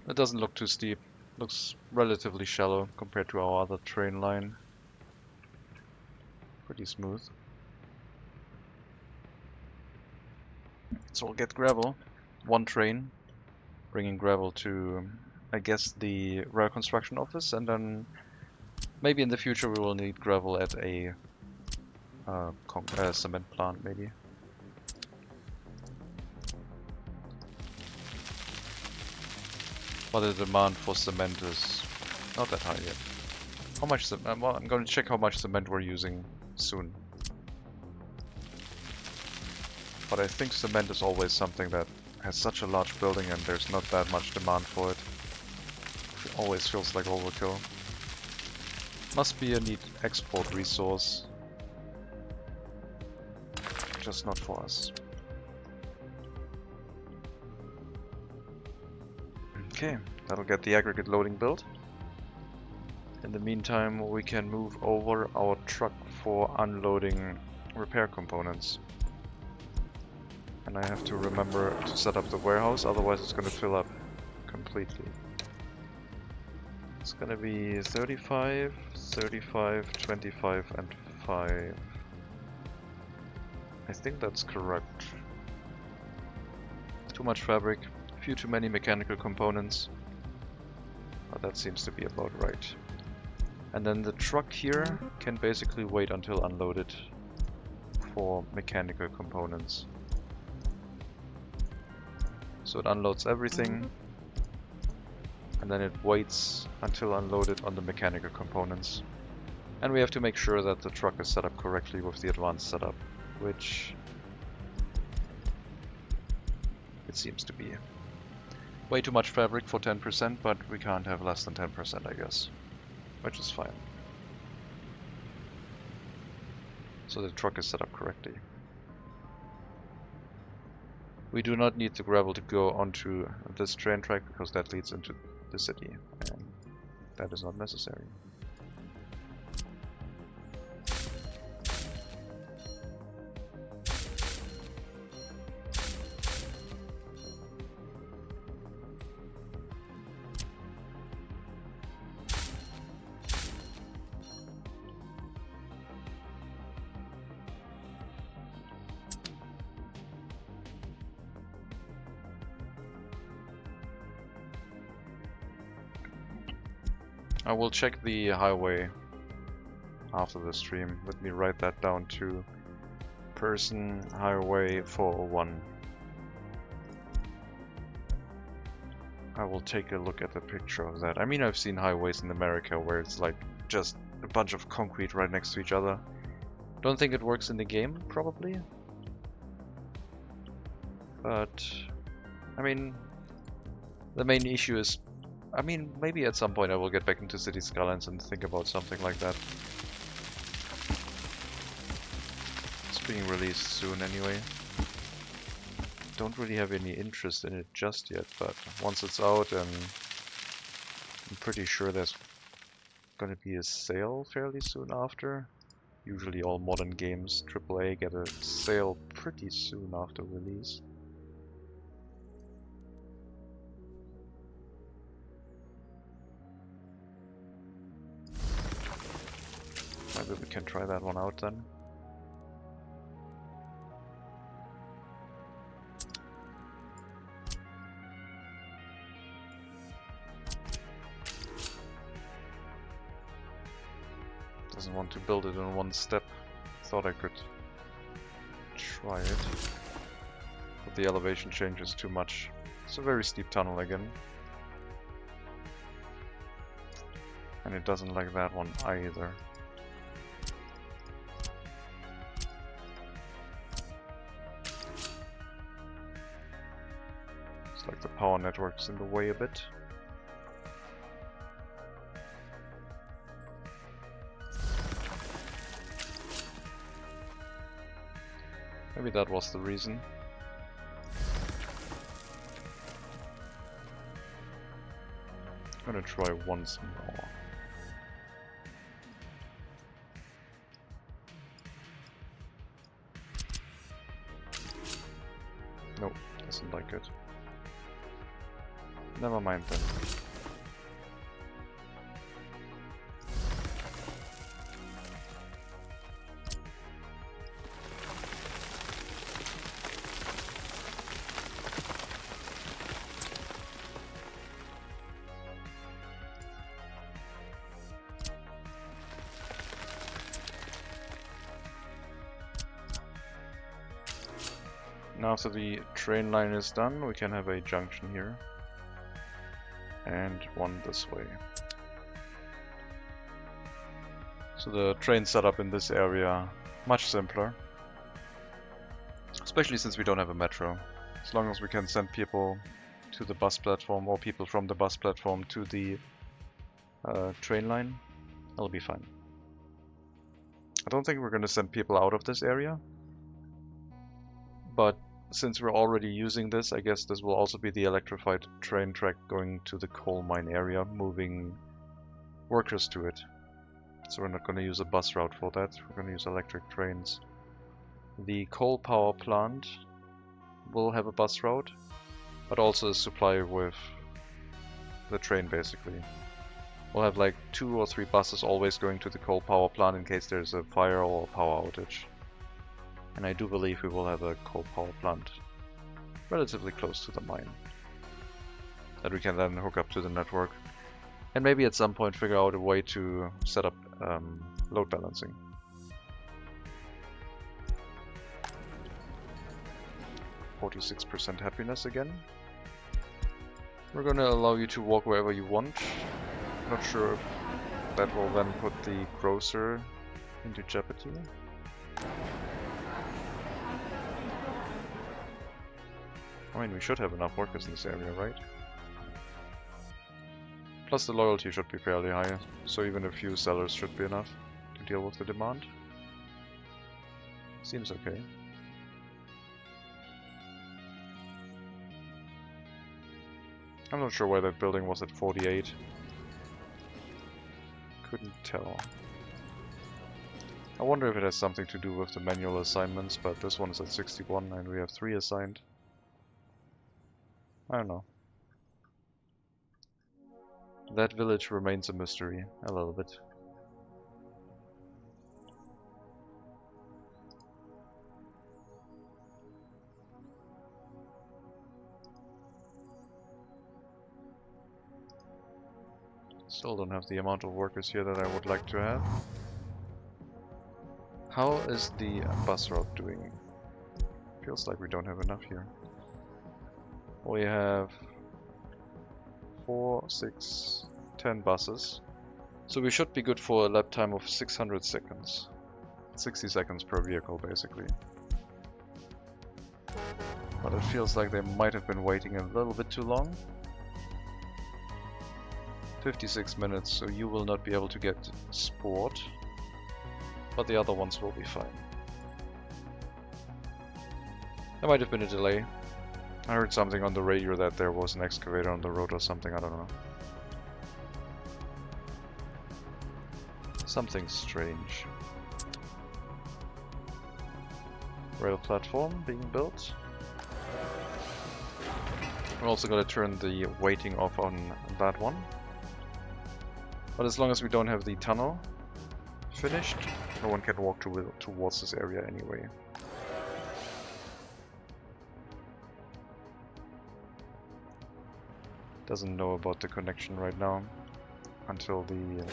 It doesn't look too steep. Looks relatively shallow compared to our other train line. Pretty smooth. So we'll get gravel one train, bringing gravel to, I guess, the rail construction office, and then maybe in the future we will need gravel at a cement plant, maybe. But the demand for cement is not that high yet. How much well, I'm going to check how much cement we're using soon. But I think cement is always something that has such a large building and there's not that much demand for it. It always feels like overkill. Must be a neat export resource. Just not for us. Okay, that'll get the aggregate loading built. In the meantime, we can move over our truck for unloading repair components. And I have to remember to set up the warehouse, otherwise it's going to fill up completely. It's going to be 35, 35, 25 and 5. I think that's correct. Too much fabric, few too many mechanical components. But that seems to be about right. And then the truck here can basically wait until unloaded for mechanical components. So it unloads everything, and then it waits until unloaded on the mechanical components. And we have to make sure that the truck is set up correctly with the advanced setup, which it seems to be. Way too much fabric for 10%, but we can't have less than 10%, I guess, which is fine. So the truck is set up correctly. We do not need the gravel to go onto this train track because that leads into the city, and that is not necessary. I will check the highway after the stream. Let me write that down to person highway 401. I will take a look at the picture of that. I mean, I've seen highways in America where it's like just a bunch of concrete right next to each other. Don't think it works in the game, probably. But, I mean, the main issue is, I mean, maybe at some point I will get back into City Skylines and think about something like that. It's being released soon anyway. Don't really have any interest in it just yet, but once it's out, and I'm pretty sure there's gonna be a sale fairly soon after. Usually all modern games, AAA, get a sale pretty soon after release. Maybe we can try that one out then. Doesn't want to build it in one step. Thought I could try it, but the elevation changes too much. It's a very steep tunnel again. And it doesn't like that one either. It's like the power network's in the way a bit. Maybe that was the reason. I'm gonna try once more. Nope, doesn't like it. Never mind then. Now after the train line is done, we can have a junction here. And one this way. So the train setup in this area, much simpler. Especially since we don't have a metro. As long as we can send people to the bus platform or people from the bus platform to the train line, it'll be fine. I don't think we're going to send people out of this area. But since we're already using this, I guess this will also be the electrified train track going to the coal mine area, moving workers to it. So we're not going to use a bus route for that, we're going to use electric trains. The coal power plant will have a bus route, but also a supply with the train basically. We'll have like 2 or 3 buses always going to the coal power plant in case there's a fire or a power outage. And I do believe we will have a coal power plant relatively close to the mine that we can then hook up to the network. And maybe at some point figure out a way to set up load balancing. %46 happiness again. We're gonna allow you to walk wherever you want. Not sure if that will then put the grocer into jeopardy. I mean, we should have enough workers in this area, right? Plus the loyalty should be fairly high, so even a few sellers should be enough to deal with the demand. Seems okay. I'm not sure why that building was at 48. Couldn't tell. I wonder if it has something to do with the manual assignments, but this one is at 61 and we have 3 assigned. I don't know. That village remains a mystery, a little bit. Still don't have the amount of workers here that I would like to have. How is the bus route doing? Feels like we don't have enough here. We have 4, 6, 10 buses. So we should be good for a lap time of 600 seconds. 60 seconds per vehicle, basically. But it feels like they might have been waiting a little bit too long. 56 minutes, so you will not be able to get sport. But the other ones will be fine. There might have been a delay. I heard something on the radio that there was an excavator on the road or something, I don't know. Something strange. Rail platform being built. I'm also going to turn the waiting off on that one. But as long as we don't have the tunnel finished, no one can walk towards this area anyway. Doesn't know about the connection right now until the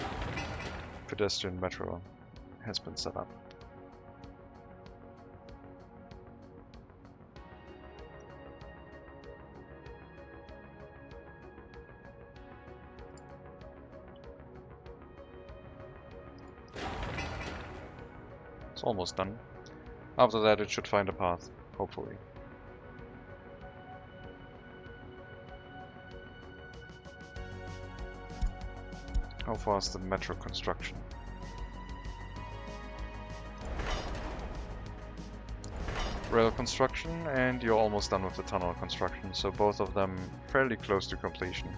pedestrian metro has been set up. It's almost done. After that it should find a path, hopefully. How far is the metro construction? Rail construction, and you're almost done with the tunnel construction, so both of them fairly close to completion.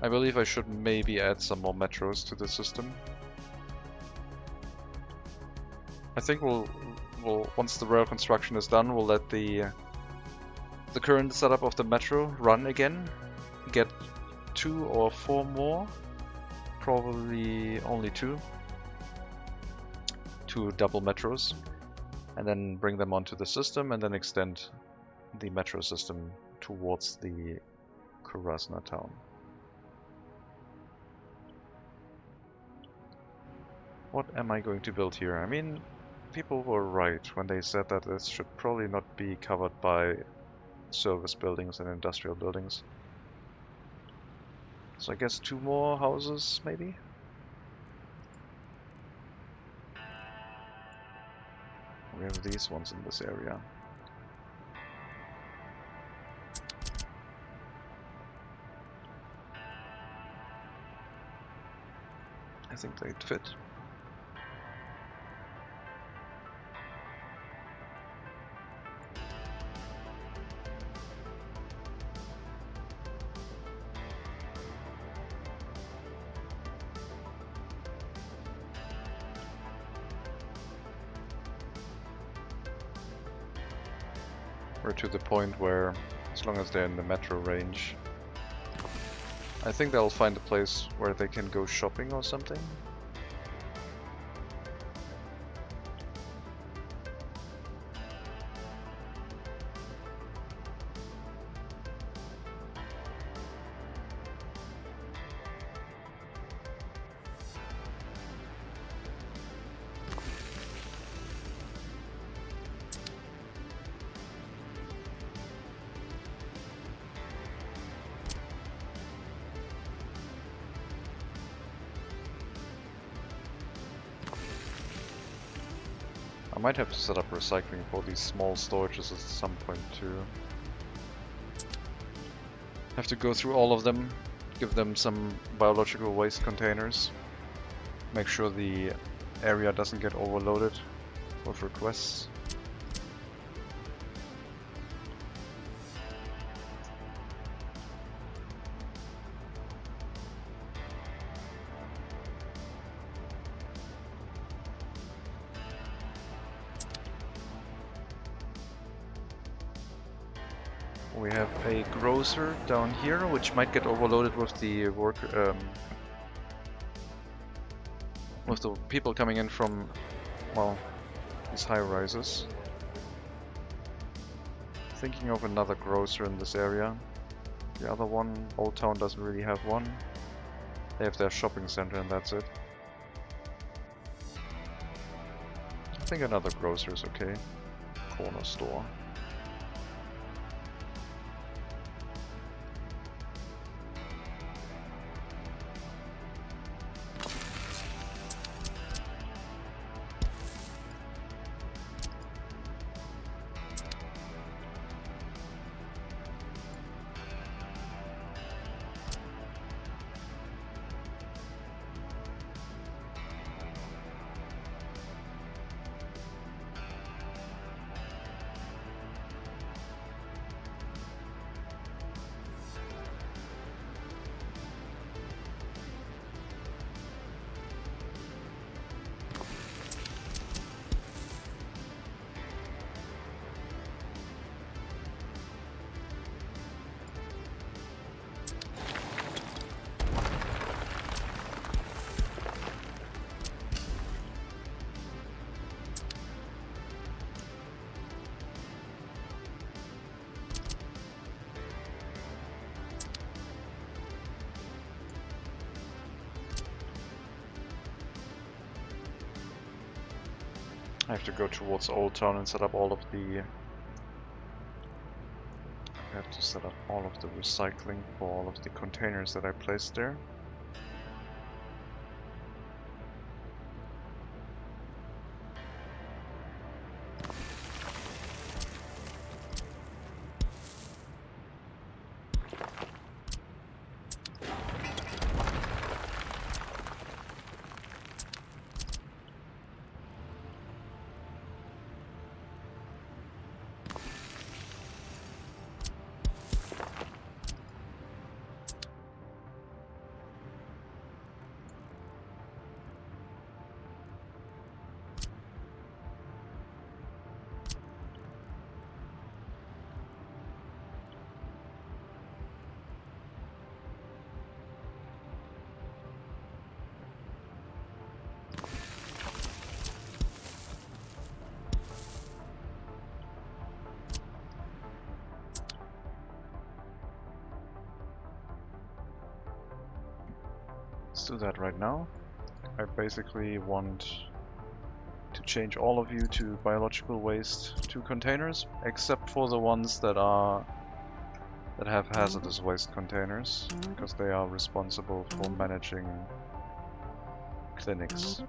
I believe I should maybe add some more metros to the system. I think we'll once the rail construction is done, we'll let the current setup of the metro run again, get 2 or 4 more, probably only 2 double metros, and then bring them onto the system and then extend the metro system towards the Kurasna town. What am I going to build here? I mean, people were right when they said that this should probably not be covered by service buildings and industrial buildings. So I guess 2 more houses, maybe? We have these ones in this area. I think they'd fit. We're to the point where, as long as they're in the metro range, I think they'll find a place where they can go shopping or something. I might have to set up recycling for these small storages at some point too. Have to go through all of them, give them some biological waste containers, make sure the area doesn't get overloaded with requests. We have a grocer down here, which might get overloaded with the with the people coming in from, well, these high rises. Thinking of another grocer in this area. The other one, Old Town, doesn't really have one. They have their shopping center and that's it. I think another grocer is okay. Corner store. I have to go towards Old Town and set up all of the... I have to set up all of the recycling for all of the containers that I placed there. Let's do that right now. I basically want to change all of you to biological waste 2 containers, except for the ones that have hazardous waste containers, because they are responsible for managing clinics.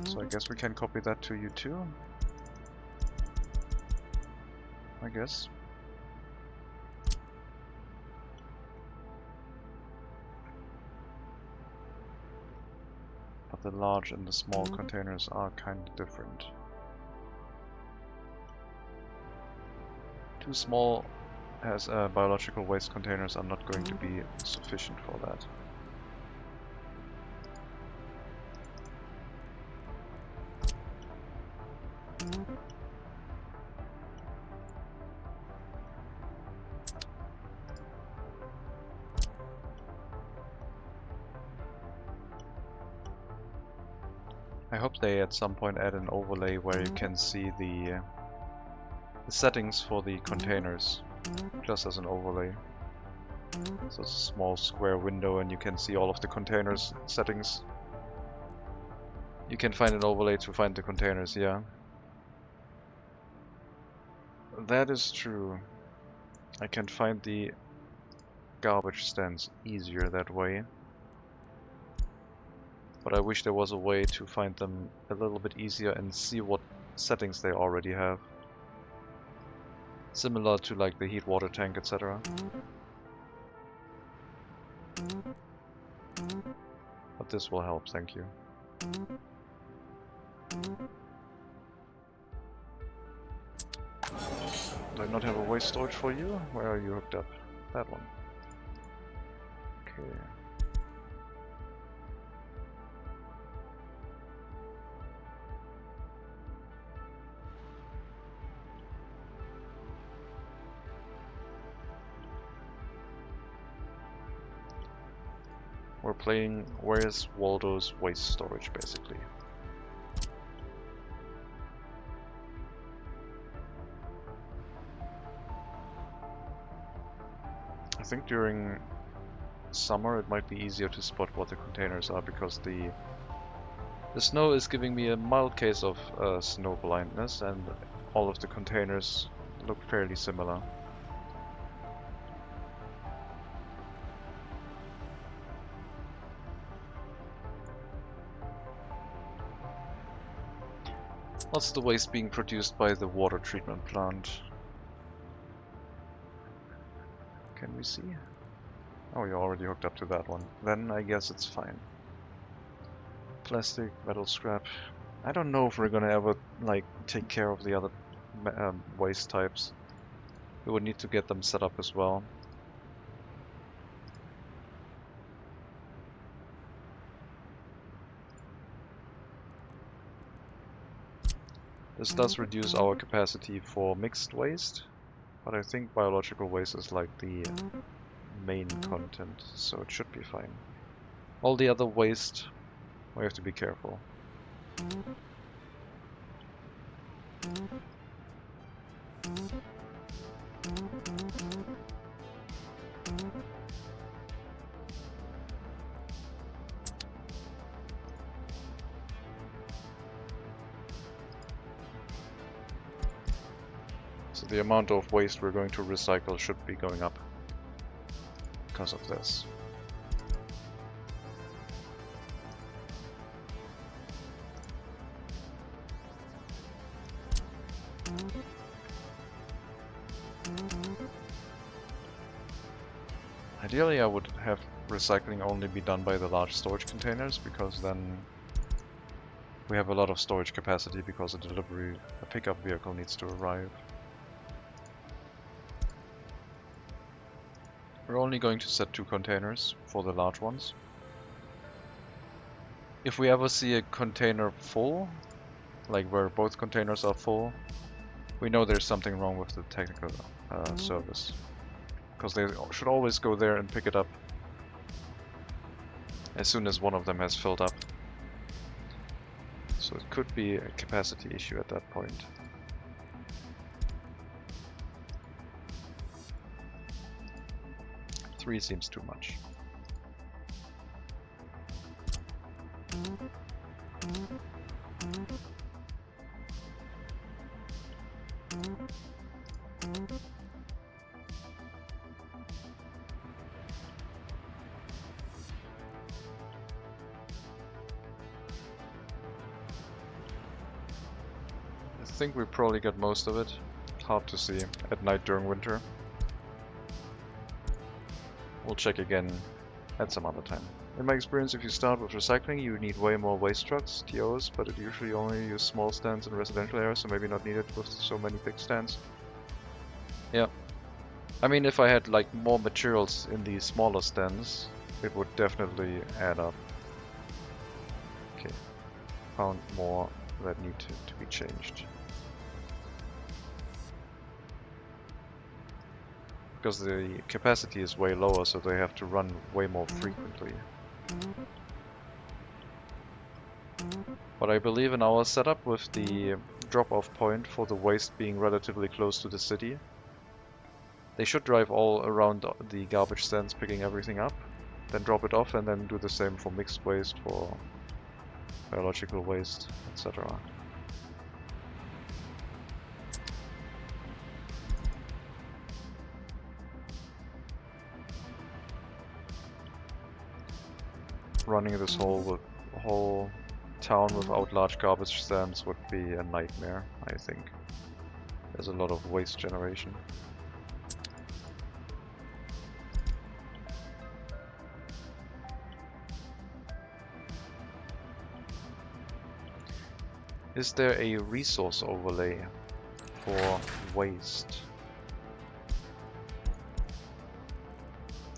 So I guess we can copy that to you too. I guess. But the large and the small containers are kind of different. Too small as biological waste containers are not going to be sufficient for that. I hope they at some point add an overlay where you can see the settings for the containers, just as an overlay. So it's a small square window and you can see all of the containers settings. You can find an overlay to find the containers, yeah. That is true. I can find the garbage stands easier that way. But I wish there was a way to find them a little bit easier and see what settings they already have. Similar to like the heat water tank, etc. But this will help, thank you. Do I not have a waste storage for you? Where are you hooked up? That one. Okay. We're playing Where's Waldo's waste storage, basically. I think during summer it might be easier to spot what the containers are, because the snow is giving me a mild case of snow blindness, and all of the containers look fairly similar. What's the waste being produced by the water treatment plant? Can we see? Oh, you're already hooked up to that one. Then I guess it's fine. Plastic, metal scrap. I don't know if we're gonna ever like take care of the other waste types. We would need to get them set up as well. This does reduce our capacity for mixed waste, but I think biological waste is like the main content, so it should be fine. All the other waste, we have to be careful. So the amount of waste we're going to recycle should be going up because of this. Ideally I would have recycling only be done by the large storage containers, because then we have a lot of storage capacity, because a pickup vehicle needs to arrive. We're only going to set 2 containers for the large ones. If we ever see a container full, like where both containers are full, we know there's something wrong with the technical service. Because they should always go there and pick it up as soon as one of them has filled up. So it could be a capacity issue at that point. Three seems too much. I think we probably got most of it. Hard to see at night during winter. We'll check again at some other time. In my experience, if you start with recycling, you need way more waste trucks, TOs, but it usually only use small stands in residential areas, so maybe not needed with so many big stands. Yeah. I mean, if I had like more materials in these smaller stands, it would definitely add up. Okay. Found more that need to be changed. Because the capacity is way lower, so they have to run way more frequently. But I believe in our setup with the drop-off point for the waste being relatively close to the city, they should drive all around the garbage stands picking everything up, then drop it off and then do the same for mixed waste, for biological waste, etc. Running this whole town without large garbage stands would be a nightmare, I think. There's a lot of waste generation. Is there a resource overlay for waste?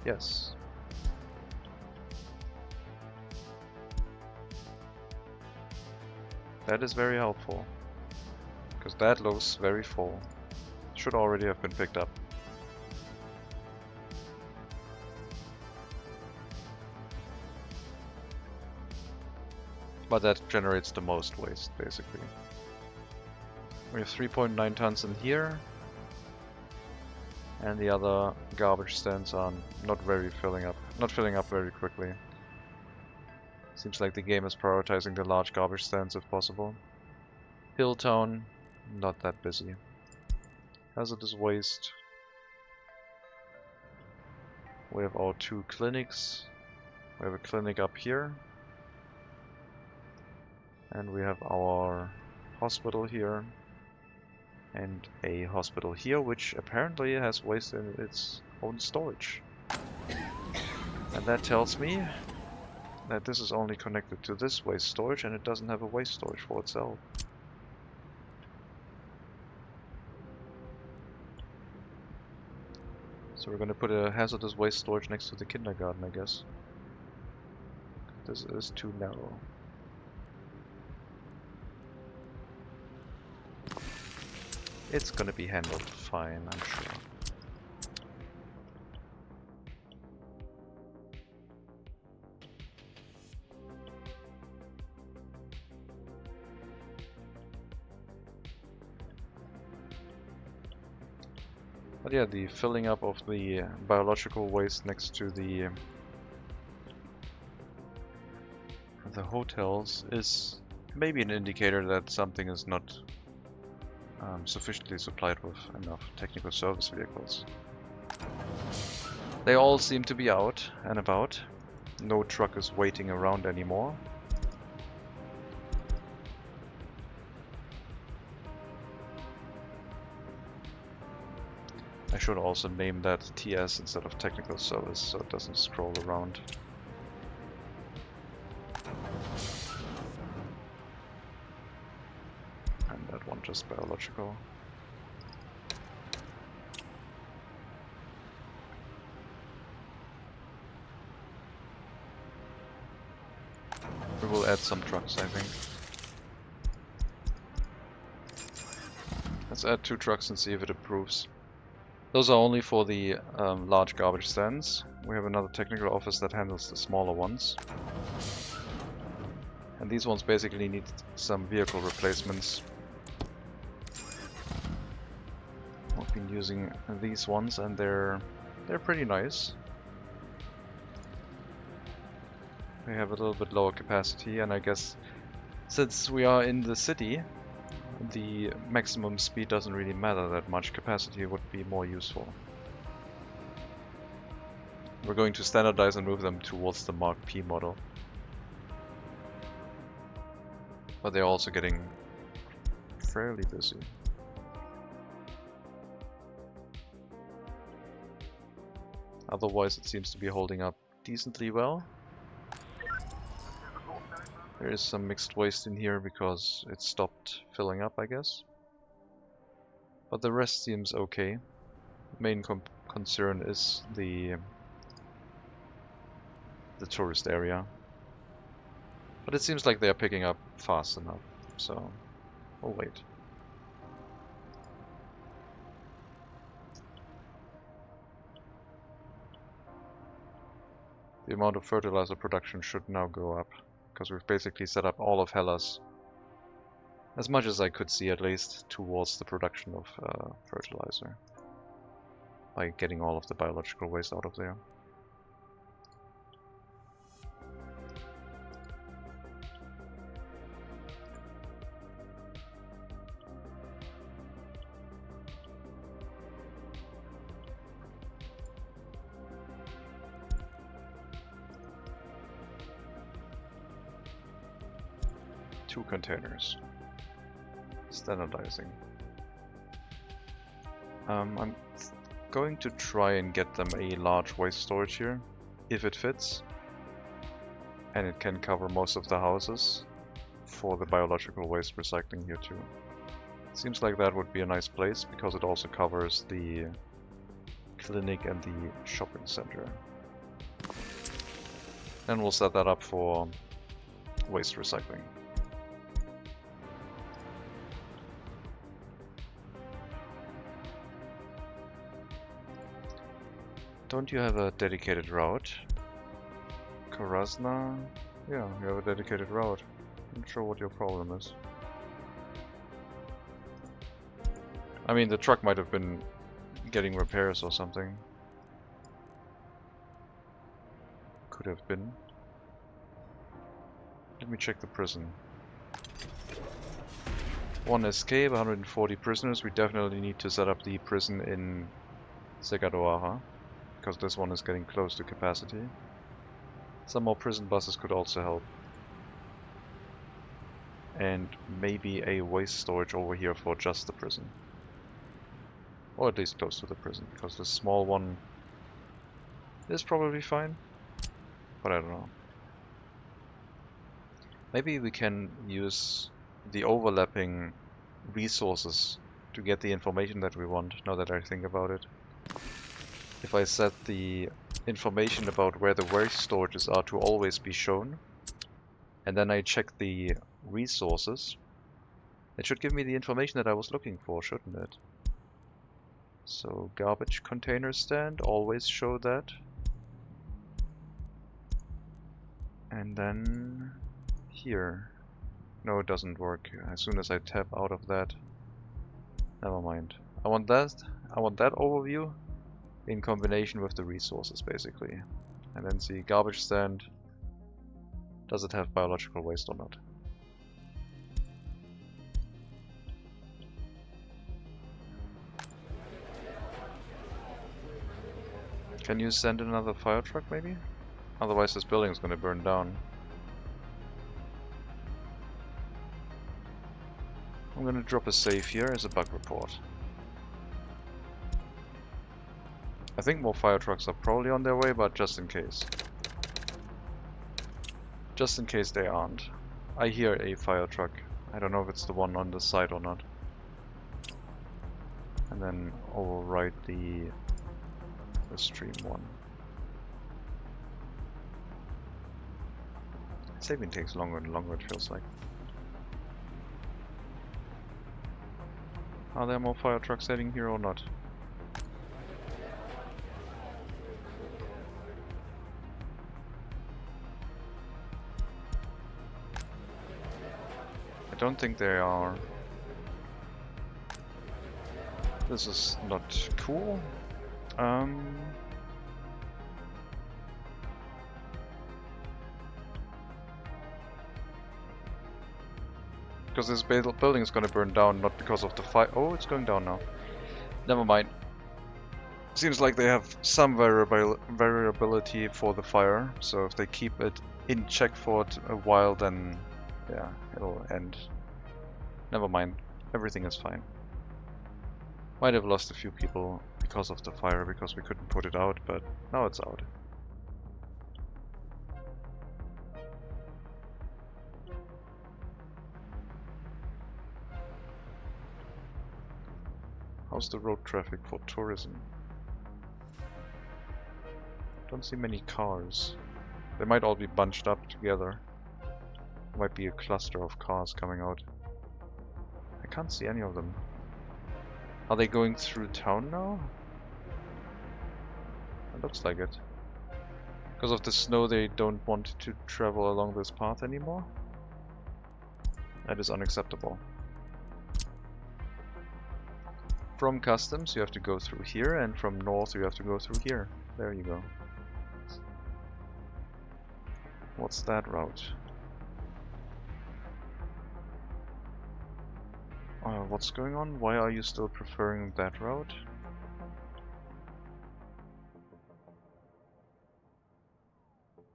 Yes. That is very helpful, because that looks very full. Should already have been picked up. But that generates the most waste, basically. We have 3.9 tons in here, and the other garbage stands are not filling up very quickly. Seems like the game is prioritizing the large garbage stands if possible. Hilltown, not that busy. Hazardous waste. We have our 2 clinics. We have a clinic up here. And we have our hospital here. And a hospital here, which apparently has waste in its own storage. And that tells me that this is only connected to this waste storage and it doesn't have a waste storage for itself. So we're gonna put a hazardous waste storage next to the kindergarten, I guess. This is too narrow. It's gonna be handled fine, I'm sure. But yeah, the filling up of the biological waste next to the hotels is maybe an indicator that something is not sufficiently supplied with enough technical service vehicles. They all seem to be out and about. No truck is waiting around anymore. I should also name that TS instead of technical service so it doesn't scroll around. And that one just biological. We will add some trucks, I think. Let's add 2 trucks and see if it improves. Those are only for the large garbage stands. We have another technical office that handles the smaller ones. And these ones basically need some vehicle replacements. I've been using these ones and they're pretty nice. We have a little bit lower capacity, and I guess since we are in the city, the maximum speed doesn't really matter that much. Capacity would be more useful. We're going to standardize and move them towards the Mark P model. But they're also getting fairly busy. Otherwise it seems to be holding up decently well. There is some mixed waste in here because it stopped filling up, I guess. But the rest seems okay. Main concern is the tourist area. But it seems like they are picking up fast enough, so we'll wait. The amount of fertilizer production should now go up, because we've basically set up all of Hellas, as much as I could see at least, towards the production of fertilizer, by getting all of the biological waste out of there. Two containers. Standardizing. I'm going to try and get them a large waste storage here, if it fits. And it can cover most of the houses for the biological waste recycling here too. Seems like that would be a nice place because it also covers the clinic and the shopping center. And we'll set that up for waste recycling. Don't you have a dedicated route? Krasna? Yeah, you have a dedicated route. I'm not sure what your problem is. I mean, the truck might have been getting repairs or something. Could have been. Let me check the prison. 1 escape, 140 prisoners. We definitely need to set up the prison in Segadoara, because this one is getting close to capacity. Some more prison buses could also help. And maybe a waste storage over here for just the prison. Or at least close to the prison, because the small one is probably fine. But I don't know. Maybe we can use the overlapping resources to get the information that we want, now that I think about it. If I set the information about where the waste storages are to always be shown, and then I check the resources, it should give me the information that I was looking for, shouldn't it? So garbage container stand, always show that. And then here. No, it doesn't work. As soon as I tap out of that, never mind. I want that overview in combination with the resources, basically. And then see garbage stand. Does it have biological waste or not? Can you send another fire truck, maybe? Otherwise this building is going to burn down. I'm going to drop a save here as a bug report. I think more fire trucks are probably on their way, but just in case. Just in case they aren't. I hear a fire truck. I don't know if it's the one on the side or not. And then overwrite the stream one. Saving takes longer and longer, it feels like. Are there more fire trucks heading here or not? I don't think they are. This is not cool. Because this building is gonna burn down, not because of the fire. Oh, it's going down now. Never mind. Seems like they have some variability for the fire, so if they keep it in check for a while, then yeah, it'll end. Never mind. Everything is fine. Might have lost a few people because of the fire, because we couldn't put it out, but now it's out. How's the road traffic for tourism? Don't see many cars. They might all be bunched up together. There might be a cluster of cars coming out. I can't see any of them. Are they going through town now? It looks like it. Because of the snow, they don't want to travel along this path anymore. That is unacceptable. From customs you have to go through here, and from north you have to go through here. There you go. What's that route? What's going on? Why are you still preferring that route?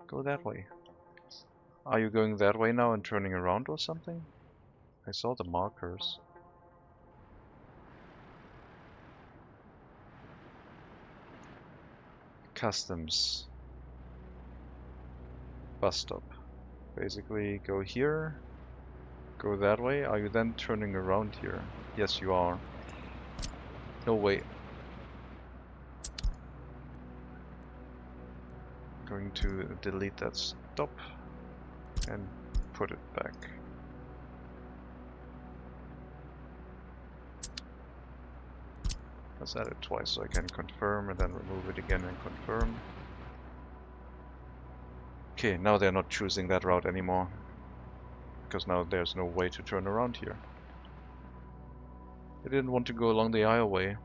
Go that way. Are you going that way now and turning around or something? I saw the markers. Customs. Bus stop. Basically go here, go that way. Are you then turning around here? Yes, you are. No way. Going to delete that stop and put it back. Let's add it twice so I can confirm and then remove it again and confirm. Okay, now they're not choosing that route anymore, because now there's no way to turn around here. They didn't want to go along the aisleway.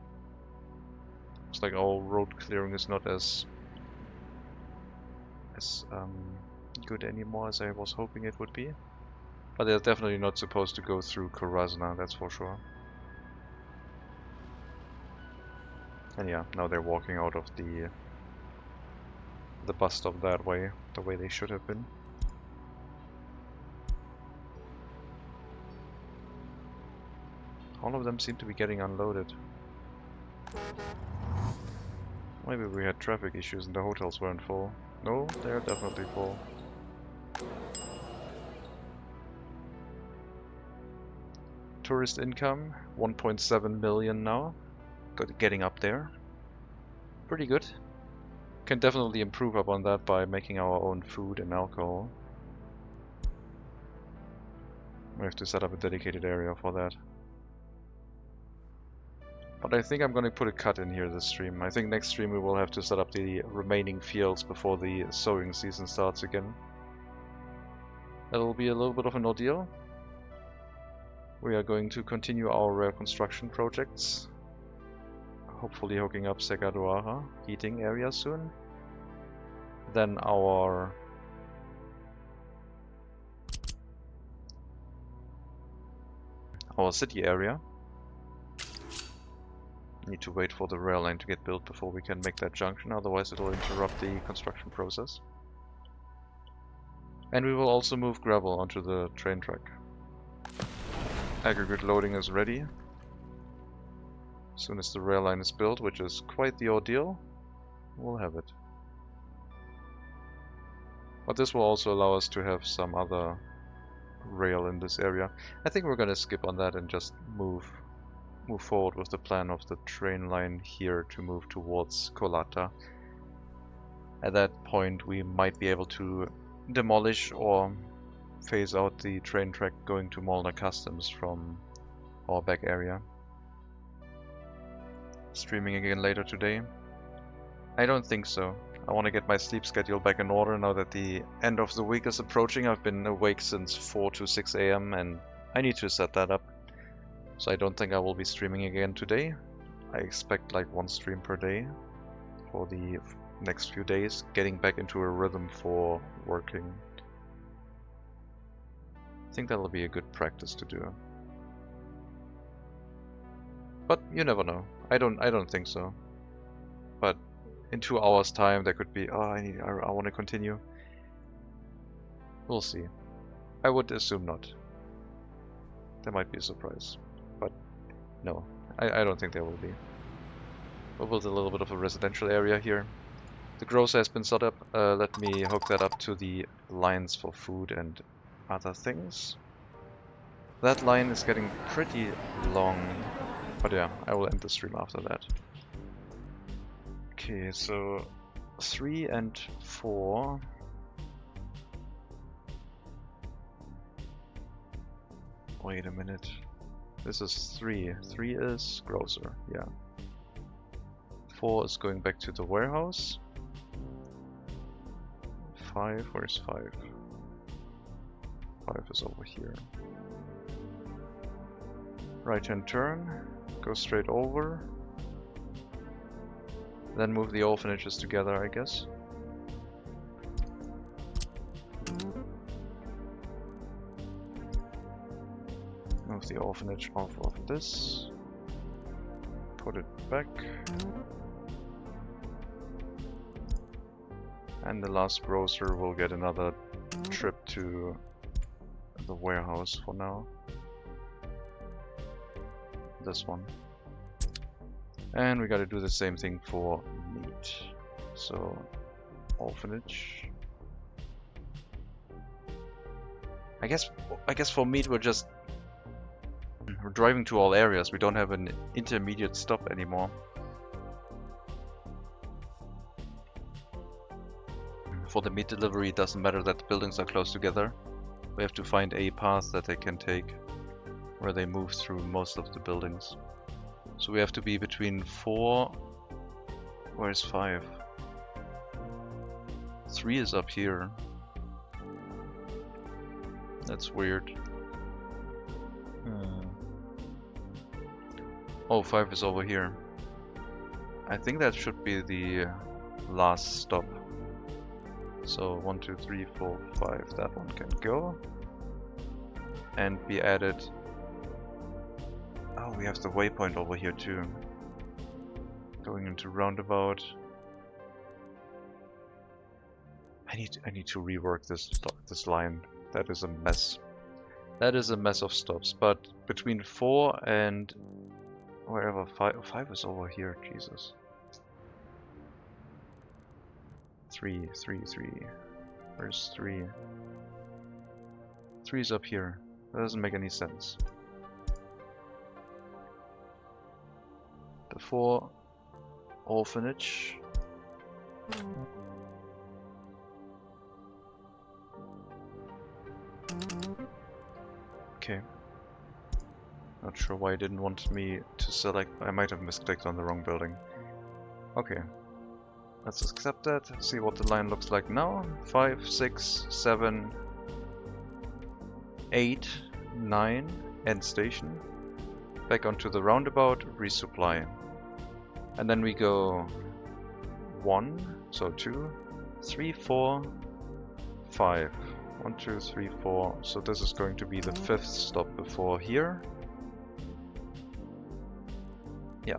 Looks like our road clearing is not as good anymore as I was hoping it would be. But they're definitely not supposed to go through Krasna, that's for sure. And yeah, now they're walking out of the bus stop that way, the way they should have been. All of them seem to be getting unloaded. Maybe we had traffic issues and the hotels weren't full. No, they're definitely full. Tourist income, 1.7 million now. Getting up there. Pretty good. Can definitely improve upon that by making our own food and alcohol. We have to set up a dedicated area for that. But I think I'm going to put a cut in here this stream. I think next stream we will have to set up the remaining fields before the sowing season starts again. That'll be a little bit of an ordeal. We are going to continue our rail construction projects. Hopefully hooking up Segaduara heating area soon. Then our city area. Need to wait for the rail line to get built before we can make that junction, otherwise it will interrupt the construction process. And we will also move gravel onto the train track. Aggregate loading is ready. As soon as the rail line is built, which is quite the ordeal, we'll have it. But this will also allow us to have some other rail in this area. I think we're gonna skip on that and just move forward with the plan of the train line here to move towards Kolata. At that point we might be able to demolish or phase out the train track going to Molnar Customs from our back area. Streaming again later today? I don't think so. I want to get my sleep schedule back in order now that the end of the week is approaching. I've been awake since 4 to 6 AM and I need to set that up. So I don't think I will be streaming again today. I expect like 1 stream per day for the next few days, getting back into a rhythm for working. think that'll be a good practice to do. But you never know. I don't think so. But in 2 hours time there could be, oh, I want to continue. We'll see. I would assume not. There might be a surprise. But no, I don't think there will be. We'll build a little bit of a residential area here. The grocer has been set up. Let me hook that up to the lines for food and other things. That line is getting pretty long. But yeah, I will end the stream after that. Okay, so 3 and 4. Wait a minute. This is 3. 3 is grocer, yeah. 4 is going back to the warehouse. 5, where's 5? 5 is over here. Right hand turn, go straight over. Then move the orphanages together, I guess. Move the orphanage off of this. Put it back. And the last grocer will get another trip to the warehouse for now. This one. And we gotta do the same thing for meat. So, orphanage. I guess for meat we're driving to all areas. We don't have an intermediate stop anymore. For the meat delivery, it doesn't matter that the buildings are close together. We have to find a path that they can take where they move through most of the buildings. So we have to be between 4... Where's 5? 3 is up here. That's weird. Oh, 5 is over here. I think that should be the last stop. So 1, 2, 3, 4, 5. That one can go. And be added. Oh, we have the waypoint over here too. Going into roundabout. I need to rework this line. That is a mess. That is a mess of stops. But between 4 and wherever 5 is over here. Jesus. 3. Where's 3? 3 is up here. That doesn't make any sense. The 4 orphanage. Okay. Not sure why it didn't want me to select. I might have misclicked on the wrong building. Okay. Let's accept that. See what the line looks like now. 5, 6, 7, 8, 9. End station. Back onto the roundabout. Resupply. And then we go 1, so 2, 3, 4, 5. 1, 2, 3, 4. So this is going to be the 5th stop before here. Yeah,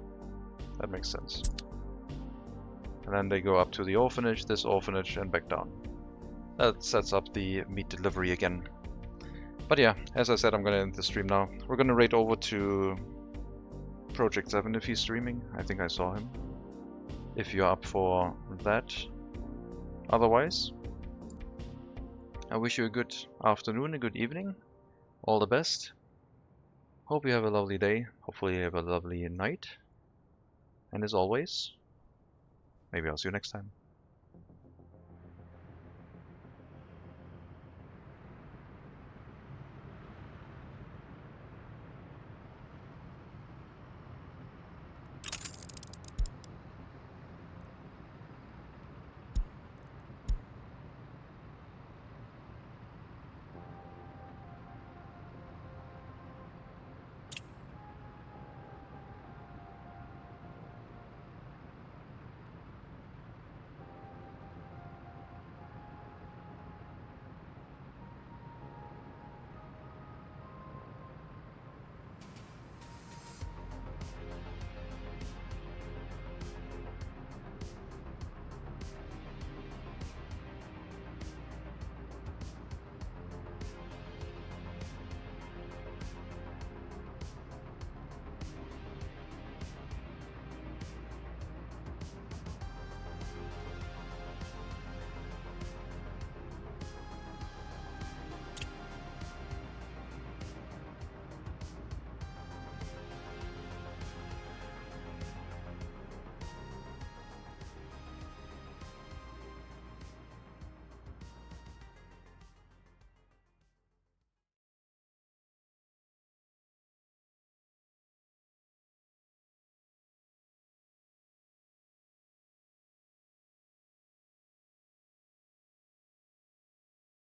that makes sense. And then they go up to the orphanage, this orphanage, and back down. That sets up the meat delivery again. But yeah, as I said, I'm gonna end the stream now. We're gonna raid over to Project 7 if he's streaming. I think I saw him. If you're up for that. Otherwise, I wish you a good afternoon, a good evening. All the best. Hope you have a lovely day. Hopefully you have a lovely night. And as always, maybe I'll see you next time.